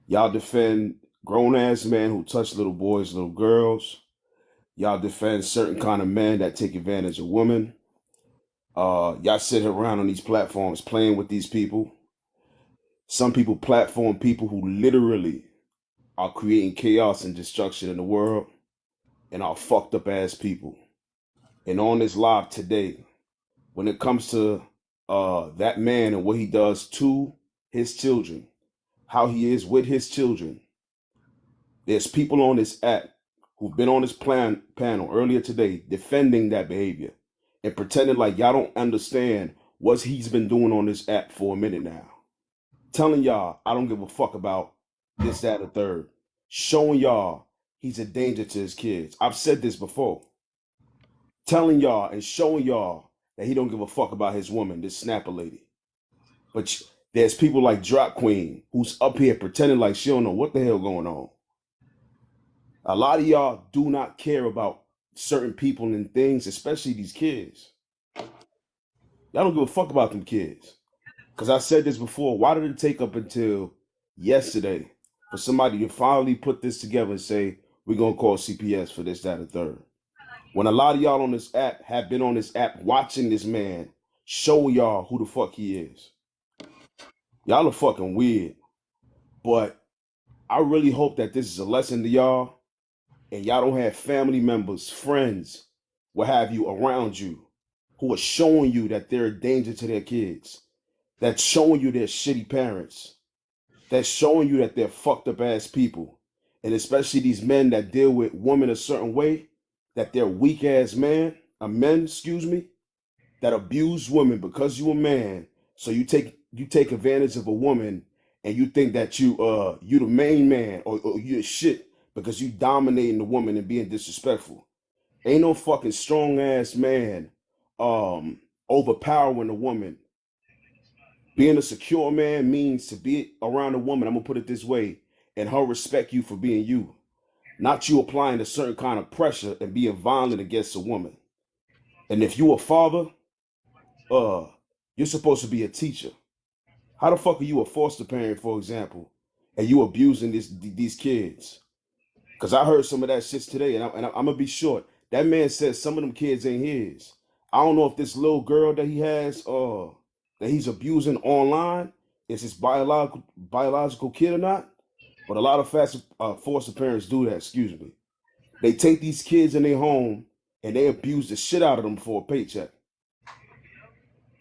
Y'all defend grown ass men who touch little boys, little girls. Y'all defend certain kind of men that take advantage of women. Y'all sit around on these platforms playing with these people. Some people platform people who literally are creating chaos and destruction in the world and are fucked up ass people. And on this live today, when it comes to that man and what he does to his children, how he is with his children, there's people on this app who've been on this panel earlier today defending that behavior and pretending like y'all don't understand what he's been doing on this app for a minute now. Telling y'all I don't give a fuck about this, that, or third. Showing y'all he's a danger to his kids. I've said this before. Telling y'all and showing y'all that he don't give a fuck about his woman, this snapper lady. But there's people like Drop Queen who's up here pretending like she don't know what the hell going on. A lot of y'all do not care about certain people and things, especially these kids. Y'all don't give a fuck about them kids. Because I said this before, why did it take up until yesterday for somebody to finally put this together and say, we're going to call CPS for this, that, and third? When a lot of y'all on this app have been on this app watching this man show y'all who the fuck he is. Y'all are fucking weird. But I really hope that this is a lesson to y'all and y'all don't have family members, friends, what have you, around you who are showing you that they're a danger to their kids, that's showing you they're shitty parents, that's showing you that they're fucked up ass people. And especially these men that deal with women a certain way, that they're weak ass men, excuse me, that abuse women because you a man. So you take advantage of a woman and you think that you the main man or you the shit because you dominating the woman and being disrespectful. Ain't no fucking strong ass man overpowering a woman Being a secure man means to be around a woman, I'm gonna put it this way, and her respect you for being you. Not you applying a certain kind of pressure and being violent against a woman. And if you a father, uh, you're supposed to be a teacher. How the fuck are you a foster parent, for example, and you abusing these kids? Because I heard some of that shit today, and I'm gonna be short. That man says some of them kids ain't his. I don't know if this little girl that he has, that he's abusing online, is his biological kid or not. But a lot of foster parents do that. Excuse me. They take these kids in their home and they abuse the shit out of them for a paycheck.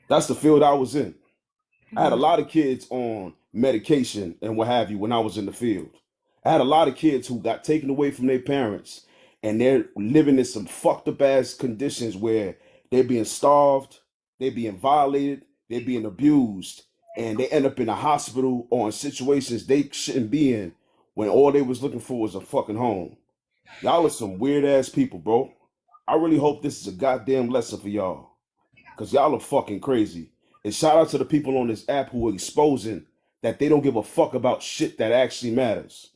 That's the field I was in. I had a lot of kids on medication and what have you when I was in the field. I had a lot of kids who got taken away from their parents and they're living in some fucked up ass conditions where they're being starved, they're being violated, they're being abused, and they end up in a hospital or in situations they shouldn't be in when all they was looking for was a fucking home. Y'all are some weird ass people, bro. I really hope this is a goddamn lesson for y'all. Cause y'all are fucking crazy. And shout out to the people on this app who are exposing that they don't give a fuck about shit that actually matters.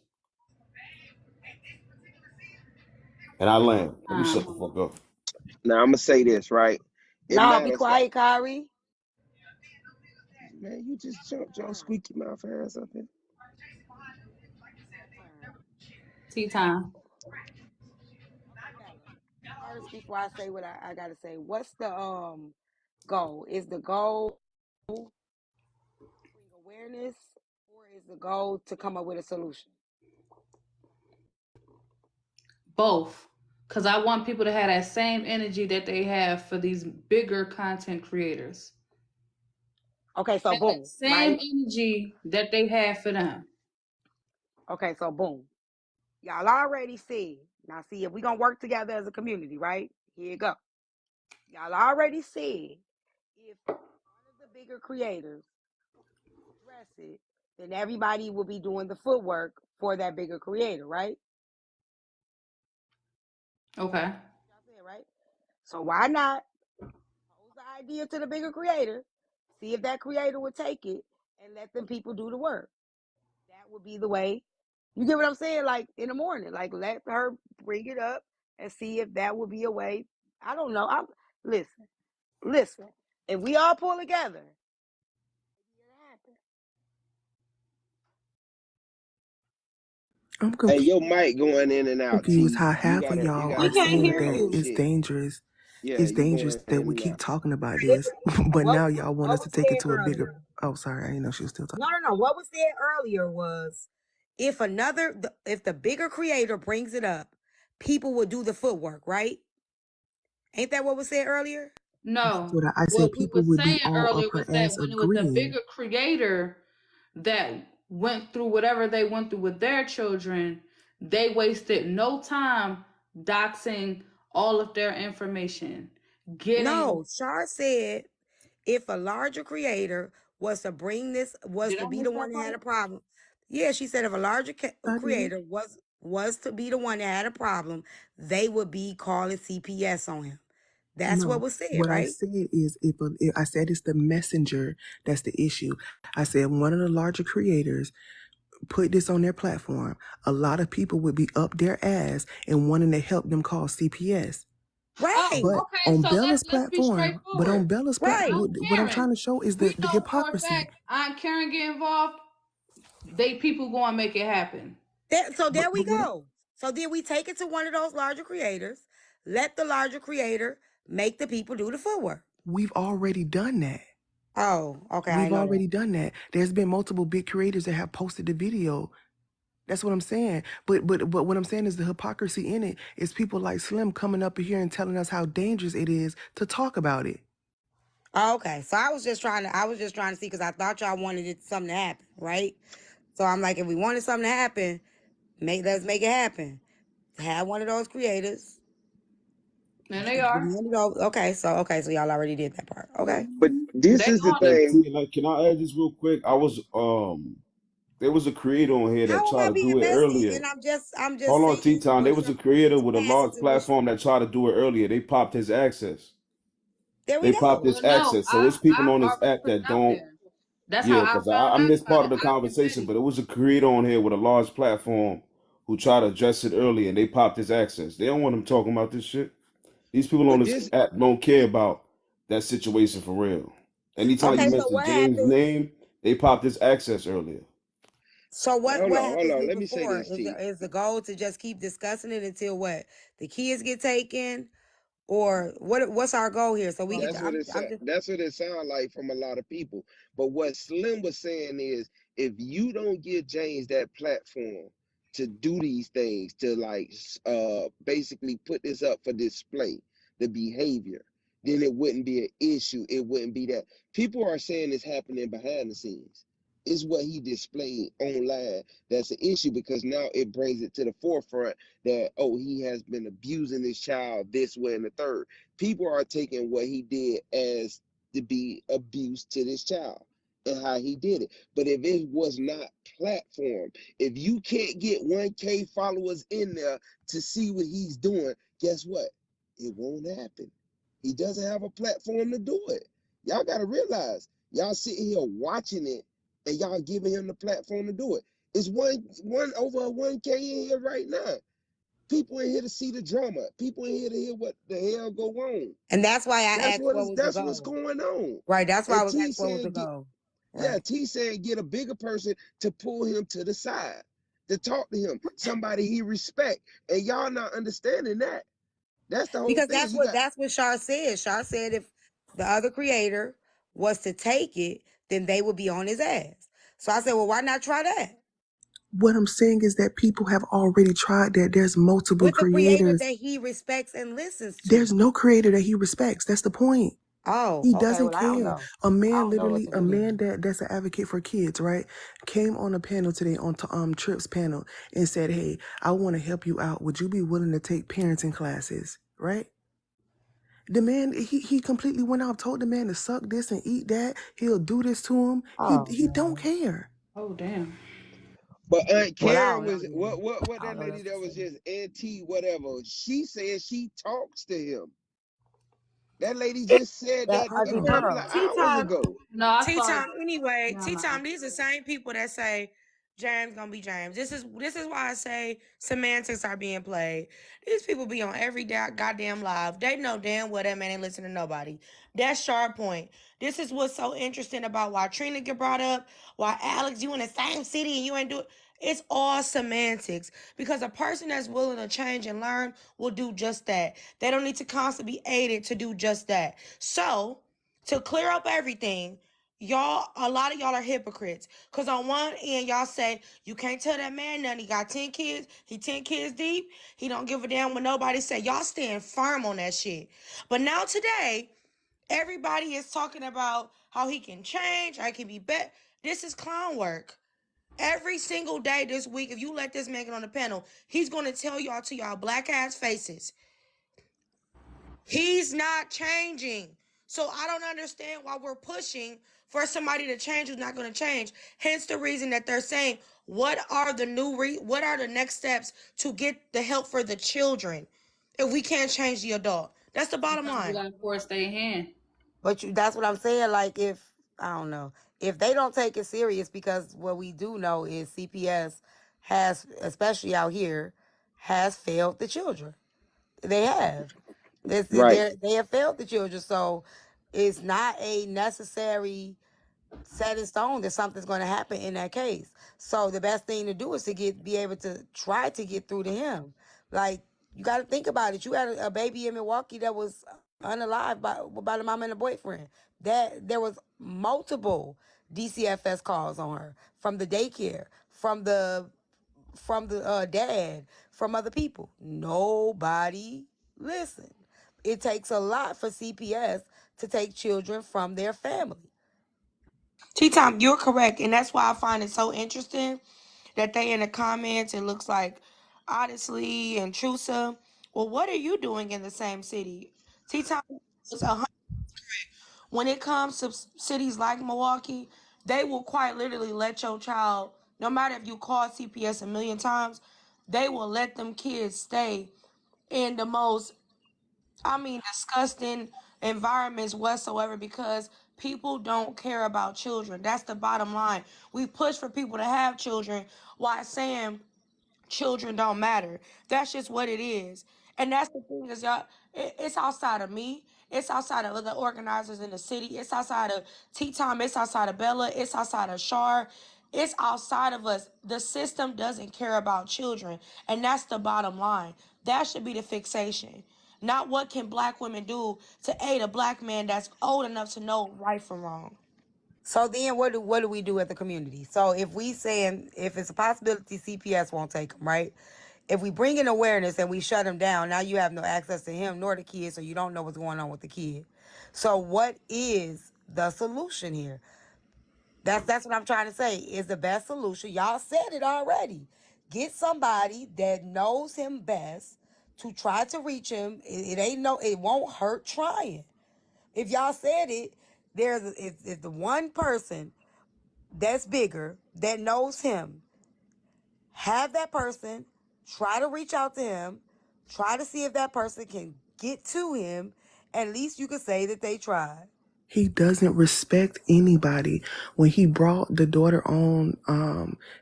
And I land. Let me shut the fuck up. Now I'm gonna say this, right? It No, be matters. quiet, Kyrie. Man, you just jumped your squeaky mouth ass up here. Tea time. Okay, Bella. First, before I say what I gotta say, what's the goal? Is the goal bring awareness, or is the goal to come up with a solution? Both. Because I want people to have that same energy that they have for these bigger content creators. Okay, so Have that boom, same right? energy that they have for them. Okay, so boom. Y'all already said. Now, see if we gonna work together as a community, right? Here you go. Y'all already said if one of the bigger creators address it, then everybody will be doing the footwork for that bigger creator, right? Okay. Y'all said, right? So why not pose the idea to the bigger creator, see if that creator would take it, and let them people do the work. That would be the way. You get what I'm saying? Like in the morning, like let her bring it up and see if that would be a way. I don't know. I'm listen. If we all pull together, it'll happen. I'm Hey, confused. your mic going in and out, Confused T. how You half of gotta you y'all gotta are We can't slow saying hear down that your you. it's shit. dangerous. Yeah, It's you dangerous going that in we and keep out. talking about this, Listen, but what now y'all want what us to was take it said to a bigger. earlier? Oh, sorry, I didn't know she was still talking. No. What was said earlier was if the bigger creator brings it up, people will do the footwork, right? Ain't that what was said earlier? That's No. what I said. What we People were would be saying all earlier up was her that ass when it was a agreeing. bigger creator that went through whatever they went through with their children, they wasted no time doxing all of their information. Getting No, Shar said if a larger creator was to bring this, was did to I be miss the that one that had part? a problem. Yeah, she said if a larger I did. creator was to be the one that had a problem, they would be calling CPS on him. That's what No, was said, what I right? said is if I said it's the messenger that's the issue. I said one of the larger creators put this on their platform. A lot of people would be up their ass and wanting to help them call CPS. Right, But Okay, on so Bella's let's be platform, straightforward. right. what I'm Karen, trying to show is we the know for a hypocrisy. fact Aunt Karen get involved, they people go and make it happen. So But there we what go. So then we take it to one of those larger creators, let the larger creator make the people do the footwork. we've already done that. Oh, okay, I We've know that. already done that. There's been multiple big creators that have posted the video. That's what I'm saying. But what I'm saying is the hypocrisy in it is people like Slim coming up here and telling us how dangerous it is to talk about it. Oh, okay. So I was just trying to see because I thought y'all wanted something to happen, right? So I'm like, if we wanted something to happen, let's make it happen. Have one of those creators. And they are. Okay, so y'all already did that part. Okay. But this They is the on it. And thing. T, like, can I add this real quick? I was there was a creator on here that How am tried I to being do it messy? earlier. And I'm just Hold on, saying T-Town. There what was a you're creator with a passing large to what platform that tried to do it earlier. They popped his access. there we They popped go. his Well, no, access. So it's people I've on this already app put that it out don't there. That's how Yeah, I because found I out missed about part it. of the I didn't conversation, say. but it was a creator on here with a large platform who tried to address it early, and they popped his access. They don't want him talking about this shit. These people on But this this app don't care about that situation for real. Anytime you Okay, so mention what James' happened? name, they popped his access earlier. So what hold happens on. Let moving me say forward? this, T. Is the goal to just keep discussing it until what? The kids get taken? Or what's our goal here? So we get That's to, what I'm just that's what it sounds like from a lot of people. But what Slim was saying is, if you don't give James that platform to do these things, to like basically put this up for display, the behavior, then it wouldn't be an issue. It wouldn't be that. People are saying it's happening behind the scenes. It's what he displayed online that's an issue, because now it brings it to the forefront that, oh, he has been abusing this child this way and the third. People are taking what he did as to be abuse to this child and how he did it. But if it was not platform, if you can't get 1K followers in there to see what he's doing, guess what? It won't happen. He doesn't have a platform to do it. Y'all got to realize, y'all sitting here watching it and y'all giving him the platform to do it. It's one over a 1K in here right now. People in here to see the drama. People in here to hear what the hell go on. and that's why I asked what was the That's what's goal. going on. Right. That's why I And was T asked what was the saying get goal. yeah, Right. T saying get a bigger person to pull him to the side, to talk to him, somebody he respect. And y'all not understanding that. That's the whole Because thing. He got that's what Shar said. Shar said if the other creator was to take it, then they would be on his ass. So I said, well, why not try that? What I'm saying is that people have already tried that. There's multiple With a creator creators. that he respects and listens to. There's no creator that he respects. That's the point. Oh, He okay. doesn't Well, I don't care. know. A I man, don't know what literally, to a do man then. that's an advocate for kids, right, came on a panel today on Tripp's panel and said, "Hey, I want to help you out. Would you be willing to take parenting classes?" Right? The man, he completely went out, told the man to suck this and eat that. He'll do this to him. Oh He don't no. care. Oh damn. but Aunt Well, I Karen don't know was then. what I that don't know what lady else to that was say. just anti whatever. She said she talks to him. That lady just said That that a ugly couple of girl. hours ago. No, I Tea saw. time. Anyway, Never tea mind. time. These are the same people that say James gonna be James. This is why I say semantics are being played. These people be on every goddamn live. They know damn well that man ain't listening to nobody. That's sharp point. This is what's so interesting about why Trina get brought up, why Alex, you in the same city and you ain't do it. It's all semantics because a person that's willing to change and learn will do just that. They don't need to constantly be aided to do just that. So to clear up everything, y'all, a lot of y'all are hypocrites. Cause on one end, y'all say you can't tell that man nothing. He got 10 kids. He 10 kids deep. He don't give a damn what nobody say. Y'all stand firm on that shit. But now today, everybody is talking about how he can change. I can be better. This is clown work. Every single day this week, if you let this man get on the panel, he's gonna tell y'all to y'all black ass faces he's not changing. So I don't understand why we're pushing for somebody to change who's not going to change. Hence the reason that they're saying, what are the what are the next steps to get the help for the children if we can't change the adult? That's the bottom Sometimes you line. gotta force their hand. But that's what I'm saying. Like if I don't know if they don't take it serious, because what we do know is CPS has, especially out here, has failed the children. They have. Right. They have failed the children, so it's not a necessary set in stone that something's going to happen in that case. So the best thing to do is to be able to try to get through to him. Like you got to think about it. You had a baby in Milwaukee that was unalive by the mom and the boyfriend. That there was multiple DCFS calls on her from the daycare, from the dad, from other people. Nobody listened. It takes a lot for CPS to take children from their family. T-Tom, you're correct. And that's why I find it so interesting that they in the comments, it looks like honestly intrusive. Well, what are you doing in the same city? T-Tom was when it comes to cities like Milwaukee, they will quite literally let your child, no matter if you call CPS a million times, they will let them kids stay in the most, I mean, disgusting environments whatsoever because People don't care about children. That's the bottom line. We push for people to have children while saying children don't matter. That's just what it is. And that's the thing is, y'all, it's outside of me. It's outside of other organizers in the city. It's outside of T-Time. It's outside of Bella. It's outside of Shar. It's outside of us. The system doesn't care about children. And that's the bottom line. That should be the fixation. Not what can black women do to aid a black man that's old enough to know right from wrong. So then what do we do at the community? So if we saying if it's a possibility CPS won't take him, right? If we bring in awareness and we shut him down, now you have no access to him nor the kid, so you don't know what's going on with the kid. So what is the solution here? That's what I'm trying to say. Is the best solution. Y'all said it already. Get somebody that knows him best to try to reach him. It won't hurt trying. If y'all said it, it's the one person that's bigger that knows him. Have that person try to reach out to him, try to see if that person can get to him. At least you could say that they tried. He doesn't respect anybody. When he brought the daughter on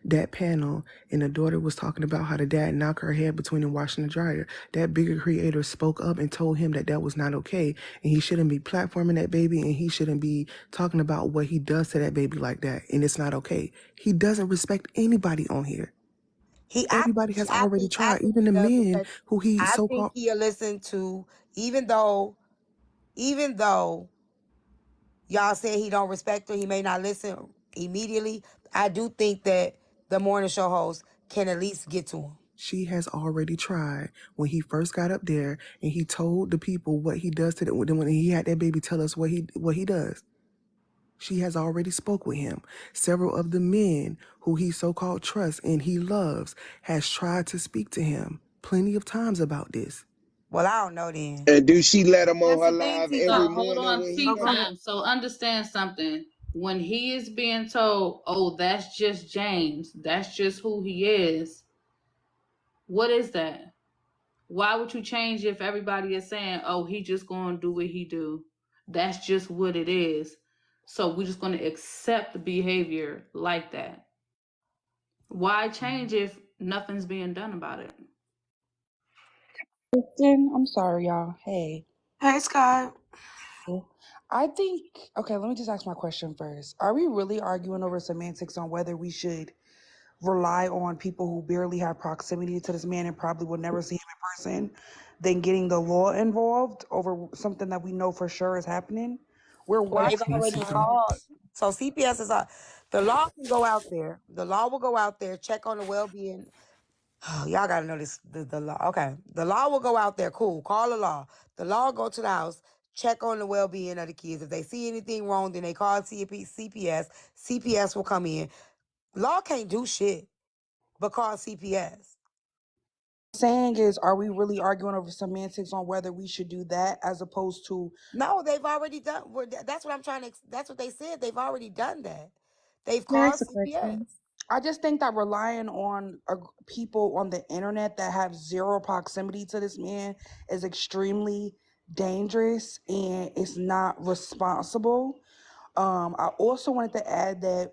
that panel, and the daughter was talking about how the dad knocked her head between the washer and the dryer, that bigger creator spoke up and told him that that was not okay, and he shouldn't be platforming that baby, and he shouldn't be talking about what he does to that baby like that, and it's not okay. He doesn't respect anybody on here. Everybody has already tried, even the men who he I think so-called. he'll listen to, even though y'all say he don't respect her, he may not listen immediately. I do think that the morning show host can at least get to him. She has already tried. When he first got up there and he told the people what he does to them, when he had that baby tell us what he does. She has already spoke with him. Several of the men who he so-called trusts and he loves has tried to speak to him plenty of times about this. Well, I don't know then. And do she let him on That's her the thing, live T every Time. Hold morning on, when he T come? Time. So understand something. When he is being told, "Oh, that's just James. That's just who he is." What is that? Why would you change if everybody is saying, "Oh, he just gonna do what he do"? That's just what it is. So we're just gonna accept the behavior like that. Why change if nothing's being done about it? I'm sorry, y'all. Hey. Hey, Scott. I think, okay, let me just ask my question first. Are we really arguing over semantics on whether we should rely on people who barely have proximity to this man and probably will never see him in person than getting the law involved over something that we know for sure is happening? We're Well, they've watching. already called. So CPS is the law can go out there. The law will go out there, check on the well-being. Oh, y'all gotta know this. The law. Okay, the law will go out there. Cool. Call the law. The law will go to the house, check on the well-being of the kids. If they see anything wrong, then they call CPS. CPS will come in. Law can't do shit but call CPS. Saying is, are we really arguing over semantics on whether we should do that as opposed to? No, they've already done. That's what I'm trying to. That's what they said. They've already done that. They've Can I called ask a question? CPS. I just think that relying on people on the internet that have zero proximity to this man is extremely dangerous and it's not responsible. I also wanted to add that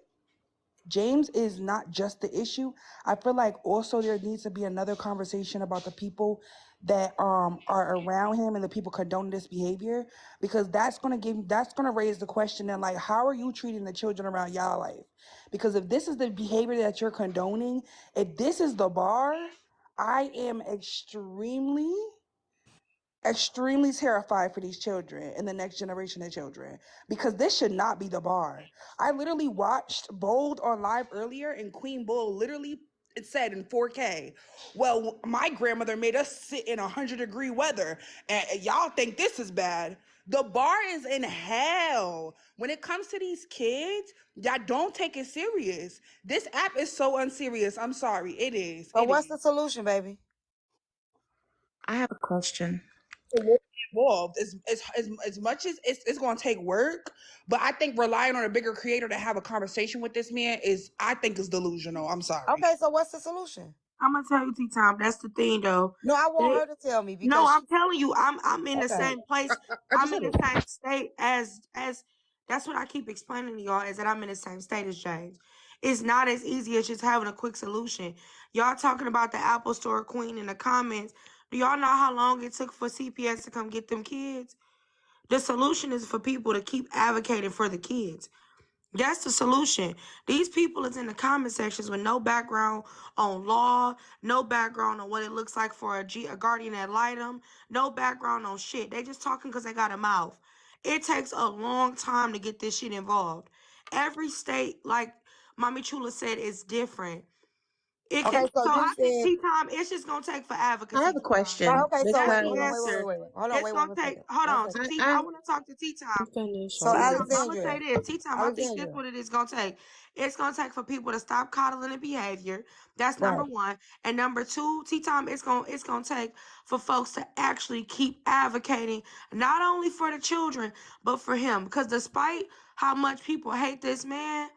James is not just the issue. I feel like also there needs to be another conversation about the people that are around him and the people condoning this behavior, because that's gonna raise the question and like, how are you treating the children around y'all life? Because if this is the behavior that you're condoning, if this is the bar, I am extremely terrified for these children and the next generation of children, because this should not be the bar. I literally watched Bold on live earlier, and Queen Bull literally, it said in 4K, well, my grandmother made us sit in 100-degree weather and y'all think this is bad. The bar is in hell. When it comes to these kids, y'all don't take it serious. This app is so unserious. I'm sorry. It is. So what's the solution, baby? I have a question. Involved as much as it's going to take work, but I think relying on a bigger creator to have a conversation with this man is delusional. I'm sorry. Okay, so what's the solution? I'm gonna tell you, T-Time, that's the thing though. No, I want her to tell me because no, I'm telling you, I'm in the Okay. same place. I I'm just in said the it. same state as That's what I keep explaining to y'all, is that I'm in the same state as James. It's not as easy as just having a quick solution. Y'all talking about the Apple Store queen in the comments. Do y'all know how long it took for CPS to come get them kids? The solution is for people to keep advocating for the kids. That's the solution. These people is in the comment sections with no background on law, no background on what it looks like for a guardian ad litem, no background on shit. They just talking because they got a mouth. It takes a long time to get this shit involved. Every state, like Mommy Chula said, is different. It Okay, can, so so you I think said, tea time, it's just gonna take for I advocacy. have a right, question okay, so That's wait, because the hold on, answer. hold on, It's wait gonna one take. second. Hold One on, second. I I want to talk to tea time. finished. So Tea time. So I'm gonna say Alexandria, this. Tea time. I think this Alexandria, what it is gonna take. It's gonna take for people to stop coddling the behavior. That's number right. one. And number two, tea time. It's gonna take for folks to actually keep advocating not only for the children but for him. Because despite how much people hate this man,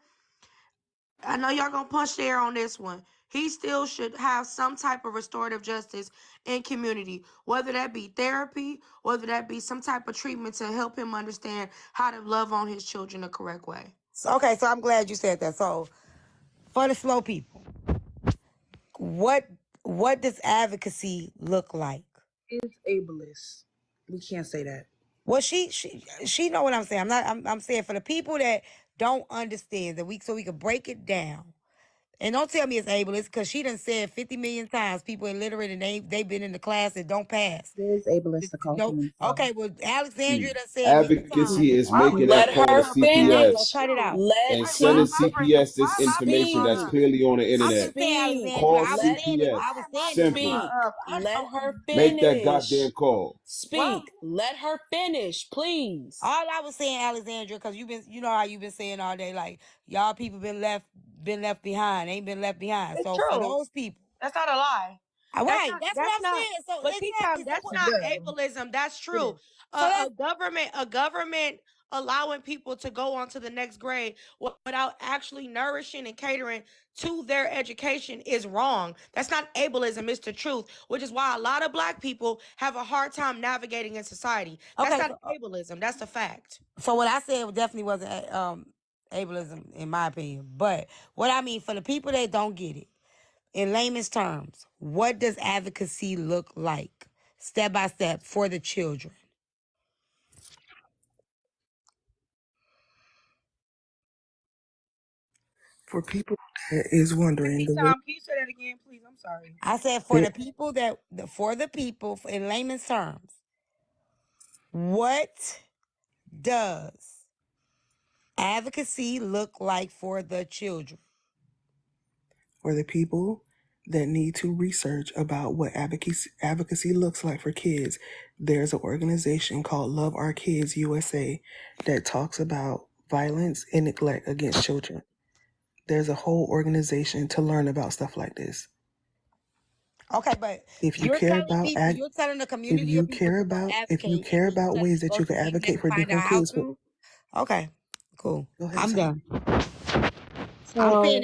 I know y'all gonna punch the air on this one. He still should have some type of restorative justice in community, whether that be therapy, whether that be some type of treatment to help him understand how to love on his children the correct way. So, okay, so I'm glad you said that. So for the slow people, what what does advocacy look like? It's ableist. We can't say that. Well, she know what I'm saying. I'm saying for the people that don't understand that so we can break it down. And don't tell me it's ableist, because she done said 50 million times people illiterate and they've been in the class that don't pass. it is ableist to call No, someone slow. okay, well, Alexandria done said many times. Advocacy is making Okay, that Let call to her okay, well, CPS finish. cut it out. Let and Wait, why sending am I speak. breaking? CPS Why this am I being information brought that's Speak. up? clearly on the I'm internet. just saying, Speak. Alexandria. Call I was Let saying it. CPS. I Why was am I saying it being for you. Simple. brought speak. up? Let her Make that goddamn finish. call. Why? Speak. Let her finish, please. All I was saying, Alexandria, because you know how you've been saying all day, like y'all people been left behind, ain't been left behind. It's So for true. those people, That's not a lie. all That's right, not. that's what That's I'm not. saying. So But tea time. exactly. So That's what? not Yeah, ableism. That's it true. is. So that A government allowing people to go on to the next grade without actually nourishing and catering to their education is wrong. That's not ableism. It's the truth. Which is why a lot of Black people have a hard time navigating in society. That's okay. not ableism. That's the fact. So what I said definitely wasn't ableism in my opinion. But what I mean for the people that don't get it, in layman's terms, what does advocacy look like, step by step, for the children? For people that is wondering, Tea the way time. Can you say that again, please? I'm sorry. I said for the people for the people, in layman's terms, what does advocacy look like for the children? for the people that need to research about what advocacy looks like for kids, there's an organization called Love Our Kids USA that talks about violence and neglect against children. There's a whole organization to learn about stuff like this. Okay, but If you you're care telling about people, you're telling the community of people to go if you advocate, care and you about telling them ways to that go you to can the internet advocate to for find out different how kids, to. Okay, cool. go ahead, I'm sorry. done. I'm saying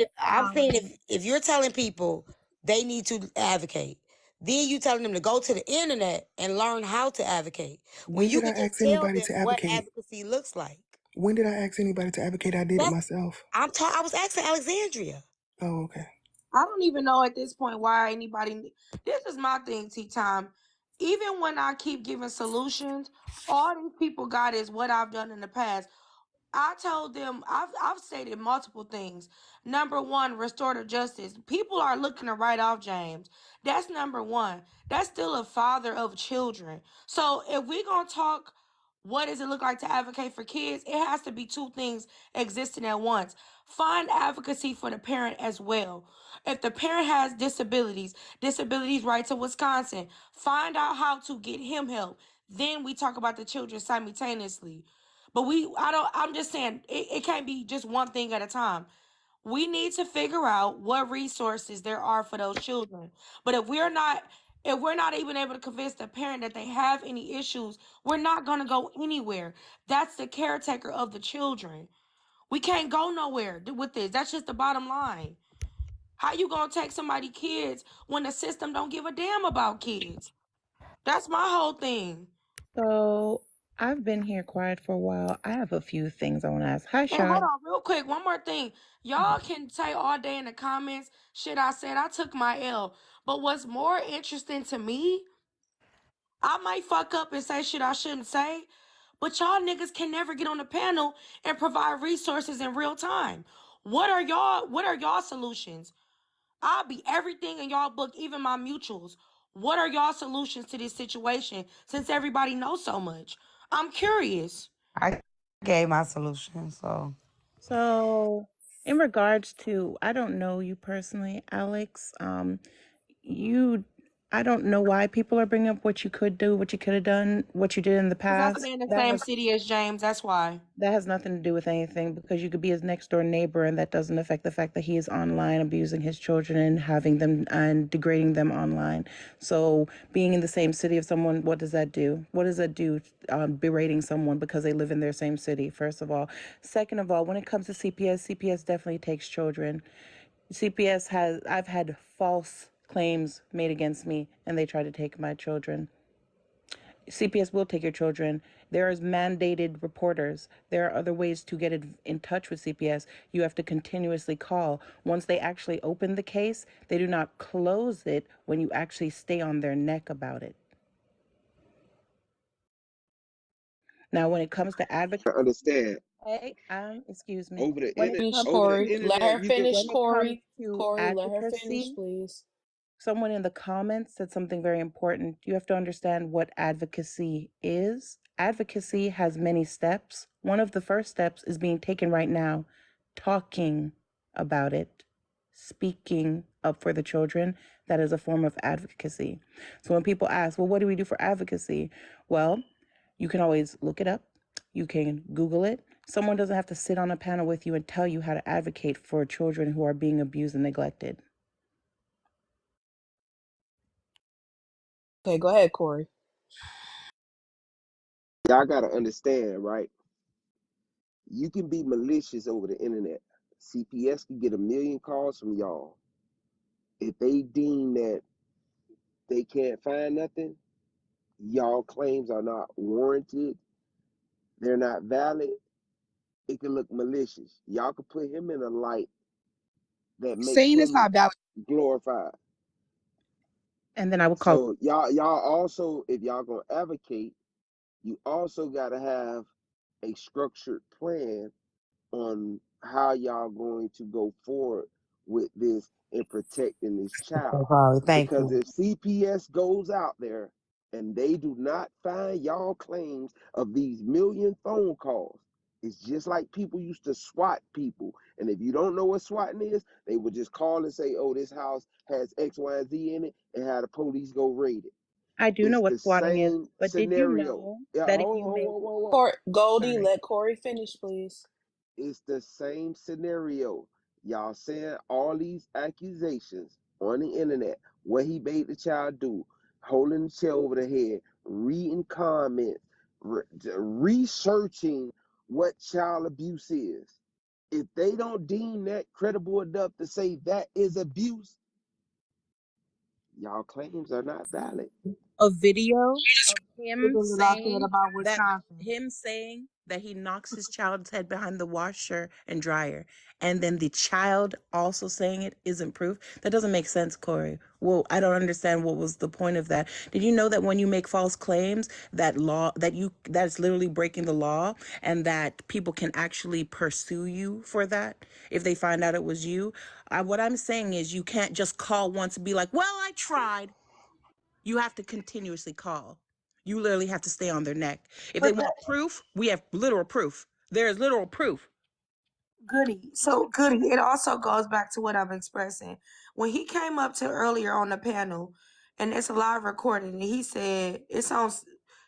So, if you're telling people they need to advocate, then you telling them to go to the internet and learn how to advocate. When When you did I could just ask tell anybody them to what advocate? advocacy looks like. When did I ask anybody to advocate? I did it That's myself. I was asking Alexandria. Oh, okay. I don't even know at this point why anybody. This is my thing, tea time. Even when I keep giving solutions, all these people got is what I've done in the past. I told them I've stated multiple things. Number one, restorative justice. People are looking to write off James. That's number one. That's still a father of children. So if we're gonna talk, what does it look like to advocate for kids? It has to be two things existing at once. Find advocacy for the parent as well. If the parent has disabilities right to Wisconsin, find out how to get him help. Then we talk about the children simultaneously. But I'm just saying, it can't be just one thing at a time. We need to figure out what resources there are for those children. But if we're not even able to convince the parent that they have any issues, we're not going to go anywhere. That's the caretaker of the children. We can't go nowhere with this. That's just the bottom line. How you going to take somebody kids when the system don't give a damn about kids? That's my whole thing. so I've been here quiet for a while. I have a few things I want to ask. Hi, And hold Sean. on, real quick, one more thing. Y'all can say all day in the comments, shit I said, I took my L. But what's more interesting to me, I might fuck up and say shit I shouldn't say, but y'all niggas can never get on the panel and provide resources in real time. What are y'all solutions? I'll be everything in y'all book, even my mutuals. What are y'all solutions to this situation since everybody knows so much? I'm curious. I gave my solution, so. So, in regards to, I don't know you personally, Alex. You, I don't know why people are bringing up what you could do, what you could have done, what you did in the Because I past. stay in the same city as James, that's why. That has nothing to do with anything because you could be his next door neighbor and that doesn't affect the fact that he is online abusing his children and having them and degrading them online. So being in the same city of someone, what does that do? What does that do? Berating someone because they live in their same city, first of all. Second of all, when it comes to CPS definitely takes children. I've had false claims made against me and they try to take my children. CPS will take your children. There is mandated reporters. There are other ways to get in touch with CPS. You have to continuously call. Once they actually open the case, they do not close it when you actually stay on their neck about it. Now, when it comes to I understand. excuse me. Over the When it Finish, comes over the Corey. to Let internet, her you can. finish, when it comes Corey. to Corey, let her finish, advocacy, please. someone in the comments said something very important. You have to understand what advocacy is. Advocacy has many steps. One of the first steps is being taken right now, talking about it, speaking up for the children. That is a form of advocacy. So when people ask, well, what do we do for advocacy? Well, you can always look it up. You can Google it. Someone doesn't have to sit on a panel with you and tell you how to advocate for children who are being abused and neglected. Okay, go ahead, Corey. Y'all gotta understand, right? You can be malicious over the internet. CPS can get 1,000,000 calls from y'all. If they deem that they can't find nothing, y'all claims are not warranted, they're not valid, it can look malicious. Y'all can put him in a light that makes Saying it's him not valid. glorified. And then I would call. So y'all also, if y'all gonna advocate, you also gotta have a structured plan on how y'all going to go forward with this and protecting this child. Probably. Thank Because you. if CPS goes out there and they do not find y'all claims of these million phone calls, it's just like people used to SWAT people. And if you don't know what swatting is, they would just call and say, oh, this house has X, Y, and Z in it, and have the police go raid it. I do know It's what the swatting is, same but did you scenario. know Yeah, that if you make whoa. Corey, Goldie, sorry. let Corey finish, please. It's the same scenario. Y'all saying all these accusations on the internet. What he made the child do, holding the chair over the head, reading comments, researching what child abuse is. If they don't deem that credible enough to say that is abuse, y'all claims are not valid. A video of him Everything that I said saying about that Wisconsin. he knocks his child's head behind the washer and dryer, and then the child also saying it isn't proof. That doesn't make sense, Corey. Well, I don't understand what was the point of that. Did you know that when you make false claims, that's literally breaking the law, and that people can actually pursue you for that if they find out it was you? What I'm saying is you can't just call once and be like, "Well, I tried." You have to continuously call. You literally have to stay on their neck. If they But the want proof, we have literal proof. There is literal proof. Goody. So Goody, it also goes back to what I'm expressing. When he came up to earlier on the panel, and it's a live recording, and he said it's on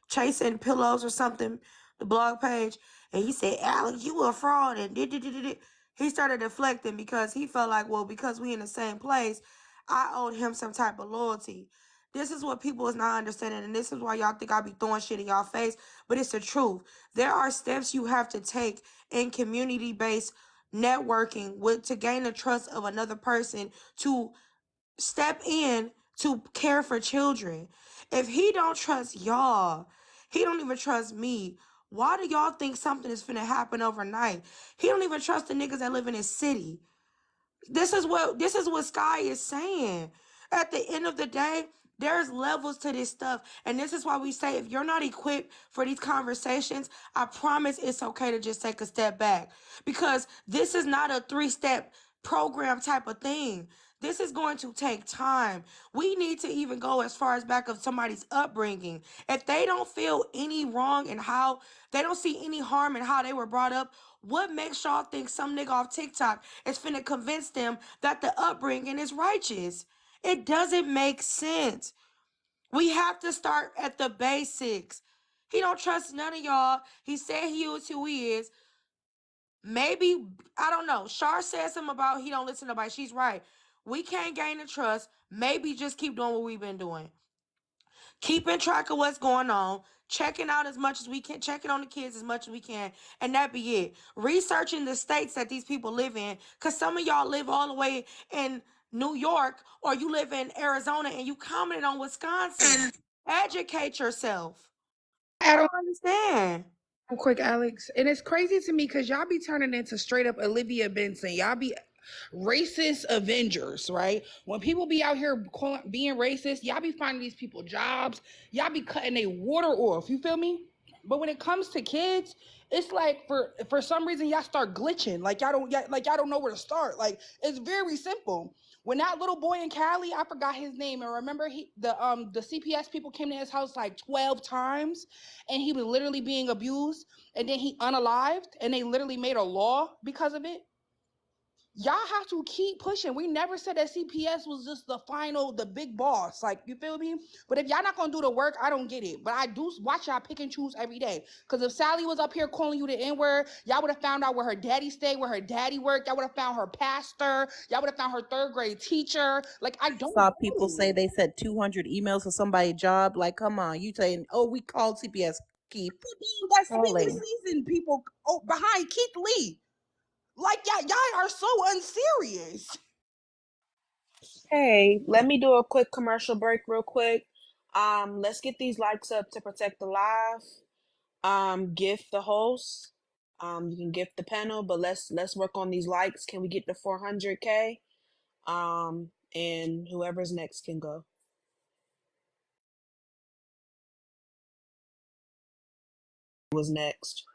Chasing Pillows or something, the blog page, and he said, Alex, you a fraud, and did. He started deflecting because he felt like, well, because we in the same place, I owed him some type of loyalty. This is what people is not understanding, and this is why y'all think I be throwing shit in y'all face, but it's the truth. There are steps you have to take in community-based networking with to gain the trust of another person to step in to care for children. If he don't trust y'all, He don't even trust me. Why do y'all think something is finna happen overnight? He don't even trust the niggas that live in his city. This is what Sky is saying. At the end of the day, there's levels to this stuff. And this is why we say if you're not equipped for these conversations, I promise it's okay to just take a step back. Because this is not a 3-step program type of thing. This is going to take time. We need to even go as far as back of somebody's upbringing. If they don't feel any wrong in how they don't see any harm in how they were brought up, what makes y'all think some nigga off TikTok is finna convince them that the upbringing is righteous? It doesn't make sense. We have to start at the basics. He don't trust none of y'all. He said he is who he is. Maybe, I don't know. Shar said something about he don't listen to nobody. She's right. We can't gain the trust. Maybe just keep doing what we've been doing. Keeping track of what's going on, checking out as much as we can, checking on the kids as much as we can, and that be it. Researching the states that these people live in, because some of y'all live all the way in New York or you live in Arizona and you commented on Wisconsin. Educate yourself. I don't understand. Real quick, Alex. And it's crazy to me because y'all be turning into straight up Olivia Benson. Y'all be racist avengers, right? When people be out here being racist, y'all be finding these people jobs. Y'all be cutting their water off. You feel me? But when it comes to kids, it's like for some reason y'all start glitching. Like y'all don't know where to start. Like it's very simple. When that little boy in Cali, I forgot his name, and remember the CPS people came to his house like 12 times, and he was literally being abused, and then he unalived, and they literally made a law because of it. Y'all have to keep pushing. We never said that CPS was just the big boss. Like, you feel me? But if y'all not gonna do the work, I don't get it. But I do watch y'all pick and choose every day. Because if Sally was up here calling you the N-word, y'all would have found out where her daddy stayed, where her daddy worked. Y'all would have found her pastor. Y'all would have found her 3rd grade teacher. Like, I don't Saw get people say it. they sent 200 emails for somebody's job. Like, come on, you saying, oh, we called CPS. Keep That's silly calling. season people behind Keith Lee. Like, y'all are so unserious. Hey, let me do a quick commercial break real quick. Let's get these likes up to protect the live. Gift the host. You can gift the panel, but let's work on these likes. Can we get to 400K? And whoever's next can go. Who was next?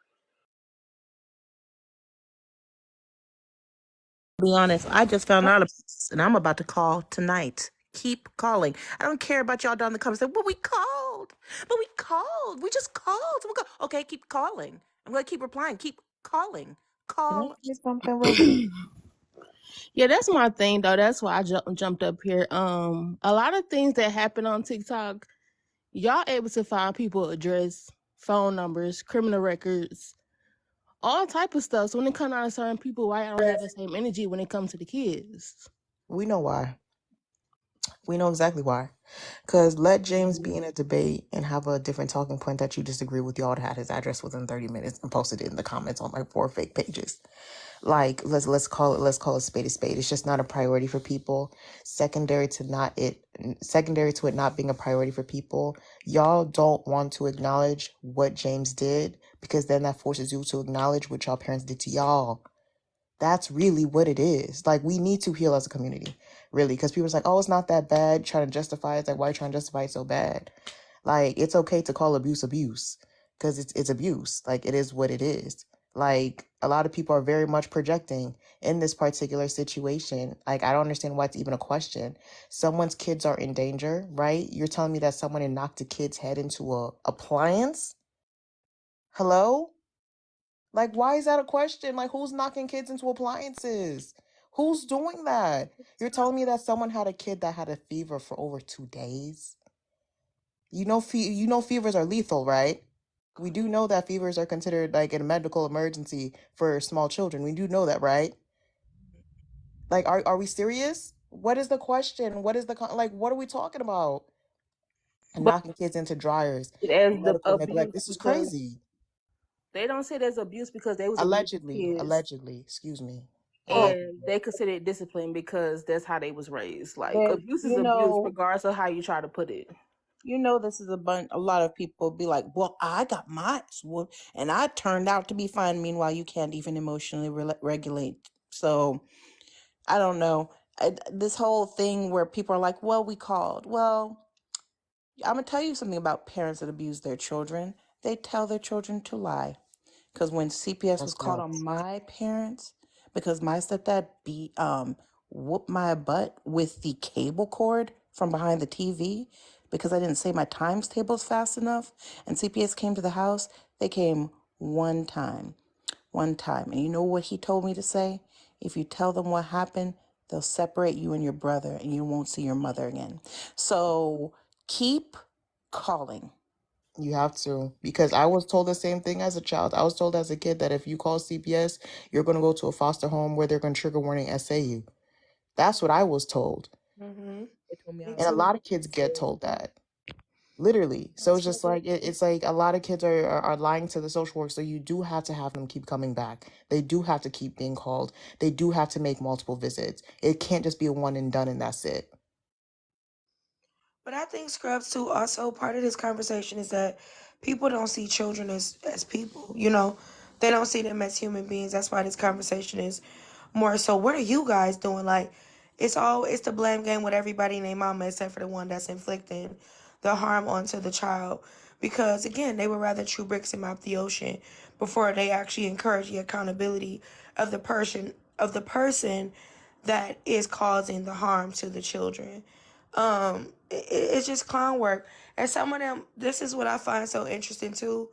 Be honest, I just found out about this, and I'm about to call tonight. Keep calling. I don't care about y'all down in the comments. But we called. But we called. We just called. Okay, keep calling. I'm gonna keep replying. Keep calling. Can I Call. say something real quick? Yeah, that's my thing though. That's why I jumped up here. A lot of things that happen on TikTok, y'all able to find people address, phone numbers, criminal records, all type of stuff. So when it comes down to certain people, why I don't have the same energy when it comes to the kids? We know why. We know exactly why. Because let James be in a debate and have a different talking point that you disagree with. Y'all had his address within 30 minutes and posted it in the comments on like 4 fake pages. Like let's call a spade a spade. It's just not a priority for people. Secondary to it not being a priority for people, y'all don't want to acknowledge what James did because then that forces you to acknowledge what y'all parents did to y'all. That's really what it is. Like, we need to heal as a community, really, because people's like, oh, it's not that bad. Trying to justify it. It's like, why are you trying to justify it so bad? Like, it's okay to call abuse because it's abuse. Like, it is what it is. Like, a lot of people are very much projecting in this particular situation. Like, I don't understand why it's even a question. Someone's kids are in danger, right? You're telling me that someone had knocked a kid's head into a appliance? Hello? Like, why is that a question? Like, who's knocking kids into appliances? Who's doing that? You're telling me that someone had a kid that had a fever for over 2 days? You know fevers are lethal, right? We do know that fevers are considered like a medical emergency for small children. We do know that, right? Like, are we serious? What is the question? What is like, what are we talking about? And But knocking kids into dryers as and the medical neglect. abuse This is because crazy. they don't say there's abuse because they was abusing Allegedly, kids allegedly, excuse me. Well, and they consider it discipline because that's how they was raised. Like but abuse is you abuse know, regardless of how you try to put it. You know, this is a lot of people be like, well, I got mine, and I turned out to be fine. Meanwhile, you can't even emotionally regulate. So I don't know. This whole thing where people are like, well, we called. Well, I'm going to tell you something about parents that abuse their children. They tell their children to lie. Because when CPS was That's called on my parents, because my stepdad whooped my butt with the cable cord from behind the TV because I didn't say my times tables fast enough, and CPS came to the house. They came one time. And you know what he told me to say? If you tell them what happened, they'll separate you and your brother, and you won't see your mother again. So keep calling. You have to, because I was told the same thing as a child. I was told as a kid that if you call CPS, you're going to go to a foster home where they're going to trigger warning essay you. That's what I was told. Mm-hmm. They told me And a lot of kids get told that. Literally. So it's just like it's like a lot of kids are lying to the social work. So you do have to have them keep coming back. They do have to keep being called. They do have to make multiple visits. It can't just be a one and done and that's it. But I think, Scrubs, too, also part of this conversation is that people don't see children as people. You know, they don't see them as human beings. That's why this conversation is more so, what are you guys doing? Like, it's the blame game with everybody and their mama except for the one that's inflicting the harm onto the child. Because, again, they would rather chew bricks and mop the ocean before they actually encourage the accountability of the person that is causing the harm to the children. It's just clown work. And some of them, this is what I find so interesting too.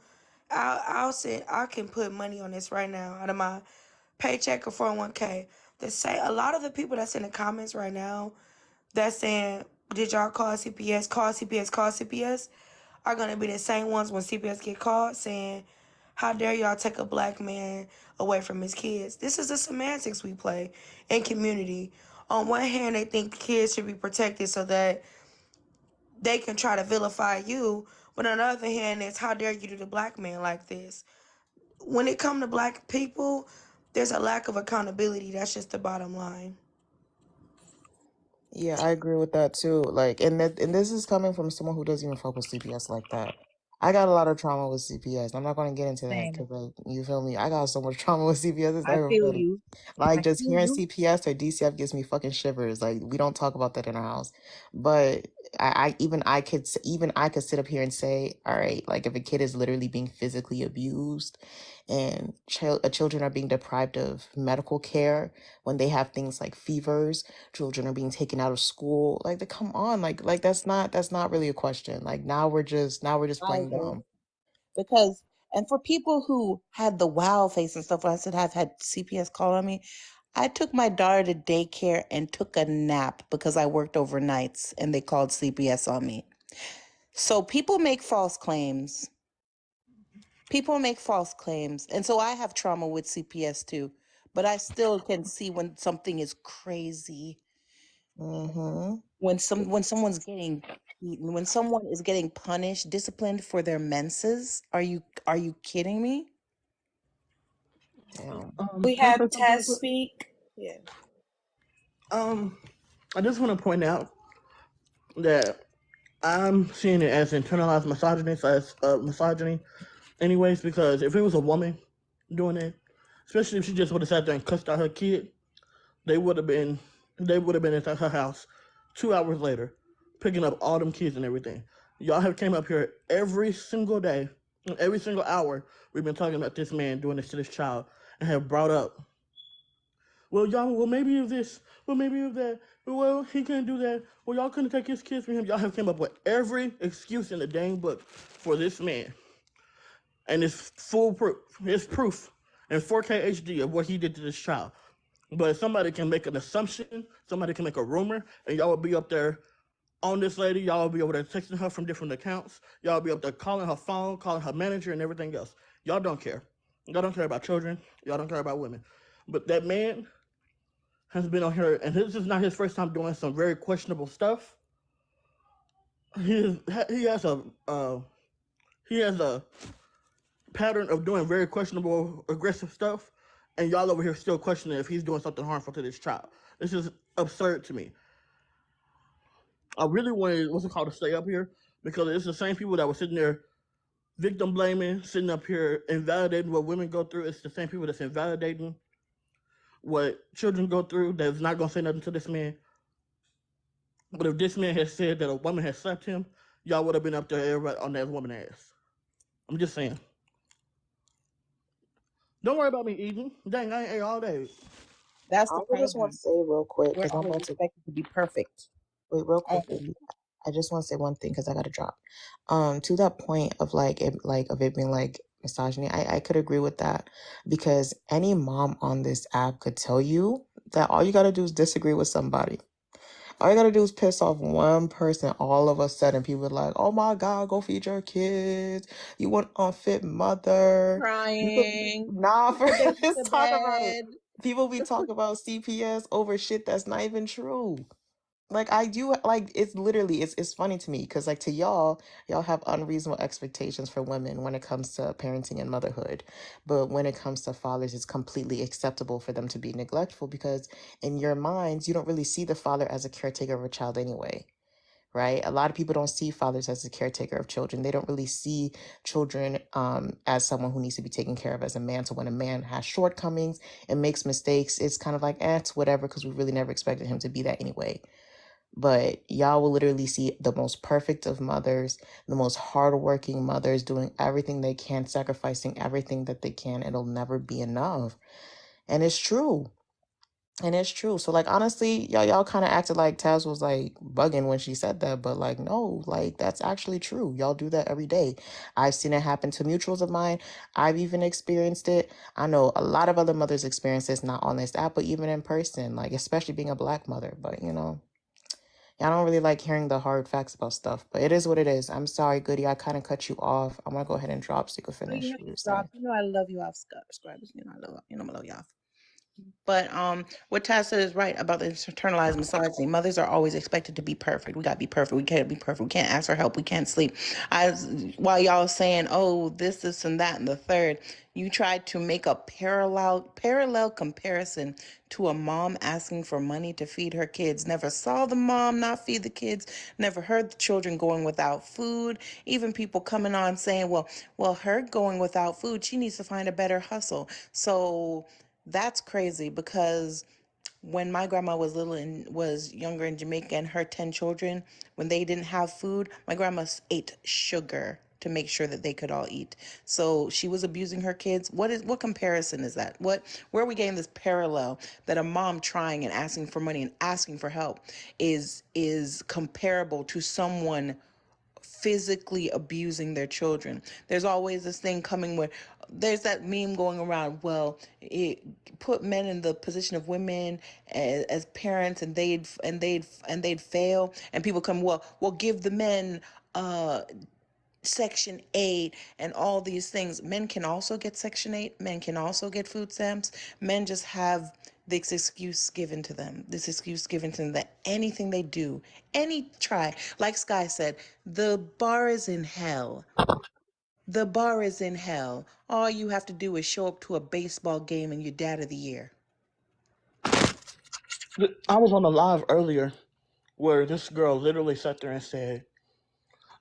I'll say I can put money on this right now out of my paycheck or 401k. A lot of the people that's in the comments right now that's saying, did y'all call CPS, call CPS, call CPS, are gonna be the same ones when CPS get called saying, how dare y'all take a black man away from his kids? This is the semantics we play in community. On one hand, they think kids should be protected so that they can try to vilify you. But on the other hand, it's how dare you do the black man like this? When it comes to black people, there's a lack of accountability. That's just the bottom line. Yeah, I agree with that too. Like, and this is coming from someone who doesn't even fuck with CPS like that. I got a lot of trauma with CPS. I'm not gonna get into that Same. because, like, you feel me? I got so much trauma with CPS. It's not I even feel funny. you. Like, I just feel hearing you. CPS or DCF gives me fucking shivers. Like, we don't talk about that in our house. But even I could sit up here and say, all right, like if a kid is literally being physically abused, and children are being deprived of medical care when they have things like fevers, children are being taken out of school. Like, come on, like that's not really a question. Like, now we're just I playing agree. dumb. Because, and for people who had the wow face and stuff, when I said I've had CPS call on me, I took my daughter to daycare and took a nap because I worked overnights and they called CPS on me. So people make false claims. People make false claims. And so I have trauma with CPS too. But I still can see when something is crazy. Mm-hmm. When someone is getting punished, disciplined for their menses, are you kidding me? Damn. We Can I have say something real Tess quick? speak. Yeah. I just want to point out that I'm seeing it as internalized misogyny, misogyny, anyways. Because if it was a woman doing it, especially if she just would have sat there and cussed out her kid, they would have been, they would have been at her house 2 hours later, picking up all them kids and everything. Y'all have came up here every single day, every single hour. We've been talking about this man doing this to this child, and have brought up, well, y'all, well, maybe if this, well, maybe if that, well, he can't do that. Well, y'all couldn't take his kids from him. Y'all have came up with every excuse in the dang book for this man. And it's full proof. It's proof in 4K HD of what he did to this child. But somebody can make an assumption, somebody can make a rumor, and y'all will be up there on this lady. Y'all will be over there texting her from different accounts. Y'all will be up there calling her phone, calling her manager, and everything else. Y'all don't care. Y'all don't care about children. Y'all don't care about women. But that man has been on here, and this is not his first time doing some very questionable stuff. He he has a he has a pattern of doing very questionable, aggressive stuff, and y'all over here still questioning if he's doing something harmful to this child. This is absurd to me. I really wanted what's it called to stay up here, because it's the same people that were sitting there victim blaming, sitting up here invalidating what women go through. It's the same people that's invalidating what children go through. That's not gonna say nothing to this man. But if this man had said that a woman had slapped him, y'all would have been up there everybody on that woman ass. I'm just saying. Don't worry about me eating. Dang, I ain't ate all day. That's the I just want problem. to say real quick We're because I'm always about to expected to be perfect. wait real Oh, quick, baby. I just want to say one thing because I got to drop. To that point of of it being like misogyny, I could agree with that because any mom on this app could tell you that all you got to do is disagree with somebody. All you gotta do is piss off one person. All of a sudden, people are like, "Oh my God, go feed your kids. You an unfit mother." People, crying. nah, Put for the baby to just talk about it. bed. People be talking about CPS over shit that's not even true. Like I do, like it's literally it's funny to me because like to y'all have unreasonable expectations for women when it comes to parenting and motherhood, but when it comes to fathers, it's completely acceptable for them to be neglectful because in your minds you don't really see the father as a caretaker of a child anyway, right? A lot of people don't see fathers as a caretaker of children. They don't really see children as someone who needs to be taken care of as a man. So when a man has shortcomings and makes mistakes, it's kind of like it's whatever because we really never expected him to be that anyway. But y'all will literally see the most perfect of mothers, the most hardworking mothers doing everything they can, sacrificing everything that they can. It'll never be enough. And it's true. And it's true. So like honestly, y'all kind of acted like Taz was like bugging when she said that, but like no, like that's actually true. Y'all do that every day. I've seen it happen to mutuals of mine. I've even experienced it. I know a lot of other mothers experience this, not on this app, but even in person, like especially being a black mother. But I don't really like hearing the hard facts about stuff, but it is what it is. I'm sorry, Goody. I kind of cut you off. I'm gonna go ahead and drop so you can No, you finish have what you're to saying. drop. You know I love you off subscribers. I love you off. But what Taz said is right about the internalized misogyny. Mothers are always expected to be perfect. We gotta be perfect. We can't be perfect. We can't ask for help. We can't sleep. While y'all saying, oh, this, and that, and the third, you tried to make a parallel comparison to a mom asking for money to feed her kids. Never saw the mom not feed the kids. Never heard the children going without food. Even people coming on saying, well, her going without food, she needs to find a better hustle. So that's crazy because when my grandma was little and was younger in Jamaica and her 10 children, when they didn't have food, my grandma ate sugar to make sure that they could all eat. So she was abusing her kids. What comparison is that? Where are we getting this parallel that a mom trying and asking for money and asking for help is comparable to someone physically abusing their children? There's always this thing coming where there's that meme going around, well, it put men in the position of women as parents and they'd fail, and people come, well give the men Section 8 and all these things. Men can also get Section 8. Men can also get food stamps. Men just have this excuse given to them. This excuse given to them that anything they do, any try, like Sky said, the bar is in hell. The bar is in hell. All you have to do is show up to a baseball game and you're dad of the year. I was on a live earlier where this girl literally sat there and said,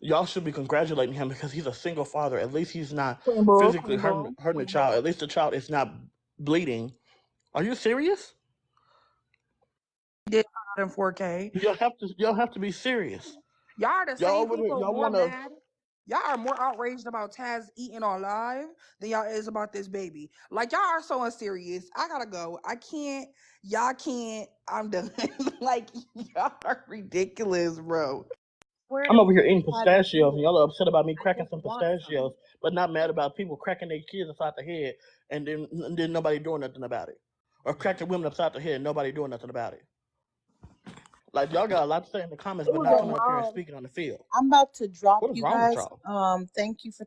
y'all should be congratulating him because he's a single father. At least he's not Queen Boo, physically Queen Boo, hurting the Queen child. Boo. At least the child is not bleeding. Are you serious? Did in 4K. Y'all have to be serious. Y'all are the Y'all same over there, people y'all more wanna mad. Y'all are more outraged about Taz eating on live than y'all is about this baby. Like y'all are so unserious. I gotta go. I can't. Y'all can't. I'm done. Like y'all are ridiculous, bro. Swear I'm to over here God, eating I haven't pistachios, eaten. and y'all are upset about me I cracking just some want some. pistachios, but not mad about people cracking their kids upside the head and then nobody doing nothing about it, or cracking women upside the head and nobody doing nothing about it. Like y'all got a lot to say in the comments, It but was not a coming up here and long. speaking on the field. I'm about to drop What is you wrong with guys. y'all? Thank you for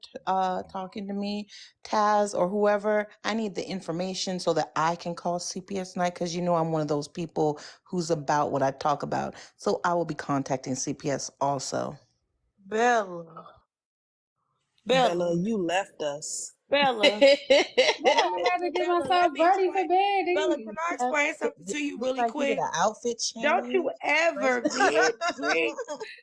talking to me, Taz or whoever. I need the information so that I can call CPS night because I'm one of those people who's about what I talk about. So I will be contacting CPS also. Bella, Bella, Bella, you left us. Bella. But Bella, I had to get Bella, let myself me ready for explain. bed. Bella, can I Then. explain something to you Looks really like you did quick? an outfit Don't you change. ever, Dress bitch.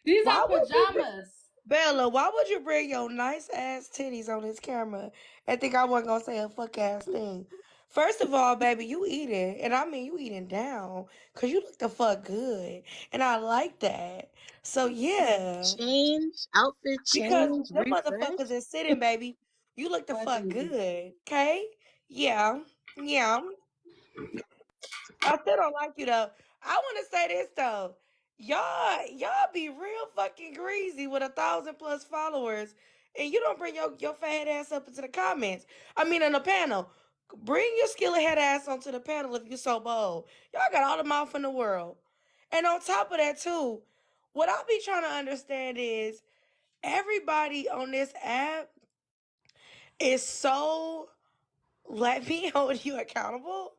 These Why are would you bring? pajamas. Bella, why would you bring your nice ass titties on this camera and think I wasn't gonna say a fuck ass thing? First of all, baby, you eating, and I mean you eating down, cause you look the fuck good, and I like that. So yeah, Change, outfit because change, them refresh. motherfuckers is sitting, baby. You look the Why fuck didn't you? good, okay? Yeah, yeah. I still don't like you though. I want to say this though. Y'all be real fucking greasy with 1,000+ followers, and you don't bring your fat ass up into the comments. I mean, in the panel. Bring your skillet head ass onto the panel if you're so bold. Y'all got all the mouth in the world. And on top of that too, what I be trying to understand is everybody on this app is so let me hold you accountable.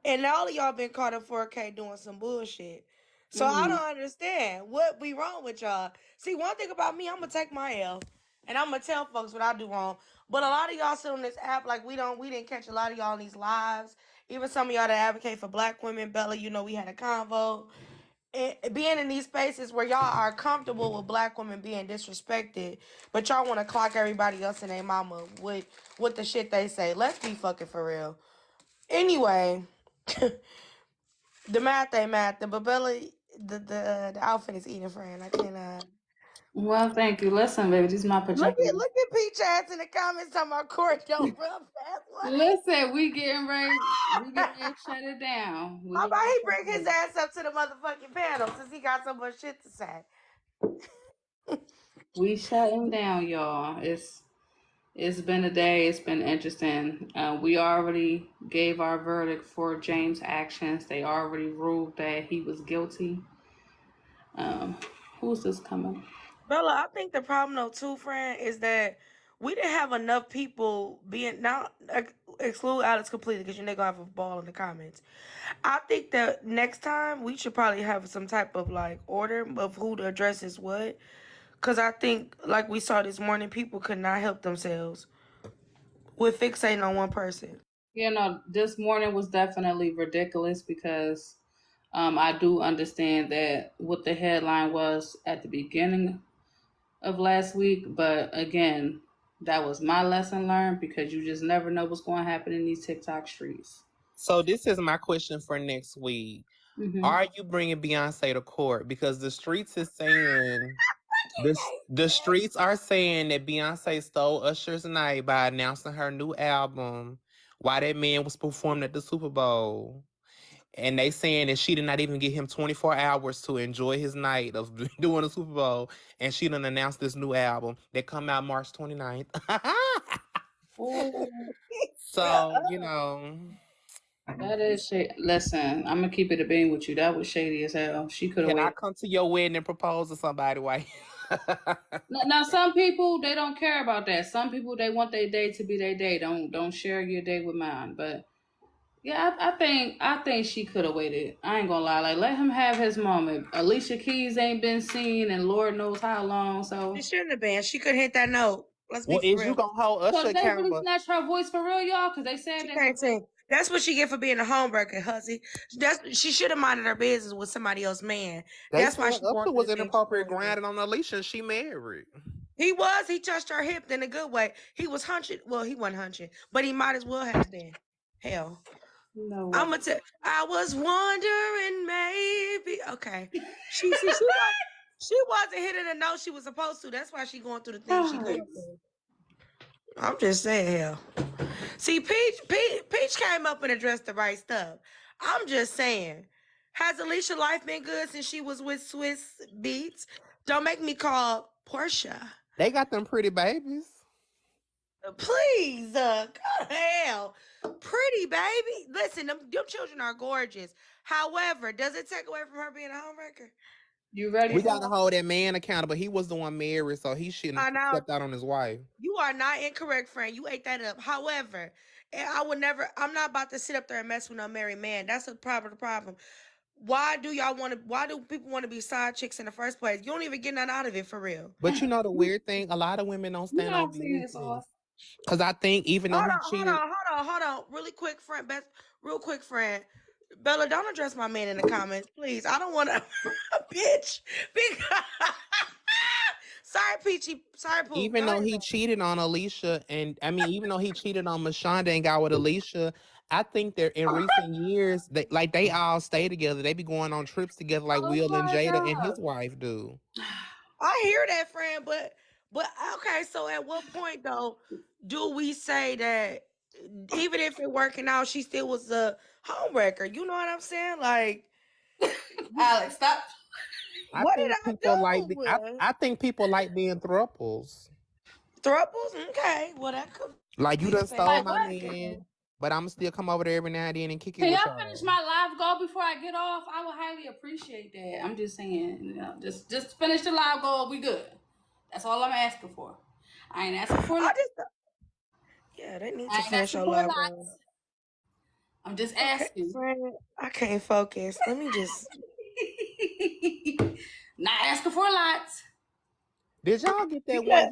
And all of y'all been caught in 4K doing some bullshit. So I Mm-hmm. don't understand what be wrong with y'all. See, one thing about me, I'm gonna take my L, and I'm gonna tell folks what I do wrong. But a lot of y'all sit on this app like we didn't catch a lot of y'all in these lives. Even some of y'all that advocate for black women, Bella, you know we had a convo. And being in these spaces where y'all are comfortable with black women being disrespected, but y'all want to clock everybody else and their mama with the shit they say. Let's be fucking for real. Anyway. The math ain't math. But Bella, the outfit is eating, friend. I cannot. Well, thank you. Listen, baby, these are my pajamas. Look at Peach ass in the comments talking about Corey don't rub fast. What? Listen, we getting ready. We getting ready to shut it down. We How getting about ready to he shut bring it his down. ass up to the motherfucking panel since he got so much shit to say? We shutting down, y'all. It's been a day. It's been interesting. We already gave our verdict for James' actions. They already ruled that he was guilty. Um, who's this coming? Bella, I think the problem though too, friend, is that we didn't have enough people being now exclude Alex completely because you're not gonna have a ball in the comments. I think that next time we should probably have some type of like order of who to address is what. Cause I think like we saw this morning, people could not help themselves with fixating on one person. You know, this morning was definitely ridiculous because I do understand that what the headline was at the beginning of last week, but again, that was my lesson learned because you just never know what's going to happen in these TikTok streets. So this is my question for next week. Mm-hmm. Are you bringing Beyonce to court? Because the streets is saying the streets are saying that Beyonce stole Usher's night by announcing her new album while that man was performing at the Super Bowl. And they saying that she did not even give him 24 hours to enjoy his night of doing the Super Bowl. And she done announced this new album that come out March 29th. Oh, So, you know. that is shady. Listen, I'm gonna keep it a bean with you. That was shady as hell. She could have Can I waited. come to your wedding and propose to somebody while Now, some people they don't care about that. Some people they want their day to be their day. Don't share your day with mine. But yeah, I think she could have waited. I ain't gonna lie. Like let him have his moment. Alicia Keys ain't been seen in Lord knows how long. She So shouldn't have been. She could hit that note. Let's be Well, for is you real. gonna hold so Usher did they really accountable? snatch her voice for real, y'all? Because they said She they was can't sing. That's what she get for being a homebreaker, hussy. She should have minded her business with somebody else's man. They That's said why she going Usher through was the things she inappropriate going through. grinding on Alicia and she married. He was. He touched her hip in a good way. He was hunching. Well, he wasn't hunching, but he might as well have been. Hell. no I'm way. gonna tell. I was wondering maybe. Okay, she wasn't hitting the note she was supposed to. That's why she going through the things she going through. I'm just saying, hell. See, Peach came up and addressed the right stuff. I'm just saying. Has Alicia life been good since she was with Swiss Beats? Don't make me call Portia. They got them pretty babies. Please, God hell. Pretty baby. Listen, them children are gorgeous. However, does it take away from her being a homewrecker? You ready We for gotta it? hold that man accountable. He was the one married, so he shouldn't I have know. stepped out on his wife. You are not incorrect, friend. You ate that up. However, I would never, I'm not about to sit up there and mess with no married man. That's a problem. Why do people want to be side chicks in the first place? You don't even get nothing out of it for real. But you know the weird thing, a lot of women don't You stand know on I've seen this business. all. Cause I think even though Hold he on, hold cheated, on, hold on, hold on. Really quick, friend. Real quick, friend. Bella, don't address my man in the comments, please. I don't want to, bitch. Because Sorry, Peachy. Sorry, Pooh. Even Go though ahead, he man. cheated on Alicia, and I mean, even though he cheated on Mashonda and got with Alicia, I think that in recent years, they all stay together. They be going on trips together, like Oh Will and my Jada and his God. wife do. I hear that, friend, but okay, so at what point though do we say that even if it working out, she still was a homewrecker? You know what I'm saying? Like, Alex, stop. I what did think I people like do? I think people like being thruples. Thruples? Okay, well that could Like you be done fair. stole Like my what? man, but I'ma still come over there every now and then and kick it Can with y'all finish y'all. my live goal before I get off? I would highly appreciate that. I'm just saying, just finish the live goal. We good. That's all I'm asking for. I ain't asking for. I just yeah, they need I to ain't finish asking your for a live lot. goal. I'm just Okay, asking. friend, I can't focus. Let me just. Not asking for a lot. Did y'all get You that one? got,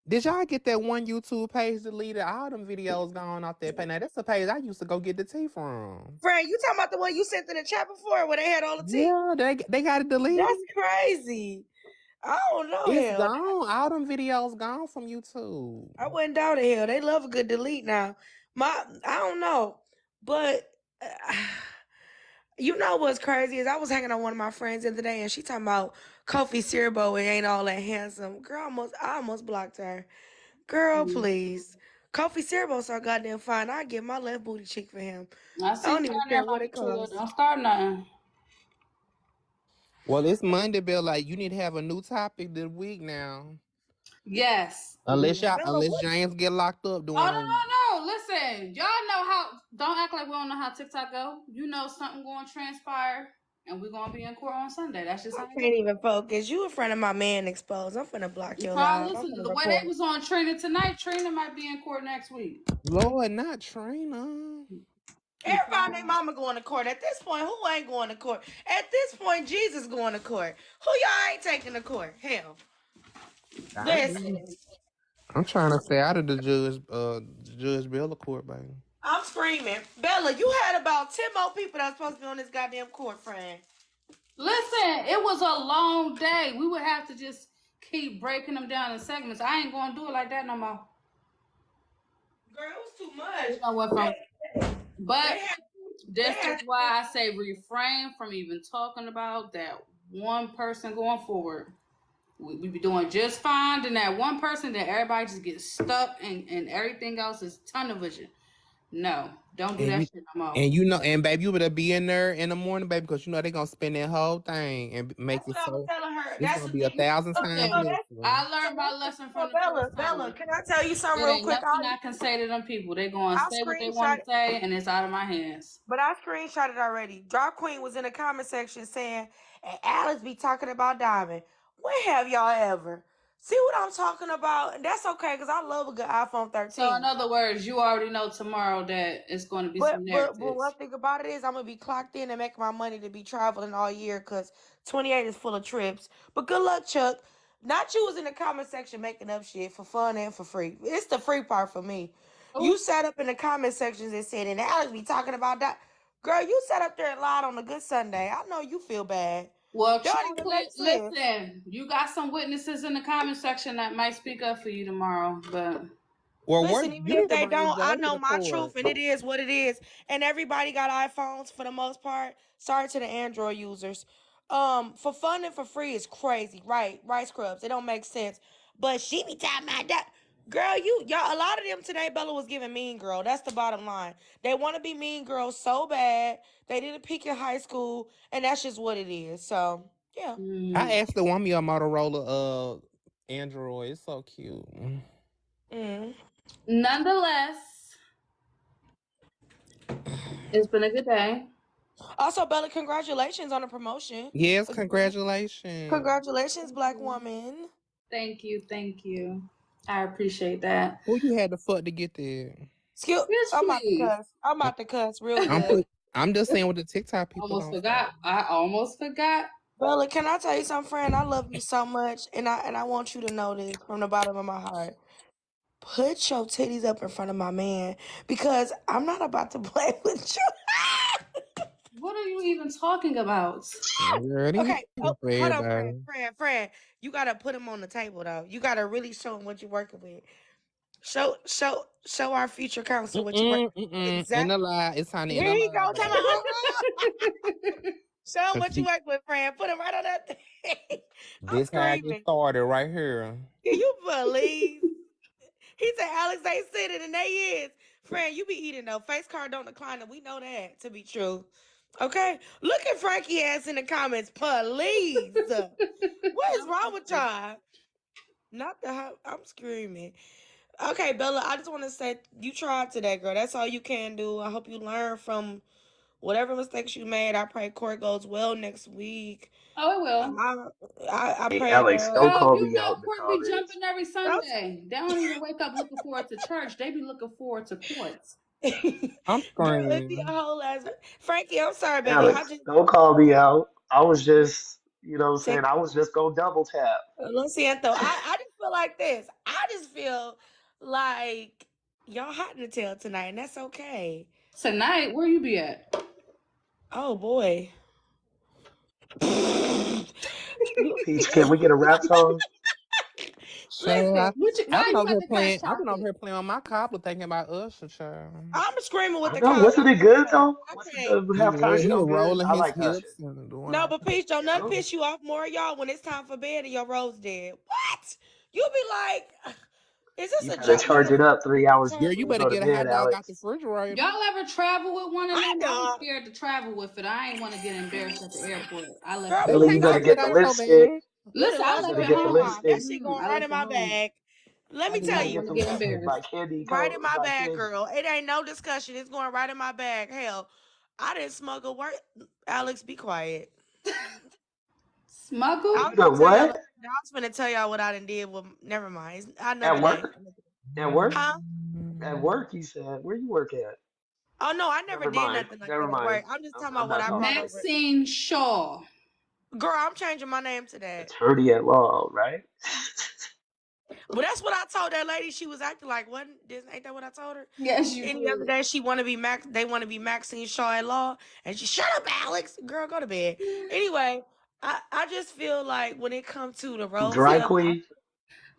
Did y'all get that one YouTube page deleted? All them videos gone off that page. Now that's the page I used to go get the tea from. friend, you talking about the one you sent in the chat before where they had all the tea? Yeah, they got it deleted. That's crazy. I don't know It's hell. gone. All them videos gone from YouTube. I wouldn't doubt it hell. They love a good delete now. I don't know, but you know what's crazy is I was hanging on one of my friends the other day and she talking about Kofi Siriboe and ain't all that handsome. Girl, I almost blocked her. Girl, please. Kofi Siriboe so goddamn fine. I give my left booty cheek for him. I I see you don't even down there, care what Mama it Tia. costs. Don't start nothing. Well, it's Monday, Bill. Like you need to have a new topic this week now. Yes. Bella, Unless what? James get locked up Oh doing no, them. no, no! Listen, y'all know how. Don't act like we don't know how TikTok go. You know something going to transpire, and we're gonna be in court on Sunday. That's just I how it can't goes. even focus. You in front of my man exposed. I'm finna block You your probably live. I'm listen to finna the way they report. was on Trina tonight. Trina might be in court next week. Lord, not Trina. You Everybody and their probably. mama going to court. At this point, who ain't going to court? At this point, Jesus going to court. Who y'all ain't taking to court? Hell. I do. Listen, I'm trying to stay out of the Judge Bella court, baby. I'm screaming. Bella, you had about 10 more people that was supposed to be on this goddamn court, friend. Listen, it was a long day. We would have to just keep breaking them down in segments. I ain't gonna do it like that no more. Girl, it was too much. You know what? From They but had, they this had, is why I say refrain from even talking about that one person going forward. We be doing just fine. Then that one person that everybody just gets stuck and everything else is tunnel vision. No, don't do And that you shit no more. and you know, and baby, you better be in there in the morning, baby, because you know they gonna spend that whole thing and make that's it what I was so telling her. it's That's gonna the be a thing. thousand times Listen, listening. I learned my lesson So from the Bella, first Bella, time. can I tell you something It real ain't quick? nothing I can say to them people. They gonna I say what they want screenshot to say, and it's out of my hands. But I screenshot it already. Drop Queen was in the comment section saying, and Alice be talking about Diamond. When have y'all ever? See what I'm talking about? And that's okay, because I love a good iPhone So in 13. other words, you already know tomorrow that it's going to be some But narratives. one thing about it is I'm gonna be clocked in and make my money to be traveling all year because 28 is full of trips. But good luck, Chuck. Not you was in the comment section making up shit for fun and for free. It's the free part for me. You Oh, sat up in the comment sections and said, and Alex be talking about that. Girl, you sat up there and lied on a good Sunday. I know you feel bad. well, Don't even chocolate. make sense. Listen, you got some witnesses in the comment section that might speak up for you tomorrow, but Well, Listen, even you if need to they bring don't, Jay I to know the my court. truth and it is what it is. And everybody got iPhones for the most part. Sorry to the Android users. For fun and for free is crazy, right? Right, Scrubs. It don't make sense. But she be talking about that. Girl, y'all, a lot of them today, Bella was giving Mean Girl. That's the bottom line. They want to be Mean Girls so bad. They didn't peak in high school, and that's just what it is. So, yeah. I asked the woman your Motorola Android. It's so cute. Mm. nonetheless, it's been a good day. Also, Bella, congratulations on the promotion. Yes, Again. congratulations. Congratulations, Black woman. Thank you, thank you. I appreciate that. Who you had to fuck to get there? Excuse, Bitch, I'm about to please. cuss. I'm I- about to cuss real I'm good. put. I'm just saying what the TikTok people Almost don't say. forgot. I almost forgot. Bella, can I tell you something, friend? I love you so much, and I want you to know this from the bottom of my heart. Put your titties up in front of my man because I'm not about to play with you. What are you even talking about. Girl, these Okay, niggas hold weird, on, though. friend. You gotta put him on the table though. You gotta really show him what you're working with. Show our future counsel what you're working with. In the Exactly. lie. It's time to end Here the he lie, go. Tell me, show him baby. what you work with, friend. Put him right on that thing. I'm This how I get screaming. started right here. Can you believe? He said Alex ain't said it in 8 years. Friend, you be eating though. Face card don't decline, and we know that to be true. Okay? Look at Frankie ass in the comments, please. What is wrong with y'all? Not the I'm screaming. Okay, Bella, I just want to say you tried today, girl. That's all you can do. I hope you learn from whatever mistakes you made. I pray court goes well next week. Oh, it will. I Hey, pray Alex, don't Girl, call you me know out in the court be comments. jumping every Don't Sunday. They don't even wake up looking forward to church. They be looking forward to courts. I'm Girl, it'd be a screaming. whole ass. Frankie, I'm sorry, baby. I Alex, just don't call me out. I was just, you know what I'm saying? check. I was just going to double tap. Lo siento. I just feel like this. I just feel like y'all hot in the tail tonight, and that's okay. Tonight, where you be at? Oh boy. Peach, can we get a rap song? Listen, Child, I've Why been you over at here the playing. crash I've been over topic? here playing on my cobbler, thinking about Usher, child. I'm screaming with I the know. cobbler. Wasn't it good, though? I Wasn't can't. the He halftime show was good? rolling I his like Usher. hips and doing No, all. but Peach, don't nothing Oh, piss you off more, y'all, when it's time for bed and your rose dead. What? You be like, is this you a better joke? charge it up 3 hours Girl, before you you better go to get a hot bed, dog out the Alex. refrigerator. Y'all ever travel with one of I them? I was know. scared to travel with it. I ain't want to get embarrassed at the airport. I left Girl, it They Billy, home. you Peach, take better I chocolate get did the out it. so lipstick. bad. You Listen, done I You lost left better your it get the mind. home. That lipstick. shit going I right left in it my home. bag. Let I me did You tell not better you. get want to them get cupcakes by embarrassed. Candy Right Co. in my by bag, Candy. girl. It ain't no discussion. It's going right in my bag. Hell, I didn't smuggle work. Alex, be quiet. I Smuggle? You was gonna done tell y'all. what? I was gonna tell y'all what I done did. Well, never mind. It's another At day. work? At work? Huh? At work, you said. Where you work at? Oh no, I never Never did mind. nothing like Never that at mind. work. I'm just talking I'm about what not I talking brought to you. over. Maxine Shaw. Girl, I'm changing my name to that. Attorney at law, right? But that's what I told that lady. She was acting like, ain't that what I told her? Yes, you Any other did. day, she want to be They want to be Maxine Shaw at law, and she shut up, Alex. Girl, go to bed. Anyway, I just feel like when it comes to the rose Dry stuff, queen.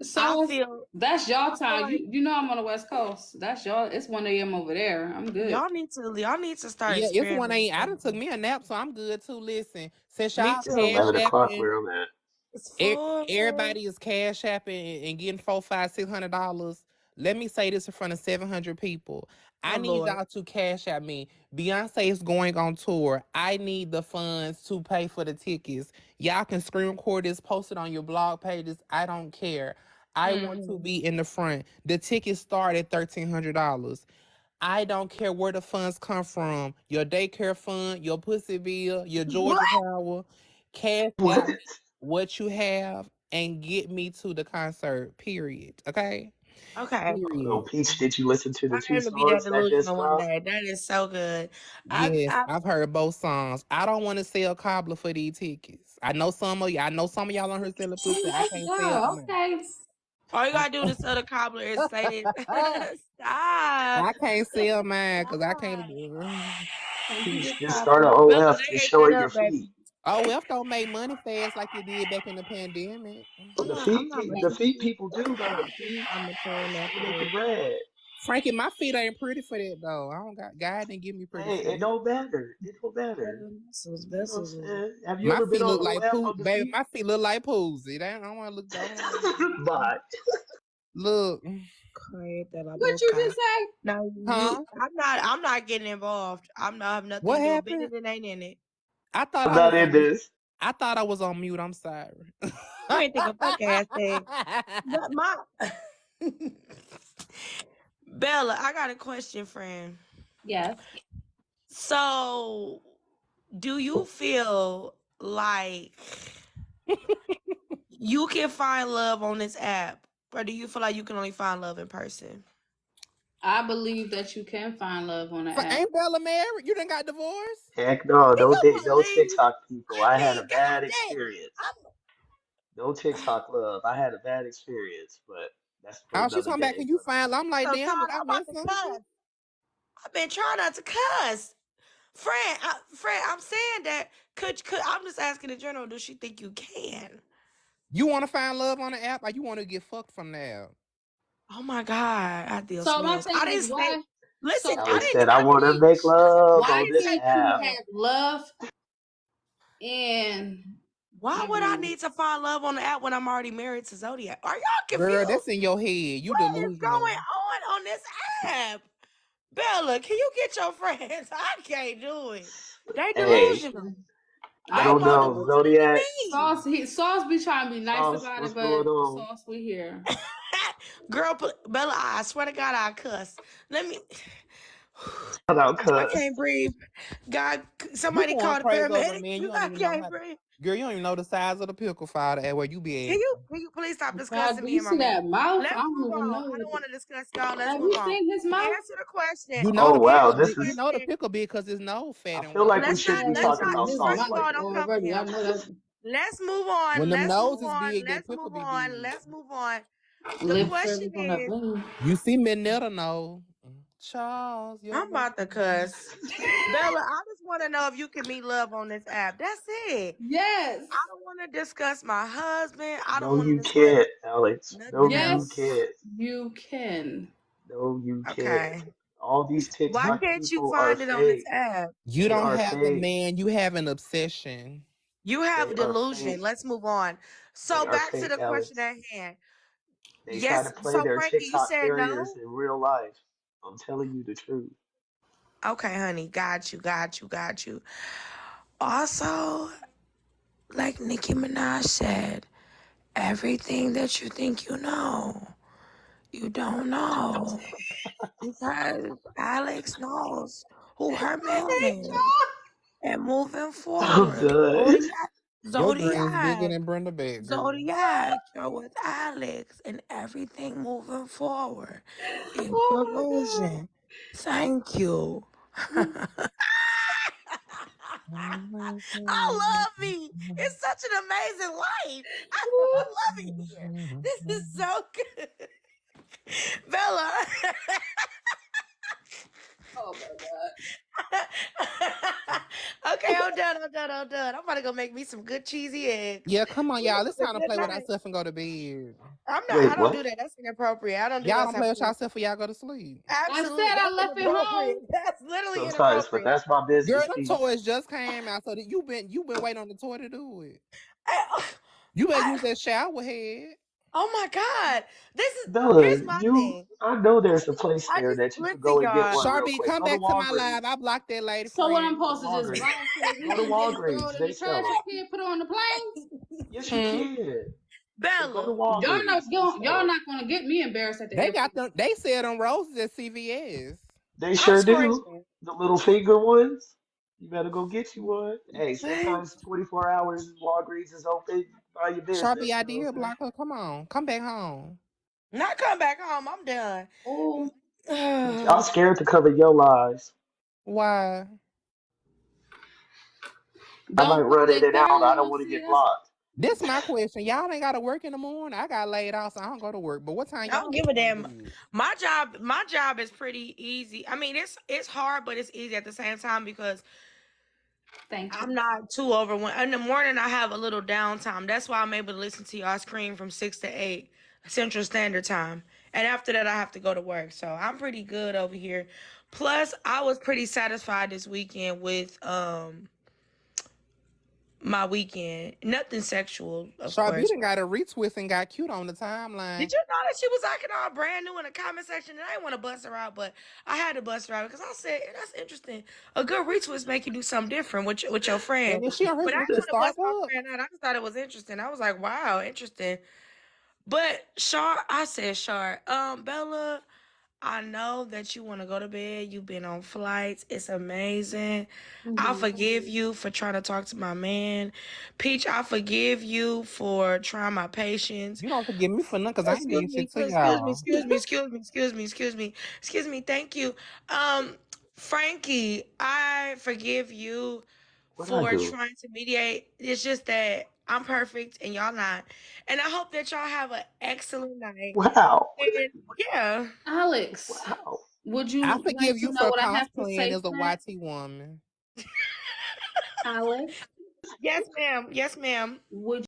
I So feel that's y'all I feel time. like You know I'm on the West Coast. That's y'all. It's 1 a.m. over there. I'm good. y'all need to start Yeah, it's one experimenting. ain't. I done took me a nap, so I'm good too. Listen, since Me y'all It's too. cash 11 o'clock apping, where I'm at. It's full. everybody is cash apping and getting $400, $500, $600. Let me say this in front of 700 people. I Oh need Lord. y'all to cash at me. Beyonce is going on tour. I need the funds to pay for the tickets. Y'all can screen record this, post it on your blog pages. I don't care. I want to Mm-hmm. be in the front. The tickets start at $1,300. I don't care where the funds come from. Your daycare fund, your pussy bill, your What? Georgia Power. Cash What? out what you have and get me to the concert. Period. Okay? Okay. Oh, Period. Peach, did you listen to the I two aim to be that songs that just delusional one dropped? day. That is so good. Yes, I I've heard both songs. I don't want to sell cobbler for these tickets. I know some of y'all on here selling pussy. I Let's can't sell go. mine. Okay. all you gotta do to sell the cobbler is say that. Stop. I can't sell mine because I can't. Stop. Thank you, Peach, the just start cobbler. an Bella, OF. they Just ate show that her your up, baby. feet. Oh, Wealth don't make money fast like it did back in the pandemic. I'm not The making feet it. people do though, Peach. I'm maturing that They make for the bread. Frankie, my feet ain't pretty for that though. I don't got God didn't give me pretty Hey, it feet. don't matter. It don't matter. Vessels, You know what I'm vessels. saying? Have you My ever been feet on look like OF poo, on the baby. feet? My feet look like Poozy. I don't want to look. I don't want to Bye. look, Create that la What you boca. just say? No, huh? I'm not getting involved. I'm not have nothing What to do with happened? it. It ain't in it. I thought I'm I not was in on mute. this. I thought I was on mute. I'm sorry. You ain't think a fuck ass thing. But my Bella, I got a question, friend. Yes. So, do you feel like you can find love on this app, or do you feel like you can only find love in person? I believe that you can find love on the app. Ain't Bella married? You done got divorced? Heck no, Can you no believe? TikTok people. I I had a mean, bad goddamn. experience. I'm No TikTok love. I had a bad experience, but that's for Oh, she's another coming back day. and you But find. I'm like, so damn, did tired. I I'm about miss to something? cuss. I've been trying not to cuss Friend, I'm saying that could I'm just asking in general, does she think you can? You want to find love on the app, or you want to get fucked from the app? Oh my God, So adios my míos. I thing is didn't say. why. So Listen, here's Alex the said, I thing. want to make love I Why on didn't this can't say you app. that. have love and Why never would I mind. need to find love on the app when I'm already married to Zodiac? Are y'all Girl, confused? that's in your head. You What is going delusional. on this app? Bella, can you get your friends? I can't do it. They Hey, delusional. I They I don't more know. know. delusional than Zodiac, me. Sauce be trying to be nice Sauce, about it, what's going but on? Sauce, we here. Girl, Bella, I swear to God, I cuss. Let me. Shout out, I cuss. can't breathe. God, You somebody going call the crazy over the paramedics. man. You don't I even know can't how to. breathe. Girl, you don't even know the size of the pickle fire at where you be at. Can you please stop God, discussing do me you and my see man? that mouth? I Let's don't move even on. know. I don't want to discuss y'all. Let's Have move you on. seen his mouth? Answer the question. You know Oh the wow, Answer pickle the this big. You is. know the question. pickle big because his nose I fat and feel like we Let's wide. not. shouldn't be Yeah, Let's it's talking not. in about his sauce First of mouth like all, don't that. come for already. I him. know that. Let's move on. When them Let's move noses on. big, that Let's pickle move be on. big. Let's move on. The Lip question service on that is, bling. You see Minetta know. Charles, your I'm about to baby. cuss. Bella, I just want to know if you can meet love on this app. That's it. Yes. I don't want to discuss my husband. I don't No, want to you discuss can't, Alex. No, nothing you else. Yes, can't. you can. No, you can't. Okay. All these Why TikTok can't you people are find it on this fake. app? You They don't are have a fake. man. You have an obsession. You They have are delusion. fake. Let's move on. They So are back to fake, the question Alex. at hand. They try to Yes. play So their Frankie, you TikTok said carriers no? in real life. I'm telling you the truth. Okay, honey. Got you. Got you. Got you. Also, like Nicki Minaj said, everything that you think you know, you don't know. Because Alex knows who her man is. And moving I'm forward, done. Your dreams bigger Zodiac, than Brenda Beck, girl. Zodiac, you're with Alex, and everything moving forward is Oh delusion. Thank you. I love me. It's such an amazing life. I love it here. This is so good. Bella. my god. Okay, I'm done. I'm about to go make me some good cheesy eggs. Yeah, come on, y'all. It's Have a time to good play with night. ourselves and go to bed. I'm not. I Wait, don't do what? that. That's inappropriate. I don't do Y'all that don't type play of with stuff. yourself for y'all go to sleep. I said Absolutely. I That's left it home. inappropriate. That's literally Sometimes, but inappropriate. that's my Girl, business, them P. toys just came out, so that you been waiting on the toy to do it. I, You better use I, that shower head. oh my God. Bella, Here's my you, thing. I know there's a place there that you could Listen, go and get y'all. one real Sharpie, quick. come Go to back to my live. Walgreens. I blocked that lady So what I'm friend. Go to supposed to just Walgreens. buy it for the Go to weekend, then throw Walgreens. it in They the trash sell them. and can't put it on the plane? Yes, you Hmm. can. But go to Bella. Walgreens. They sell Y'all them. not gonna get me embarrassed at the They airport. got them. They sell them roses at CVS. They I'm sure do. screaming. The little finger ones. You better go get you one. Hey, What? sometimes 24 hours Walgreens is open. Buy your Sharpie, business. I You know what did I'm saying? block her. Come on, come back home. Not come back home. I'm done. Oh, But y'all scared to cover your lies. Why? I might don't put run in their and out. I don't thumb. want to See, get that's blocked. This my question. Y'all ain't gotta work in the morning. I got laid off, so I don't go to work. But what time I don't y'all give be a going to damn. bed? My job is pretty easy. I mean, it's hard, but it's easy at the same time because thank I'm you. not too overwhelmed. In the morning, I have a little downtime. That's why I'm able to listen to y'all scream from 6 to 8 Central Standard Time. And after that, I have to go to work. So I'm pretty good over here. Plus, I was pretty satisfied this weekend with my weekend. Nothing sexual, of Sharpie, you course. done got a retwist and got cute on the Did timeline. you know that she was acting all brand new in the comment section? And I didn't want to bust her out, but I had to bust her out because I said that's interesting. A good retwist make you do something different with your friend. And is she on But I her didn't to want to bust my Starbucks? friend out. I just thought it was interesting. I was like, wow, interesting. But I said, Bella, I know that you want to go to bed. You've been on flights. It's amazing. I Mm-hmm. forgive you for trying to talk to my man. Peach, I forgive you for trying my patience. You don't forgive me for nothing because I ain't Excuse did me, shit to excuse me, y'all. excuse me, excuse me, excuse me, excuse me, excuse me. Thank you. Frankie, I forgive you What I for do? trying to mediate. It's just that I'm perfect and y'all not. And I hope that y'all have an excellent night. Wow. And yeah. Alex, Wow. would I you like forgive to you know for what I have to cosplaying say, as a friend? YT woman. Alex, Yes, ma'am. Yes, ma'am. would